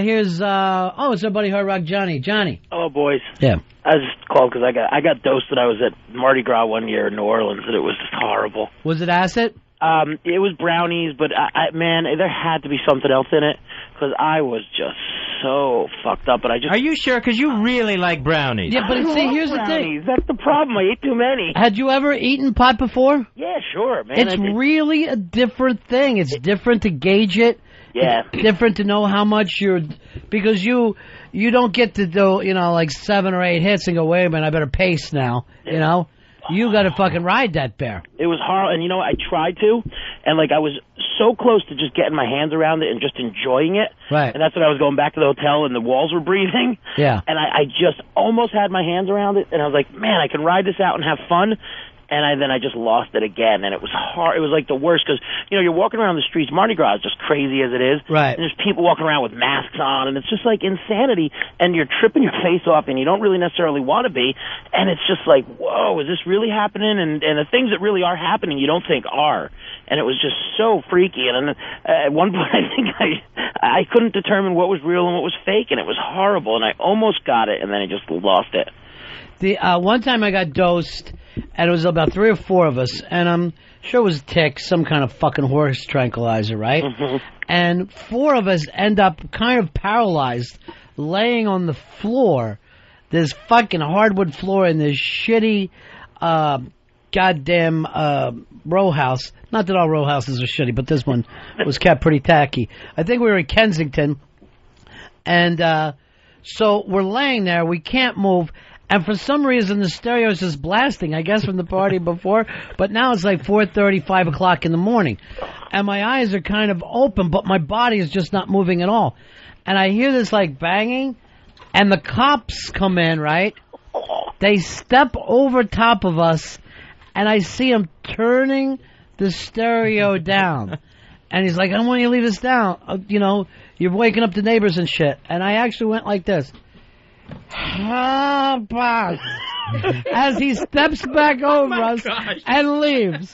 Here's, it's our buddy Hard Rock Johnny. Johnny. Hello, boys. Yeah. I just called because I got dosed when I was at Mardi Gras one year in New Orleans, and it was just horrible. Was it acid? It was brownies, but, man, there had to be something else in it, because I was just so fucked up. But Are you sure? Because you really like brownies. Yeah, but see, here's the thing. That's the problem. I ate too many. Had you ever eaten pot before? Yeah, sure, man. It's really a different thing. It's different to gauge it. Yeah. It's different to know how much because you don't get to do, like 7 or 8 hits and go, wait a minute, I better pace now, You got to fucking ride that bear. It was hard, and I tried to, and I was so close to just getting my hands around it and just enjoying it. Right. And that's when I was going back to the hotel and the walls were breathing. Yeah. And I just almost had my hands around it, and I was like, man, I can ride this out and have fun. And then I just lost it again, and it was hard. It was like the worst because, you're walking around the streets. Mardi Gras is just crazy as it is. Right. And there's people walking around with masks on, and it's just like insanity, and you're tripping your face off, and you don't really necessarily want to be. And it's just like, whoa, is this really happening? And the things that really are happening you don't think are. And it was just so freaky. And then, at one point, I think I couldn't determine what was real and what was fake, and it was horrible. And I almost got it, and then I just lost it. The one time I got dosed, and it was about 3 or 4 of us, and I'm sure it was tick, some kind of fucking horse tranquilizer, right? Mm-hmm. And 4 of us end up kind of paralyzed, laying on the floor, this fucking hardwood floor in this shitty goddamn row house. Not that all row houses are shitty, but this one was kept pretty tacky. I think we were in Kensington, and so we're laying there. We can't move, and for some reason the stereo is just blasting. I guess from the party before, but now it's like 4:30, 5 o'clock in the morning, and my eyes are kind of open, but my body is just not moving at all. And I hear this like banging, and the cops come in, right? They step over top of us, and I see him turning the stereo down. And he's like, I want you to leave this down. You know, you're waking up the neighbors and shit. And I actually went like this. As he steps back over us and leaves.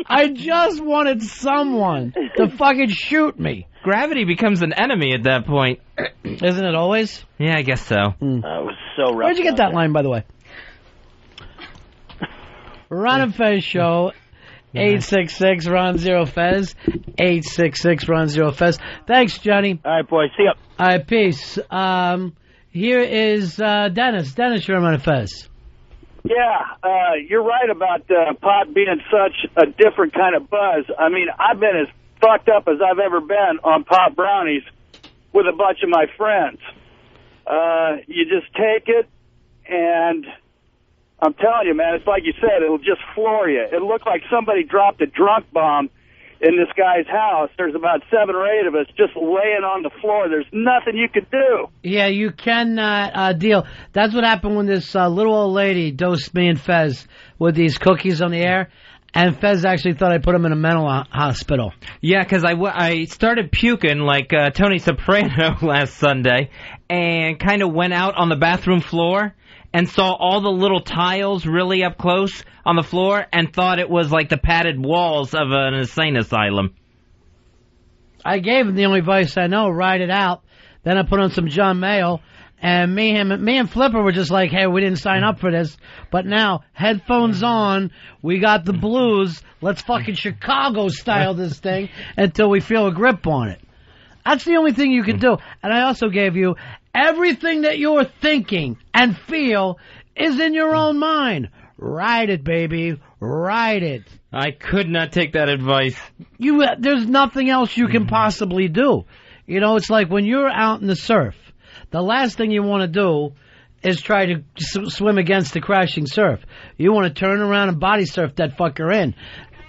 I just wanted someone to fucking shoot me. Gravity becomes an enemy at that point. Isn't it always? Yeah, I guess so. It was so rough. Where'd you get that line, by the way? Ron and Fez show. 866 Ron Zero Fez. 866 Ron Zero Fez. Thanks, Johnny. All right, boys. See ya. All right, peace. Here is Dennis. Dennis, you're on Ron and Fez. Yeah, you're right about pot being such a different kind of buzz. I mean, I've been as fucked up as I've ever been on pot brownies with a bunch of my friends. You just take it, and I'm telling you, man, it's like you said, it'll just floor you. It'll look like somebody dropped a drunk bomb in this guy's house. There's about 7 or 8 of us just laying on the floor. There's nothing you could do. Yeah, you cannot deal. That's what happened when this little old lady dosed me and Fez with these cookies on the air. And Fez actually thought I put him in a mental hospital. Yeah, because I started puking like Tony Soprano last Sunday and kind of went out on the bathroom floor and saw all the little tiles really up close on the floor and thought it was like the padded walls of an insane asylum. I gave him the only advice I know, ride it out. Then I put on some John Mayo. And me and Flipper were just like, hey, we didn't sign up for this. But now, headphones on, we got the blues. Let's fucking Chicago style this thing until we feel a grip on it. That's the only thing you can do. And I also gave you everything that you're thinking and feel is in your own mind. Ride it, baby. Ride it. I could not take that advice. There's nothing else you can possibly do. You know, it's like when you're out in the surf. The last thing you want to do is try to swim against the crashing surf. You want to turn around and body surf that fucker in.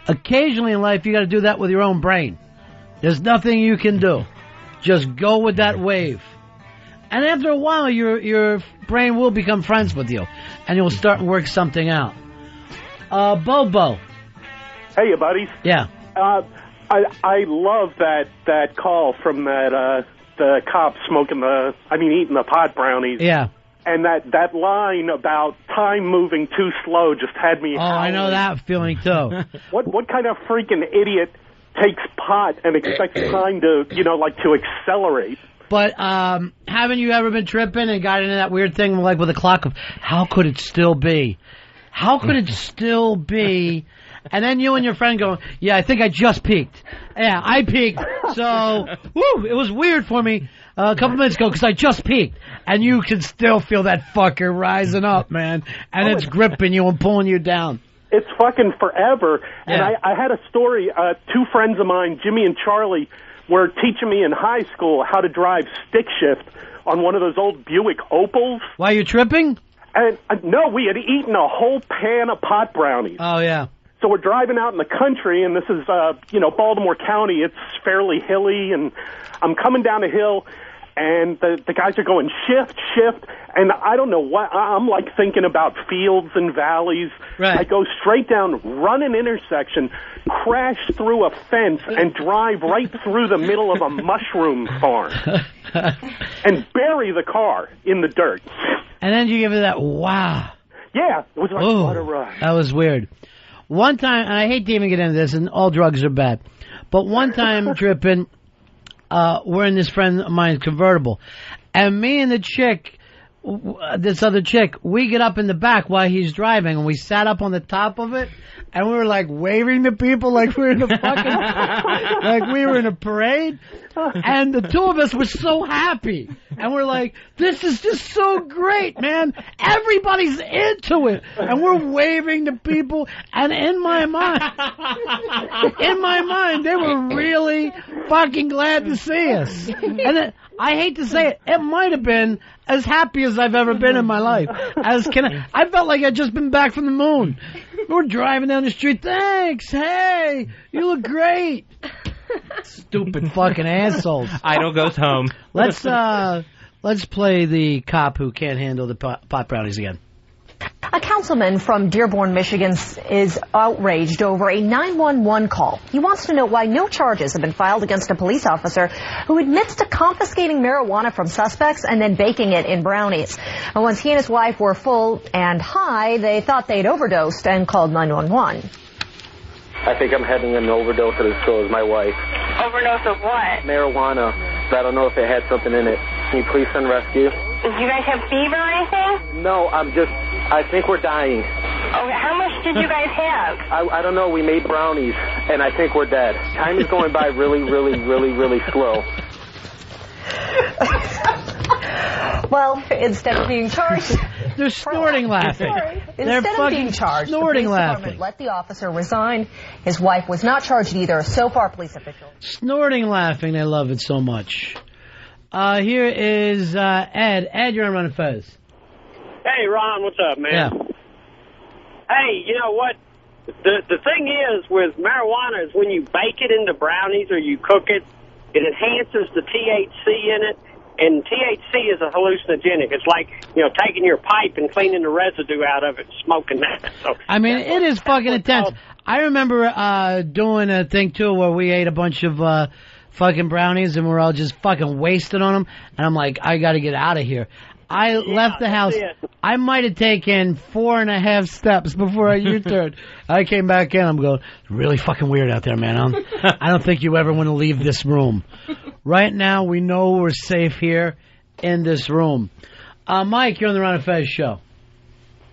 Occasionally in life, you got to do that with your own brain. There's nothing you can do. Just go with that wave. And after a while, your brain will become friends with you, and you'll start to work something out. Bobo. Hey, you buddies. Yeah. I love that call from that the cop eating the pot brownies. Yeah. And that line about time moving too slow just had me howling. I know that feeling too. What kind of freaking idiot takes pot and expects time to, to accelerate? But haven't you ever been tripping and got into that weird thing like with a clock of how could it still be? How could it still be? And then you and your friend go, yeah, I think I just peaked. Yeah, I peaked. So, it was weird for me a couple minutes ago because I just peaked. And you can still feel that fucker rising up, man. And it's gripping you and pulling you down. It's fucking forever. Yeah. And I had a story. 2 friends of mine, Jimmy and Charlie, were teaching me in high school how to drive stick shift on one of those old Buick Opals. Why, you tripping? And no, we had eaten a whole pan of pot brownies. Oh, yeah. So we're driving out in the country, and this is, Baltimore County. It's fairly hilly, and I'm coming down a hill, and the guys are going shift, and I don't know what. I'm like thinking about fields and valleys. Right. I go straight down, run an intersection, crash through a fence, and drive right through the middle of a mushroom farm, and bury the car in the dirt. And then you give it that wow. Yeah, it was like what a rush. That was weird. One time, and I hate to even get into this, and all drugs are bad, but one time tripping, we're in this friend of mine's convertible, and me and the chick this other chick, we get up in the back while he's driving, and we sat up on the top of it, and we were like waving to people like we were in a fucking, like we were in a parade. And the two of us were so happy. And we're like, this is just so great, man. Everybody's into it. And we're waving to people. And in my mind, they were really fucking glad to see us. And I hate to say it might have been as happy as I've ever been in my life. I felt like I'd just been back from the moon. We're driving down the street. Thanks. Hey, you look great. Stupid fucking assholes. Idol goes home. Let's play the cop who can't handle the pot brownies again. A councilman from Dearborn, Michigan is outraged over a 911 call. He wants to know why no charges have been filed against a police officer who admits to confiscating marijuana from suspects and then baking it in brownies. And once he and his wife were full and high, they thought they'd overdosed and called 911. I think I'm having an overdose of this girl, is my wife. Overdose of what? Marijuana. I don't know if it had something in it. Can you please send rescue? Do you guys have fever or anything? No, I think we're dying. Okay, how much did you guys have? I don't know. We made brownies, and I think we're dead. Time is going by really, really, really, really slow. Well, instead of being charged... They're snorting laughing. They're Instead of being charged, snorting the police laughing. department let the officer resign. His wife was not charged either. So far, police officials. Snorting laughing. They love it so much. Here is Ed. Ed, you're on Ron and Fez. Hey, Ron, what's up, man? Yeah. Hey, you know what? The thing is with marijuana is when you bake it into brownies or you cook it, it enhances the THC in it. And THC is a hallucinogenic. It's like, taking your pipe and cleaning the residue out of it, smoking that. So I mean, it is fucking intense. I remember doing a thing, too, where we ate a bunch of fucking brownies and we're all just fucking wasted on them. And I'm like, I got to get out of here. I left the house. I might have taken 4.5 steps before I U-turned. I came back in. I'm going, really fucking weird out there, man. I don't think you ever want to leave this room. Right now, we know we're safe here in this room. Mike, you're on the Ron and Fez show.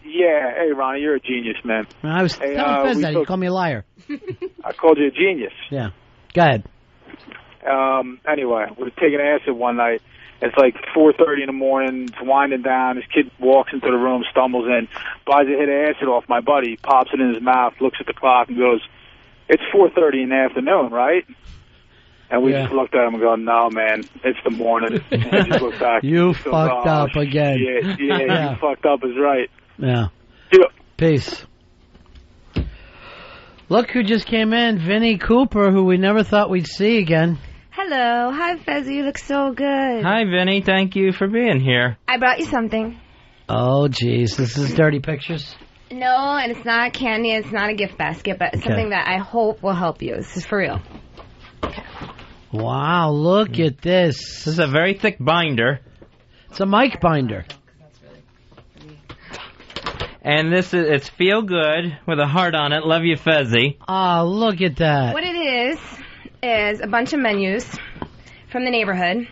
Yeah. Hey, Ronnie, you're a genius, man. I was telling Fez that. You called me a liar. I called you a genius. Yeah. Go ahead. Anyway, we were taking acid one night. It's like 4:30 in the morning. It's winding down. This kid walks into the room, stumbles in, buys a hit of acid off my buddy, pops it in his mouth, looks at the clock, and goes, "It's 4:30 in the afternoon, right?" And we just looked at him and go, "No, man, it's the morning." And he just looked back. You fucked up again. Yeah, you fucked up is right. Yeah. Peace. Look who just came in, Vinnie Cooper, who we never thought we'd see again. Hello. Hi, Fez. You look so good. Hi, Vinny. Thank you for being here. I brought you something. Oh, jeez. This is dirty pictures? No, and it's not candy. It's not a gift basket, but it's something that I hope will help you. This is for real. Okay. Wow, look at this. This is a very thick binder. It's a mic binder. And it's Feel Good with a heart on it. Love you, Fezzy. Oh, look at that. What it is a bunch of menus from the neighborhood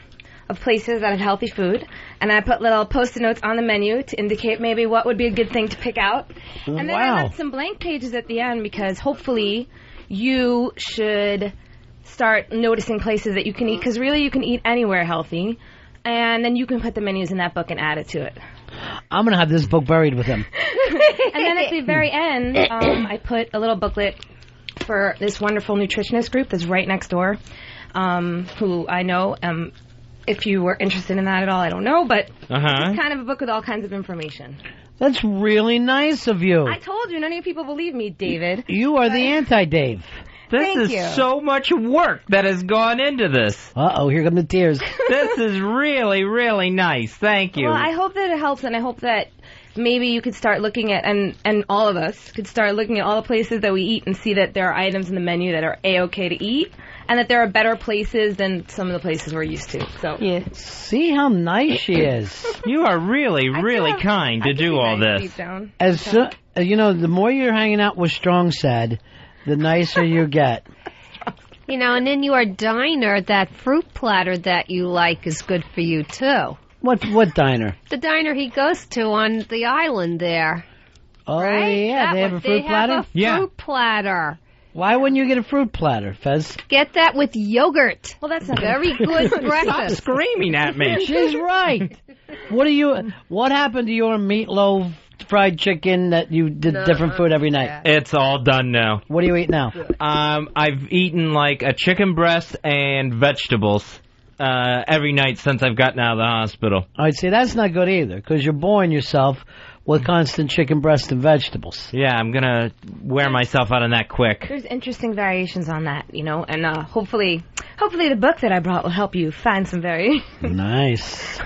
of places that have healthy food. And I put little Post-it notes on the menu to indicate maybe what would be a good thing to pick out. And then I left some blank pages at the end because hopefully you should start noticing places that you can eat. Because really you can eat anywhere healthy. And then you can put the menus in that book and add it to it. I'm going to have this book buried with him. And then at the very end, I put a little booklet for this wonderful nutritionist group that's right next door, who I know. If you were interested in that at all, I don't know, but it's kind of a book with all kinds of information. That's really nice of you. I told you, none of you people believe me, David. You are the anti-Dave. This is so much work that has gone into this. Uh-oh, here come the tears. This is really, really nice. Thank you. Well, I hope that it helps, and I hope that maybe you could start looking at, and all of us could start looking at all the places that we eat and see that there are items in the menu that are A-okay to eat, and that there are better places than some of the places we're used to. So yeah. See how nice she is. You are really, really kind to do all this. The more you're hanging out with Strong Sad, the nicer you get. And in your diner, that fruit platter that you like is good for you, too. What diner? The diner he goes to on the island there. Oh, right? yeah, they have a fruit platter? Have a fruit platter. Why wouldn't you get a fruit platter, Fez? Get that with yogurt. Well, that's not very good breakfast. Stop screaming at me. She's right. What happened to your meatloaf, fried chicken that you did different food every night? It's all done now. What do you eat now? I've eaten like a chicken breast and vegetables every night since I've gotten out of the hospital. All right, see, that's not good either, because you're boring yourself with constant chicken breast and vegetables. Yeah, I'm going to wear myself out on that quick. There's interesting variations on that, you know, and hopefully the book that I brought will help you find some variations. Nice.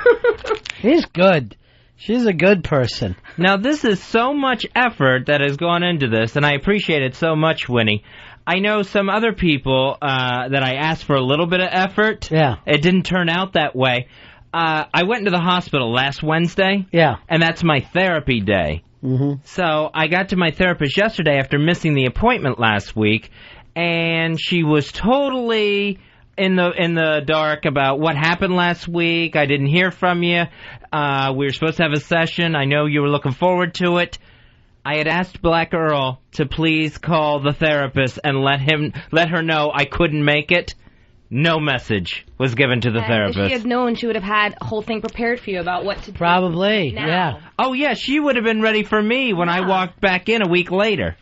She's good. She's a good person. Now, this is so much effort that has gone into this, and I appreciate it so much, Winnie. I know some other people that I asked for a little bit of effort. Yeah. It didn't turn out that way. I went into the hospital last Wednesday. Yeah. And that's my therapy day. Mm-hmm. So I got to my therapist yesterday after missing the appointment last week, and she was totally in the dark about what happened last week. I didn't hear from you. We were supposed to have a session. I know you were looking forward to it. I had asked Black Earl to please call the therapist and let her know I couldn't make it. No message was given to the therapist. If she had known, she would have had a whole thing prepared for you about what to do. Probably, now. yeah. Oh, yeah, she would have been ready for me when I walked back in a week later.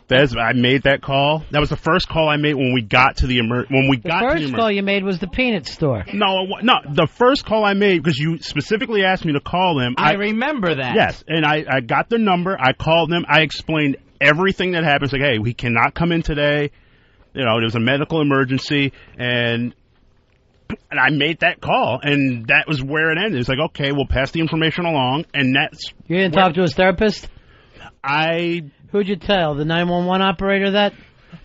Fez, I made that call. That was the first call I made when we got to the first call you made was the peanut store. No, the first call I made, because you specifically asked me to call them. I remember that. Yes, and I got the number. I called them. I explained everything that happened. It's like, hey, we cannot come in today. You know, there was a medical emergency, and I made that call, and that was where it ended. It's like, okay, we'll pass the information along, and that's... You didn't talk to his therapist? Who'd you tell? The 911 operator that?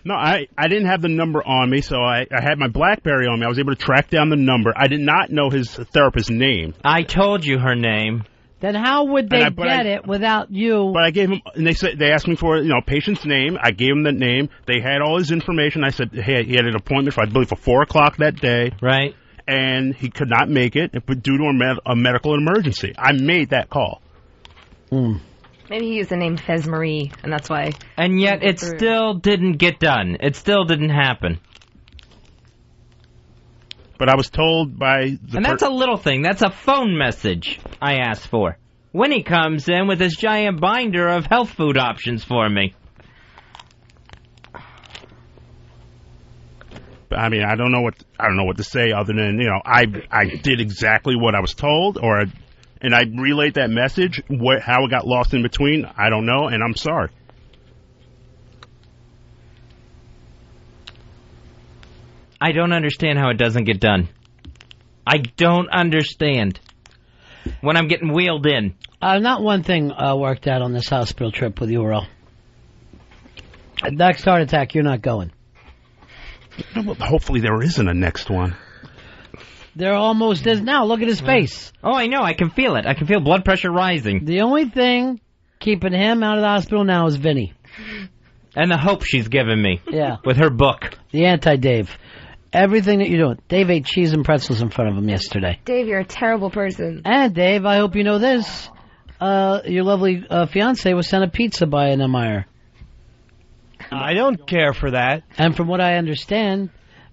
No, I didn't have the number on me, so I had my BlackBerry on me. I was able to track down the number. I did not know his therapist's name. I told you her name. Then how would they get it without you? But I gave him, and they asked me for, patient's name. I gave him the name. They had all his information. I said, hey, he had an appointment for, I believe, for 4 o'clock that day. Right. And he could not make it due to a medical emergency. I made that call. Maybe he used the name Fez Marie, and that's why. And yet it still didn't get done. It still didn't happen. But I was told by the... And that's a little thing. That's a phone message I asked for. Winnie comes in with this giant binder of health food options for me. I mean, I don't know what to say other than, I did exactly what I was told, and I relayed that message. How it got lost in between, I don't know, and I'm sorry. I don't understand how it doesn't get done. I don't understand. When I'm getting wheeled in. Not one thing worked out on this hospital trip with you, Earl. Next heart attack, you're not going. Hopefully there isn't a next one. There almost is now. Look at his face. Oh, I know. I can feel it. I can feel blood pressure rising. The only thing keeping him out of the hospital now is Vinny. And the hope she's given me. Yeah. With her book. The anti-Dave. Everything that you're doing. Dave ate cheese and pretzels in front of him yesterday. Dave, you're a terrible person. And Dave, I hope you know this. Your lovely fiance was sent a pizza by an Meyer. I don't care for that. And from what I understand,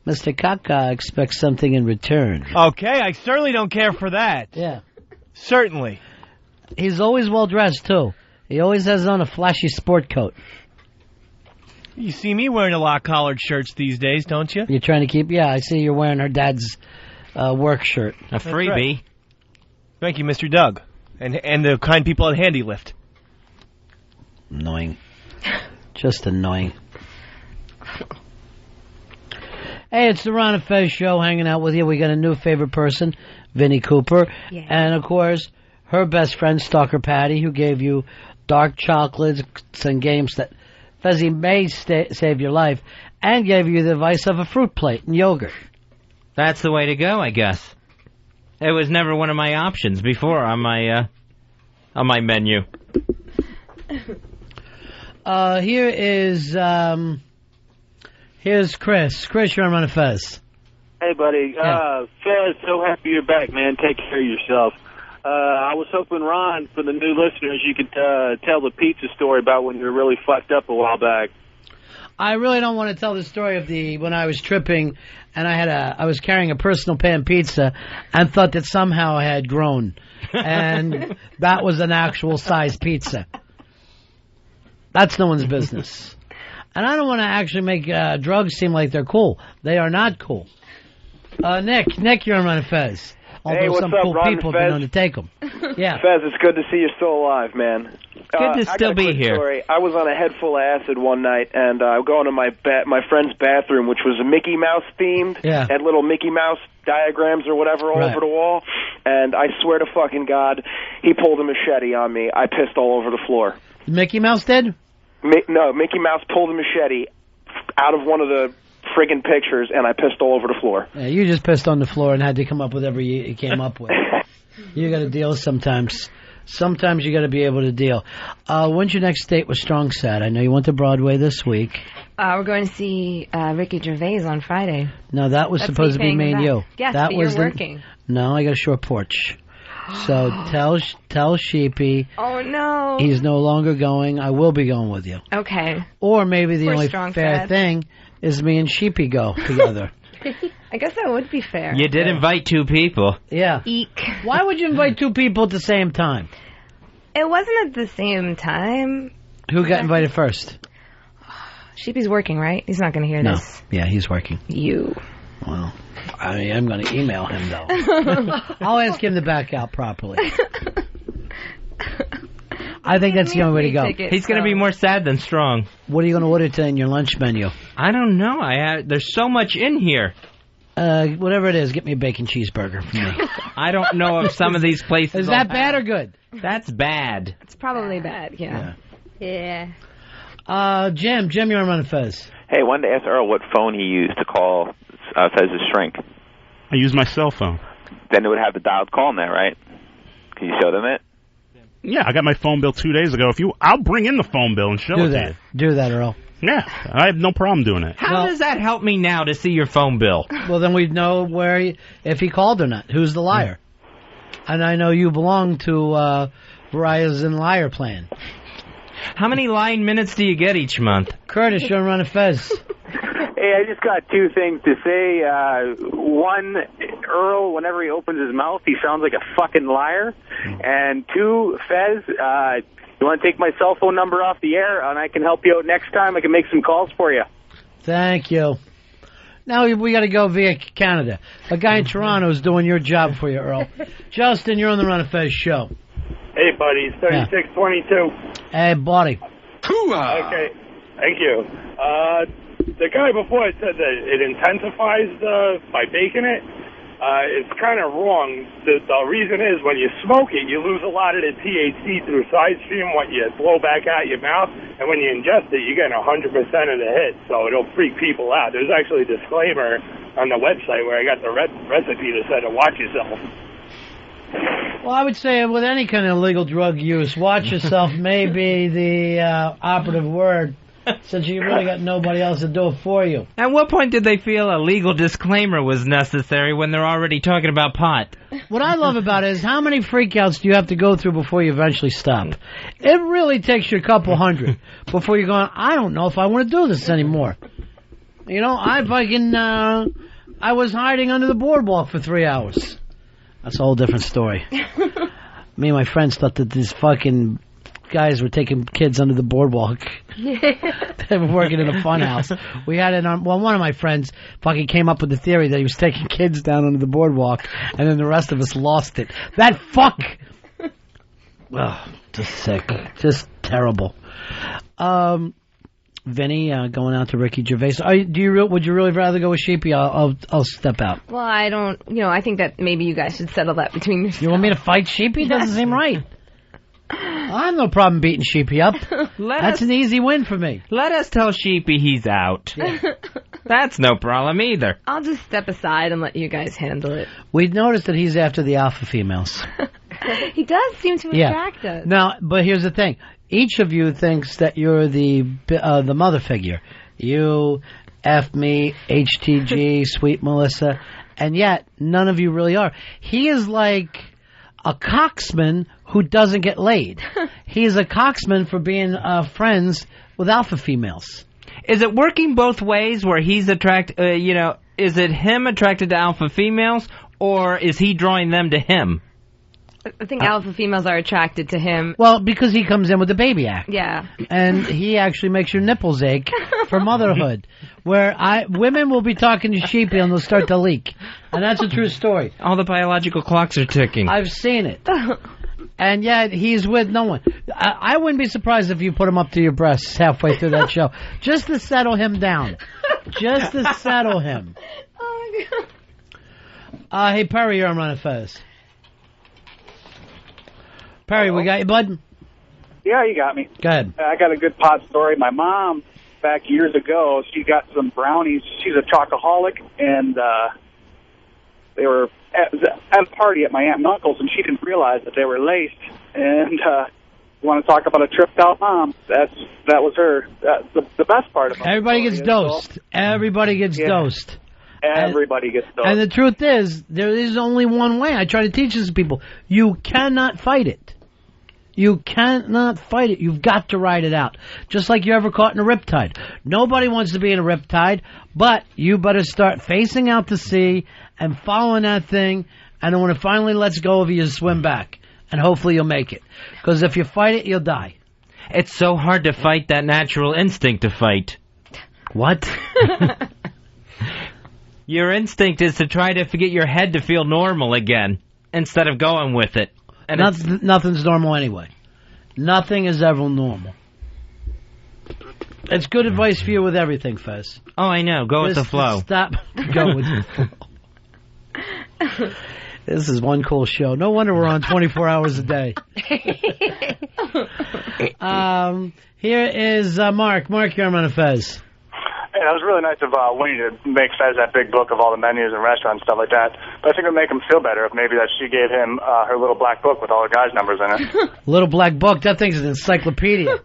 Mr. Kaka expects something in return. Okay, I certainly don't care for that. Yeah. Certainly. He's always well dressed, too. He always has on a flashy sport coat. You see me wearing a lot of collared shirts these days, don't you? You're trying to keep... Yeah, I see you're wearing her dad's work shirt. A freebie. Right. Thank you, Mr. Doug. And the kind people at Handy Lift. Annoying. Just annoying. Hey, it's the Ron and Fez show, hanging out with you. We got a new favorite person, Vinnie Cooper. Yeah. And, of course, her best friend, Stalker Patty, who gave you dark chocolates and games that... Fezzy may save your life, and gave you the advice of a fruit plate and yogurt. That's the way to go, I guess. It was never one of my options before on my menu. Here's Chris. Chris, you're on Ron and Fez. Hey, buddy. Fez, so happy you're back, man. Take care of yourself. I was hoping, Ron, for the new listeners, you could tell the pizza story about when you were really fucked up a while back. I really don't want to tell the story of when I was tripping and I was carrying a personal pan pizza and thought that somehow I had grown. And that was an actual size pizza. That's no one's business. And I don't want to actually make drugs seem like they're cool. They are not cool. Nick, you're on Ron and Fez. Although hey, what's some up, cool Ron people and have Fez? been known to take them. Yeah. Fez, it's good to see you're still alive, man. Good to still be here. Story. I was on a head full of acid one night, and I was going to my friend's bathroom, which was a Mickey Mouse themed. Yeah. Had little Mickey Mouse diagrams or whatever all over the wall. And I swear to fucking God, he pulled a machete on me. I pissed all over the floor. Mickey Mouse did? No, Mickey Mouse pulled a machete out of one of the friggin' pictures, and I pissed all over the floor. Yeah, you just pissed on the floor and had to come up with whatever you came up with. You got to deal sometimes. Sometimes you got to be able to deal. When's your next date with Strong Sad? I know you went to Broadway this week. We're going to see Ricky Gervais on Friday. No, that was That's supposed to be paying me and back. you. Yes, that but was you're working. No, I got a short porch. So tell Sheepy. Oh, no. He's no longer going. I will be going with you. Okay. Or maybe the Poor only Strong fair Sad. thing is me and Sheepy go together. I guess that would be fair. You did invite 2 people. Yeah. Eek. Why would you invite 2 people at the same time? It wasn't at the same time. Who got invited first? Sheepy's working, right? He's not going to hear No. this. Yeah, he's working. You. Well, I mean, I'm going to email him, though. I'll ask him to back out properly. I think that's the only way to go. He's going to be more sad than strong. What are you going to order today in your lunch menu? I don't know. There's so much in here. Whatever it is, get me a bacon cheeseburger for me. I don't know if some of these places... Is that bad or good? That's bad. It's probably bad, yeah. Yeah. Jim, you're on Ron and Fez. Hey, I wanted to ask Earl what phone he used to call Fez's shrink. I use my cell phone. Then it would have the dialed call in there, right? Can you show them it? Yeah, I got my phone bill 2 days ago. I'll bring in the phone bill and show it to you. Do that, Earl. Yeah, I have no problem doing it. How does that help me now to see your phone bill? Well, then we'd know if he called or not. Who's the liar? And I know you belong to Verizon Liar Plan. How many lying minutes do you get each month? Curtis, you're on Ron and Fez. Hey, I just got 2 things to say. One, Earl, whenever he opens his mouth, he sounds like a fucking liar. And 2, Fez, you want to take my cell phone number off the air, and I can help you out next time. I can make some calls for you. Thank you. Now we got to go via Canada. A guy in Toronto is doing your job for you, Earl. Justin, you're on the Ron and Fez show. Hey, buddy, 3622. Hey, buddy. Okay, thank you. The guy before said that it intensifies by baking it. It's kind of wrong. The reason is when you smoke it, you lose a lot of the THC through side stream, what you blow back out your mouth, and when you ingest it, you get 100% of the hit, so it'll freak people out. There's actually a disclaimer on the website where I got the recipe that said to watch yourself. Well, I would say with any kind of illegal drug use, watch yourself may be the operative word, since you really got nobody else to do it for you. At what point did they feel a legal disclaimer was necessary when they're already talking about pot? What I love about it is how many freakouts do you have to go through before you eventually stop? It really takes you a couple hundred before you're going, I don't know if I want to do this anymore. You know, I was hiding under the boardwalk for 3 hours. That's a whole different story. Me and my friends thought that these fucking guys were taking kids under the boardwalk. They were working in a fun house. We had it on. Well, one of my friends fucking came up with the theory that he was taking kids down under the boardwalk, and then the rest of us lost it. That fuck. Ugh, just sick, just terrible. Vinny, going out to Ricky Gervais. Would you really rather go with Sheepy? I'll step out. Well, I don't, I think that maybe you guys should settle that between yourselves. You want me to fight Sheepy? Doesn't seem right. I have no problem beating Sheepy up. That's an easy win for me. Let us tell Sheepy he's out. Yeah. That's no problem either. I'll just step aside and let you guys handle it. We've noticed that he's after the alpha females. He does seem to attract us. Now, but here's the thing. Each of you thinks that you're the mother figure. You, F me, HTG, Sweet Melissa, and yet none of you really are. He is like a coxman who doesn't get laid. He is a coxman for being friends with alpha females. Is it working both ways where he's attracted, is it him attracted to alpha females, or is he drawing them to him? I think alpha females are attracted to him. Well, because he comes in with the baby act. Yeah. And he actually makes your nipples ache for motherhood. Where women will be talking to Sheepy and they'll start to leak. And that's a true story. All the biological clocks are ticking. I've seen it. And yet he's with no one. I wouldn't be surprised if you put him up to your breasts halfway through that show. Just to settle him down. Just to settle him. Oh, my God. Hey, Perry, you're on Ron and Fez. Perry, we got you, bud? Yeah, you got me. Go ahead. I got a good pot story. My mom, back years ago, she got some brownies. She's a chocoholic, and they were at a party at my aunt and uncle's, and she didn't realize that they were laced. And you want to talk about a tripped out mom? That was her. That's the best part of it. Everybody gets dosed. Everybody gets dosed. Everybody gets dosed. And the truth is, there is only one way. I try to teach this to people. You cannot fight it. You cannot fight it. You've got to ride it out. Just like you're ever caught in a riptide. Nobody wants to be in a riptide, but you better start facing out to sea and following that thing, and when it finally lets go of you, you swim back. And hopefully you'll make it. Because if you fight it, you'll die. It's so hard to fight that natural instinct to fight. What? Your instinct is to try to get your head to feel normal again, instead of going with it. And nothing's normal anyway. Nothing is ever normal. It's good advice for you with everything, Fez. Oh, I know. Go with the flow. Stop. Go with the flow. This is one cool show. No wonder we're on 24 hours a day. Here is Mark. Mark, you're on Fez. Hey, that was really nice of Winnie to make Fez that big book of all the menus and restaurants and stuff like that. But I think it would make him feel better if maybe that she gave him her little black book with all the guys' numbers in it. Little black book? That thing's an encyclopedia.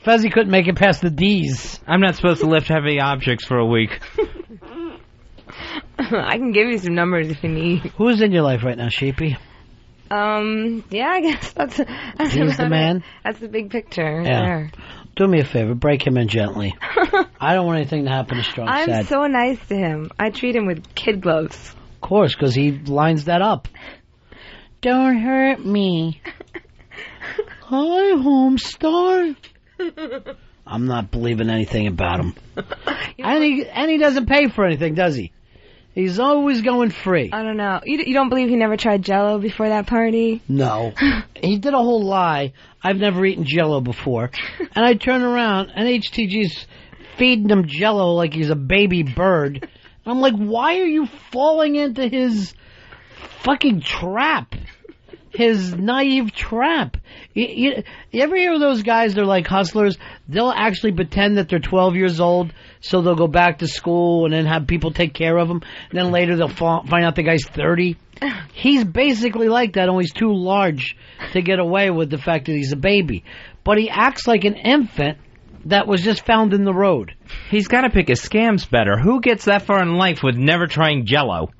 Fezzy couldn't make it past the D's. I'm not supposed to lift heavy objects for a week. I can give you some numbers if you need. Who's in your life right now, Sheepy? Yeah, I guess that's He's the man? It. That's the big picture. Yeah. There. Do me a favor, break him in gently. I don't want anything to happen to Strong I'm Sad. so nice to him. I treat him with kid gloves. Of course, because he lines that up. Don't hurt me. Hi, Homestar. I'm not believing anything about him. And he doesn't pay for anything, does he? He's always going free. I don't know. You don't believe he never tried Jell-O before that party? No. He did a whole lie. I've never eaten Jell-O before. And I turn around, and HTG's feeding him Jell-O like he's a baby bird. And I'm like, why are you falling into his fucking trap? His naive trap. You ever hear of those guys, they're like hustlers, they'll actually pretend that they're 12 years old, so they'll go back to school and then have people take care of them, and then later they'll find out the guy's 30. He's basically like that, only he's too large to get away with the fact that he's a baby. But he acts like an infant that was just found in the road. He's got to pick his scams better. Who gets that far in life with never trying Jell-O?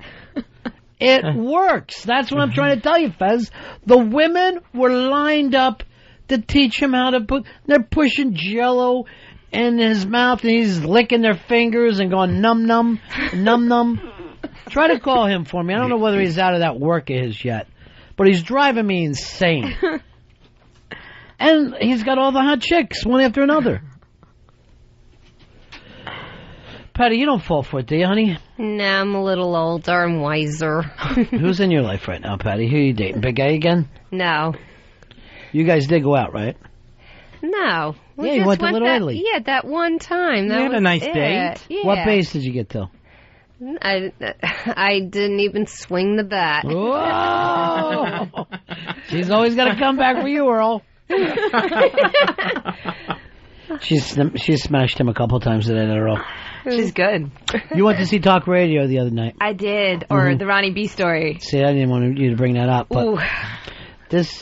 It works. That's what I'm trying to tell you, Fez. The women were lined up to teach him how to put... They're pushing Jell-O in his mouth, and he's licking their fingers and going num-num, num-num. Try to call him for me. I don't know whether he's out of that work of his yet, but he's driving me insane. And he's got all the hot chicks, one after another. Patty, you don't fall for it, do you, honey? No, I'm a little older and wiser. Who's in your life right now, Patty? Who are you dating? Big guy again? No. You guys did go out, right? No. Yeah, you went to Little Italy. Yeah, that one time. You had a nice date. Yeah. What base did you get to? I didn't even swing the bat. Whoa! She's always got to come back for you, Earl. She smashed him a couple times today, Earl. She's good. You went to see Talk Radio the other night. I did, or the Ronnie B story. See, I didn't want you to bring that up, but this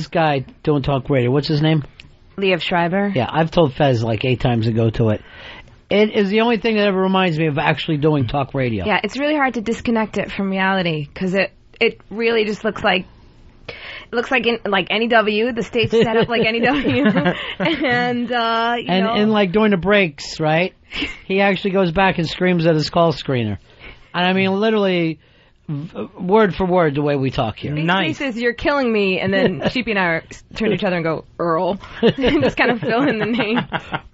guy doing Talk Radio, what's his name? Liev Schreiber. Yeah, I've told Fez like 8 times to go to it. It is the only thing that ever reminds me of actually doing talk radio. Yeah, it's really hard to disconnect it from reality because it really just looks like NEW. The stage set up like NEW, and like during the breaks, right? He actually goes back and screams at his call screener, and I mean literally word for word the way we talk here. He says, "You're killing me," and then Sheepy and I turn to each other and go, "Earl," and just kind of fill in the name.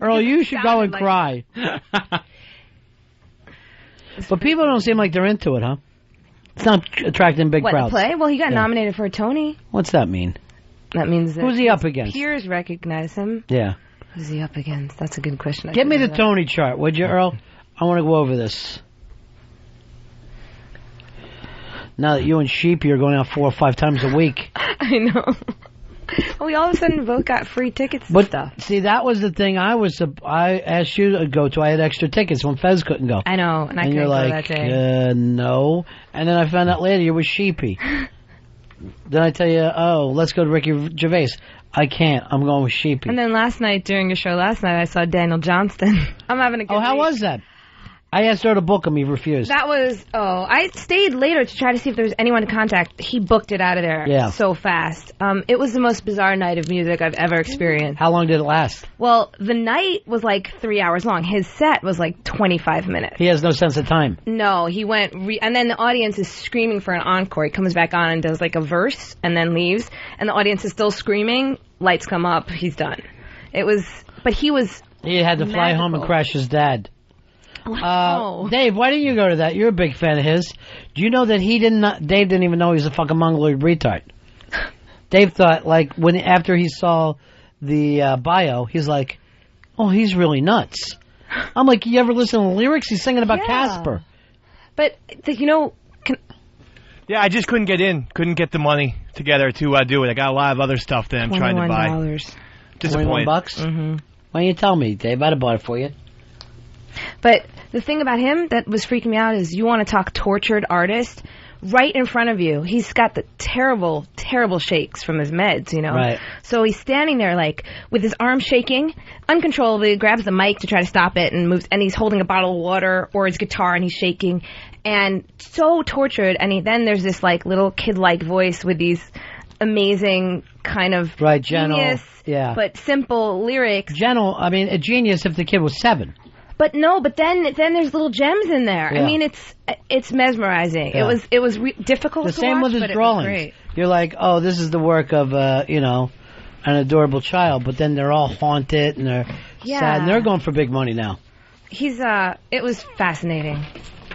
Earl, you should go and cry. But people don't seem like they're into it, huh? It's not attracting big crowds. What, the play? Well, he got nominated for a Tony. What's that mean? That means that who's he up against? Peers recognize him. Yeah. Who's he up against? That's a good question. Give me the Tony chart, would you, Earl? I want to go over this. Now that you and Sheepy are going out 4 or 5 times a week. I know. We all of a sudden both got free tickets and stuff. See, that was the thing I asked you to go to. I had extra tickets when Fez couldn't go. I know, and I couldn't go that day. No. And then I found out later you were Sheepy. Then I tell you, let's go to Ricky Gervais. I can't. I'm going with Sheepy. And then last night, during your show last night, I saw Daniel Johnston. I'm having a good how was that? I asked her to book him. He refused. That was, I stayed later to try to see if there was anyone to contact. He booked it out of there so fast. It was the most bizarre night of music I've ever experienced. How long did it last? Well, the night was like 3 hours long. His set was like 25 minutes. He has no sense of time. No, he went, and then the audience is screaming for an encore. He comes back on and does like a verse and then leaves. And the audience is still screaming. Lights come up. He's done. But he was He had to fly home and crash his dad. Dave, why didn't you go to that? You're a big fan of his. Do you know that Dave didn't even know he was a fucking mongoloid retard. Dave thought, after he saw the bio, he's like, oh, he's really nuts. I'm like, you ever listen to the lyrics? He's singing about Casper. But, yeah, I just couldn't get in. Couldn't get the money together to do it. I got a lot of other stuff that I'm trying to buy. $21. $21? Mm-hmm. Why don't you tell me, Dave? I'd have bought it for you. But the thing about him that was freaking me out is you want to talk tortured artist right in front of you. He's got the terrible, terrible shakes from his meds, Right. So he's standing there with his arm shaking uncontrollably, grabs the mic to try to stop it and moves, and he's holding a bottle of water or his guitar and he's shaking and so tortured. And then there's this little kid-like voice with these amazing kind of genius, but simple lyrics. A genius if the kid was 7. But then there's little gems in there. Yeah. I mean, it's mesmerizing. Yeah. It was difficult to watch. The same with his drawings. You're like, oh, this is the work of an adorable child. But then they're all haunted and they're sad, and they're going for big money now. It was fascinating.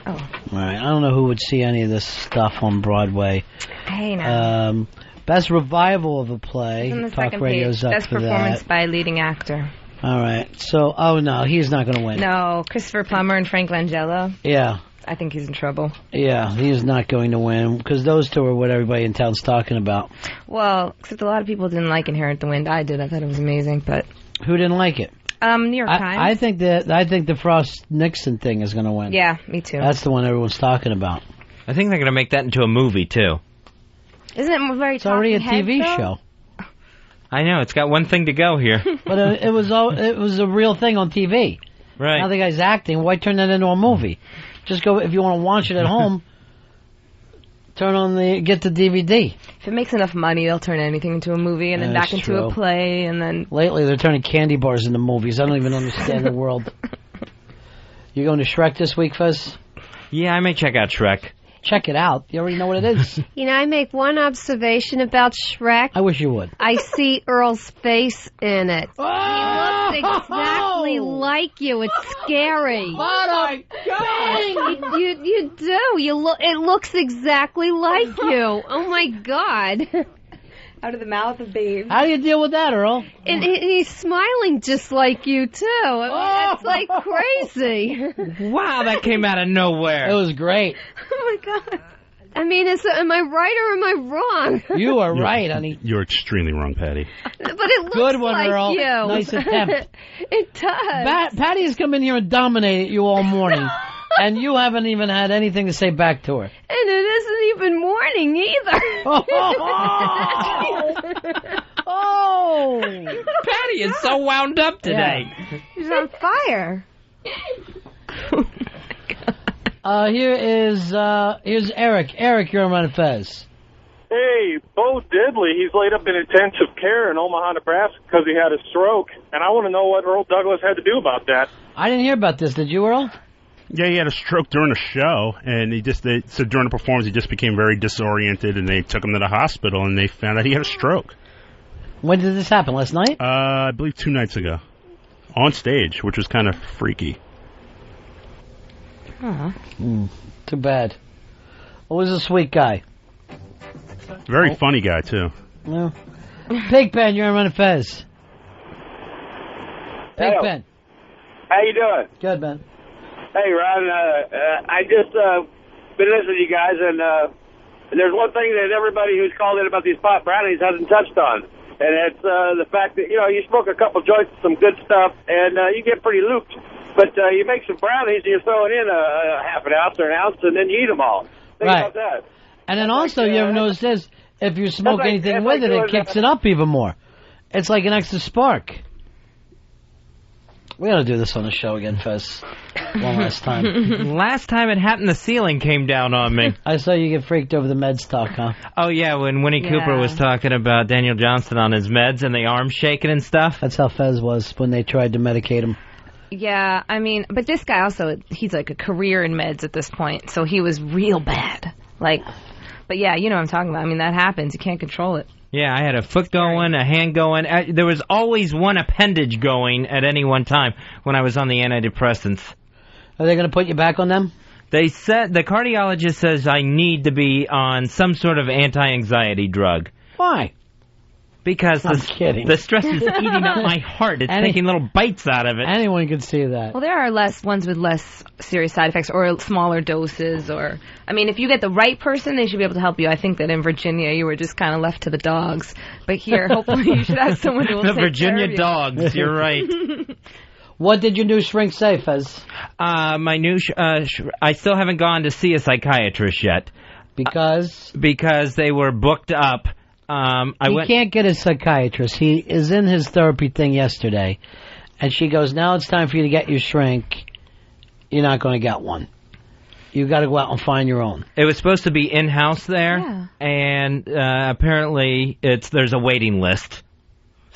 Oh. All right, I don't know who would see any of this stuff on Broadway. Hey, now. Best revival of a play. Talk radio's up Best for that. Best performance by leading actor. All right. So, no, he's not going to win. No, Christopher Plummer and Frank Langella. Yeah. I think he's in trouble. Yeah, he's not going to win because those two are what everybody in town's talking about. Well, except a lot of people didn't like Inherent the Wind. I did. I thought it was amazing, but who didn't like it? New York Times. I think the Frost Nixon thing is going to win. Yeah, me too. That's the one everyone's talking about. I think they're going to make that into a movie too. Isn't it very? It's already a TV show. I know, it's got one thing to go here. But it was a real thing on TV. Right. Now the guy's acting. Why turn that into a movie? Just go, if you want to watch it at home, get the DVD. If it makes enough money, they'll turn anything into a movie and then back into a play and then... Lately, they're turning candy bars into movies. I don't even understand the world. You going to Shrek this week, Fez? Yeah, I may check out Shrek. Check it out. You already know what it is. I make one observation about Shrek. I wish you would. I see Earl's face in it. Oh! He looks exactly like you. It's scary. Oh, my God! You do. It looks exactly like you. Oh, my God. Out of the mouth of Babe. How do you deal with that, Earl? And he's smiling just like you, too. It's like crazy. Wow, that came out of nowhere. It was great. Oh, my God. I mean, am I right or am I wrong? You are right, honey. You're extremely wrong, Patty. But it looks good one, like Earl. you. Nice attempt. It does. Patty has come in here and dominated you all morning. And you haven't even had anything to say back to her. And it isn't even morning either. Oh! Patty is so wound up today. Yeah. She's on fire. Here's Eric. Eric, you're on Ron and Fez. Hey, Bo Diddley, he's laid up in intensive care in Omaha, Nebraska because he had a stroke, and I want to know what Earl Douglas had to do about that. I didn't hear about this. Did you, Earl? Yeah, he had a stroke during a show, and they said during the performance he just became very disoriented, and they took him to the hospital, and they found out he had a stroke. When did this happen? Last night? I believe 2 nights ago. On stage, which was kind of freaky. Too bad. Well, was a sweet guy. Very funny guy, too. Yeah. Pigpen, you're on Ron and Fez. Pigpen. How you doing? Good, man. Hey, Ron, I just been listening to you guys, and there's one thing that everybody who's called in about these pot brownies hasn't touched on, and it's the fact that, you smoke a couple joints of some good stuff, and you get pretty looped. But you make some brownies, and you're throwing in a half an ounce or an ounce, and then you eat them all. Think about that. And then also, you ever notice this? If you smoke anything with it, it kicks it up even more. It's like an extra spark. We ought to do this on the show again, Fez. One last time. Last time it happened, the ceiling came down on me. I saw you get freaked over the meds talk, huh? Oh, yeah, when Winnie Cooper was talking about Daniel Johnston on his meds and the arm shaking and stuff. That's how Fez was when they tried to medicate him. Yeah, I mean, but this guy also, he's like a career in meds at this point, so he was real bad. But yeah, you know what I'm talking about. I mean, that happens. You can't control it. Yeah, I had a foot going, a hand going. There was always one appendage going at any one time when I was on the antidepressants. Are they going to put you back on them? They said, the cardiologist says I need to be on some sort of anti-anxiety drug. Why? Because the stress is eating up my heart. It's taking little bites out of it. Anyone can see that. Well, there are ones with less serious side effects or smaller doses. Or, I mean, if you get the right person, they should be able to help you. I think that in Virginia, you were just kind of left to the dogs. But here, hopefully, you should have someone who will take Virginia care of you. dogs, you're right. What did your new shrink say, Fez? My new I still haven't gone to see a psychiatrist yet. Because? Because they were booked up. He can't get a psychiatrist. He is in his therapy thing yesterday, and she goes, now it's time for you to get your shrink. You're not going to get one. You've got to go out and find your own. It was supposed to be in-house there, and apparently there's a waiting list.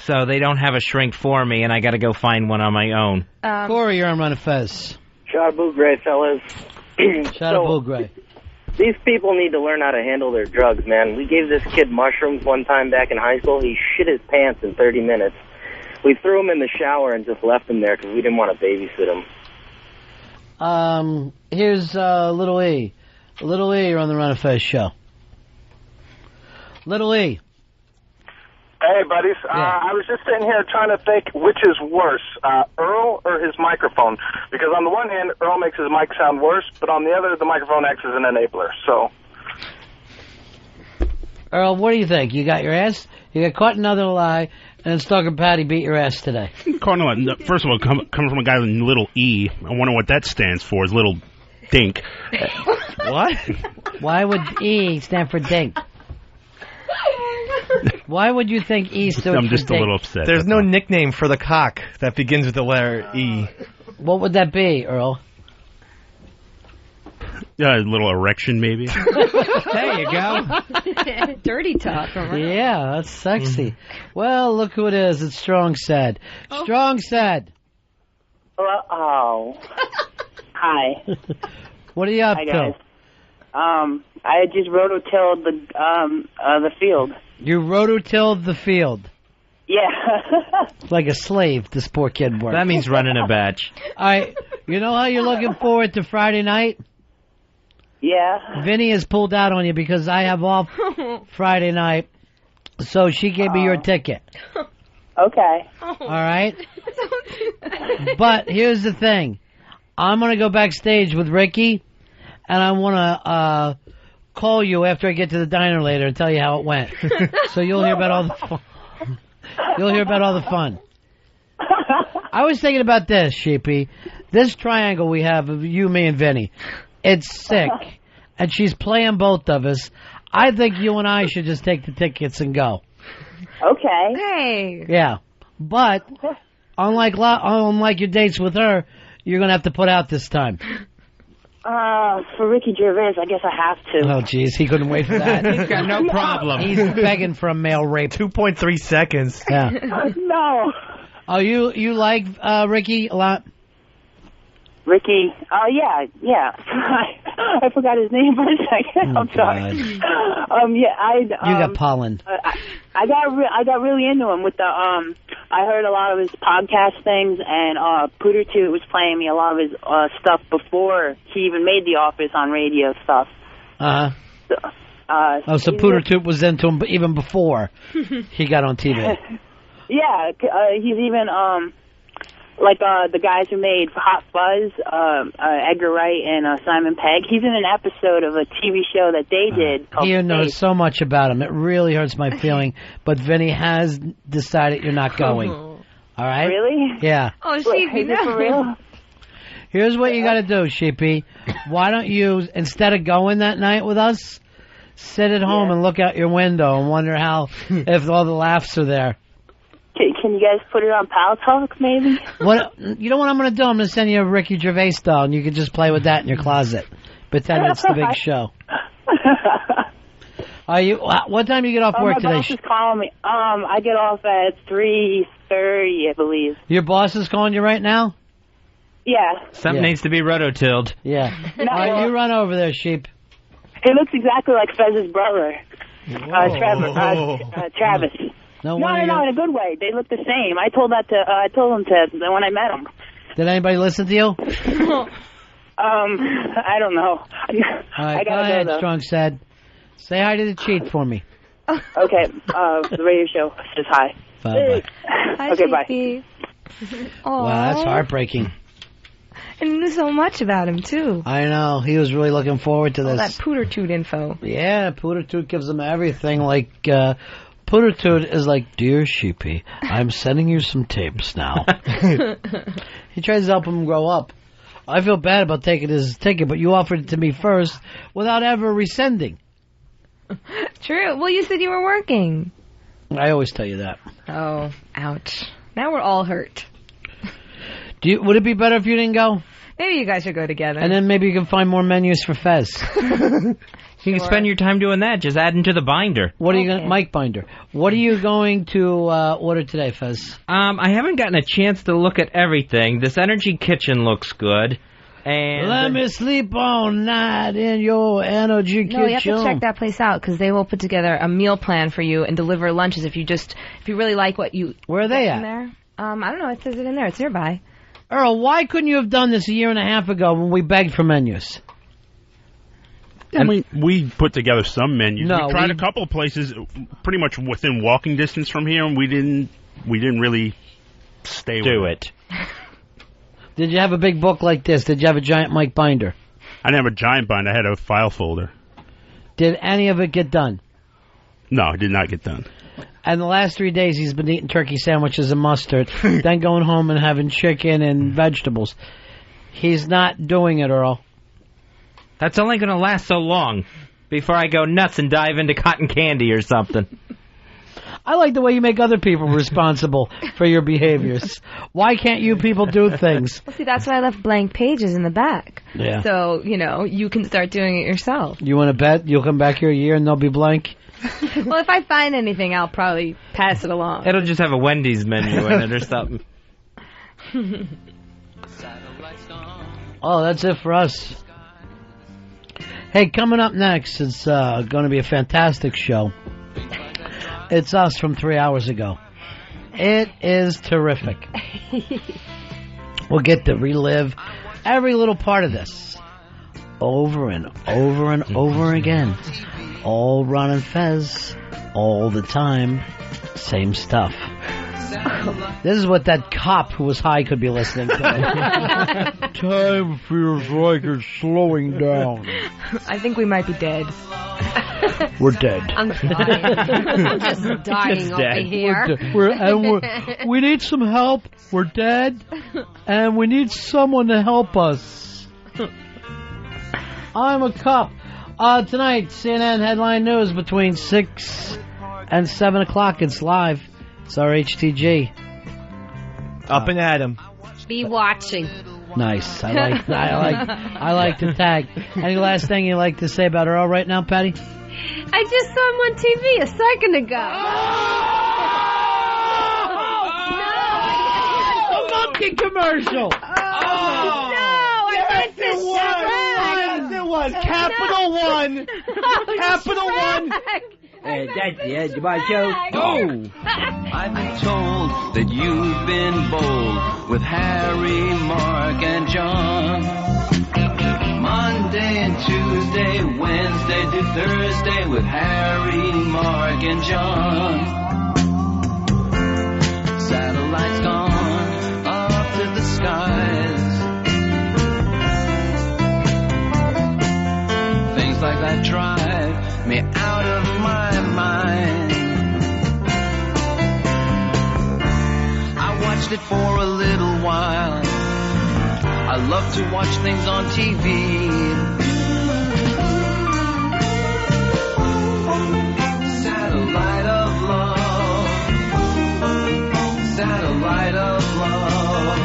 So they don't have a shrink for me, and I got to go find one on my own. Corey, you're on Ron and Fez. Shot of Gray, fellas. Shot of Gray. These people need to learn how to handle their drugs, man. We gave this kid mushrooms one time back in high school. He shit his pants in 30 minutes. We threw him in the shower and just left him there because we didn't want to babysit him. Here's Little E. Little E, you're on the Ron and Fez show. Little E. Hey, buddies. I was just sitting here trying to think which is worse, Earl or his microphone. Because on the one hand, Earl makes his mic sound worse, but on the other, the microphone acts as an enabler. So, Earl, what do you think? You got your ass? You got caught in another lie, and Stalker Patty beat your ass today. First of all, coming from a guy with little E, I wonder what that stands for, is little dink. What? Why would E stand for dink? Why would you think E stood for dink? I'm just a little upset. There's no nickname for the cock that begins with the letter E. What would that be, Earl? A little erection, maybe. There you go. Dirty talk. Yeah, that's sexy. Well, look who it is. It's Strong Sad. Strong Sad. Oh. Hi. What are you up Hi, to? guys. I just rototilled the field. You rototilled the field. Yeah. Like a slave, this poor kid works. That means running a batch. All right, you know how you're looking forward to Friday night? Yeah. Vinny has pulled out on you because I have off Friday night, so she gave me your ticket. Okay. All right? But here's the thing. I'm going to go backstage with Ricky, and I want to call you after I get to the diner later and tell you how it went. So you'll hear about all the fun. You'll hear about all the fun. I was thinking about this, Sheepy. This triangle we have of you, me, and Vinny. It's sick. And she's playing both of us. I think you and I should just take the tickets and go. Okay. Hey. Yeah. But, unlike your dates with her, you're going to have to put out this time. For Ricky Gervais, I guess I have to. Oh, jeez, he couldn't wait for that. He's got no problem. He's begging for a male rape. 2.3 seconds. Yeah. No. Oh, you like Ricky a lot? Ricky, yeah. I forgot his name for a second. I'm sorry. You got pollen. I got really into him with the I heard a lot of his podcast things, and Pooter Toot was playing me a lot of his stuff before he even made The Office on radio stuff. So Pooter Toot was into him even before he got on TV. Yeah, he's even like the guys who made Hot Fuzz, Edgar Wright and Simon Pegg. He's in an episode of a TV show that they did. He knows so much about him. It really hurts my feeling. But Vinny has decided you're not going. All right? Really? Yeah. Oh, Sheepy, is it for real? Here's what you got to do, Sheepy. Why don't you, instead of going that night with us, sit at home and look out your window and wonder if all the laughs are there. Can you guys put it on Pal Talk, maybe? You know what I'm going to do? I'm going to send you a Ricky Gervais doll, and you can just play with that in your closet. Pretend it's the big show. What time do you get off work today? My boss is calling me. I get off at 3:30, I believe. Your boss is calling you right now? Yeah. Something needs to be rototilled. Yeah. All right, you run over there, Sheep. He looks exactly like Fez's brother, Travis. No, in a good way. They look the same. I told them to when I met them. Did anybody listen to you? I don't know. All right, go ahead, Strong said. Say hi to the cheat for me. Okay, the radio show says hi. Bye. Hi, okay, bye. Wow, that's heartbreaking. And knew so much about him, too. I know. He was really looking forward to this. All that Pooter Toot info. Yeah, Pooter Toot gives him everything. Like, Pooter Toot is like, Dear Sheepy, I'm sending you some tapes now. He tries to help him grow up. I feel bad about taking his ticket, but you offered it to me first without ever rescinding. True. Well, you said you were working. I always tell you that. Oh, ouch. Now we're all hurt. Would it be better if you didn't go? Maybe you guys should go together. And then maybe you can find more menus for Fez. You can spend your time doing that. Just add into the binder. What are you going Mike Binder. What are you going to order today, Fez? I haven't gotten a chance to look at everything. This Energy Kitchen looks good. And let me sleep all night in your Energy Kitchen. No, you have to check that place out because they will put together a meal plan for you and deliver lunches if you really like what you. Where are they at? In there. I don't know. It says it in there. It's nearby. Earl, why couldn't you have done this a year and a half ago when we begged for menus? I mean, we put together some menus. No, we tried a couple of places pretty much within walking distance from here, and we didn't really stay with it. Did you have a big book like this? Did you have a giant Mike binder? I didn't have a giant binder. I had a file folder. Did any of it get done? No, it did not get done. And the last 3 days he's been eating turkey sandwiches and mustard, then going home and having chicken and vegetables. He's not doing it, Earl. That's only going to last so long before I go nuts and dive into cotton candy or something. I like the way you make other people responsible for your behaviors. Why can't you people do things? Well, see, that's why I left blank pages in the back. Yeah. So, you can start doing it yourself. You want to bet you'll come back here a year and they'll be blank? Well, if I find anything, I'll probably pass it along. It'll just have a Wendy's menu in it or something. Oh, that's it for us. Hey, coming up next, it's going to be a fantastic show. It's us from 3 hours ago. It is terrific. We'll get to relive every little part of this over and over and over again. All Ron and Fez, all the time, same stuff. This is what that cop who was high could be listening to. Time feels like it's slowing down. I think we might be dead. We're dead. I'm dying. I'm just dying over here. We need some help. We're dead. And we need someone to help us. I'm a cop. Tonight, CNN headline news between 6 and 7 o'clock. It's live. It's our HTG. Up and at 'em. Be watching. Nice. I like to tag. Any last thing you like to say about Earl right now, Patty? I just saw him on TV a second ago. The monkey commercial. Yes, it was. Capital One. Capital One. That's the end of my show. Oh! I've been told that you've been bold with Harry, Mark, and John. Monday and Tuesday, Wednesday to Thursday with Harry, Mark, and John. Satellites gone up to the skies. Things like that drive me out of my mind. I watched it for a little while. I love to watch things on TV. Satellite of love. Satellite of love.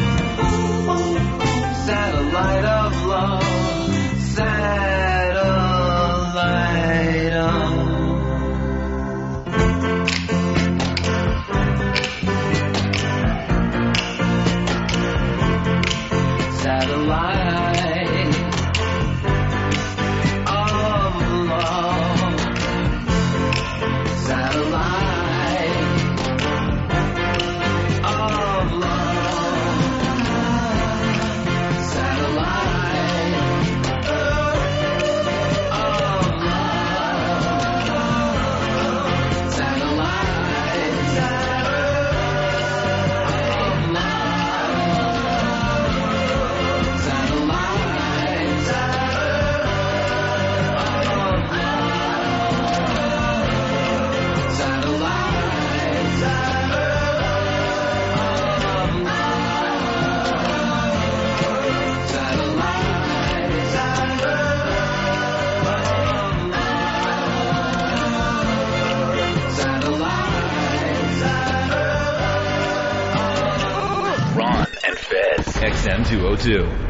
Satellite of love. Satellite of satellite of love. Satellite of love. Satellite Ron and Fez. XM 202.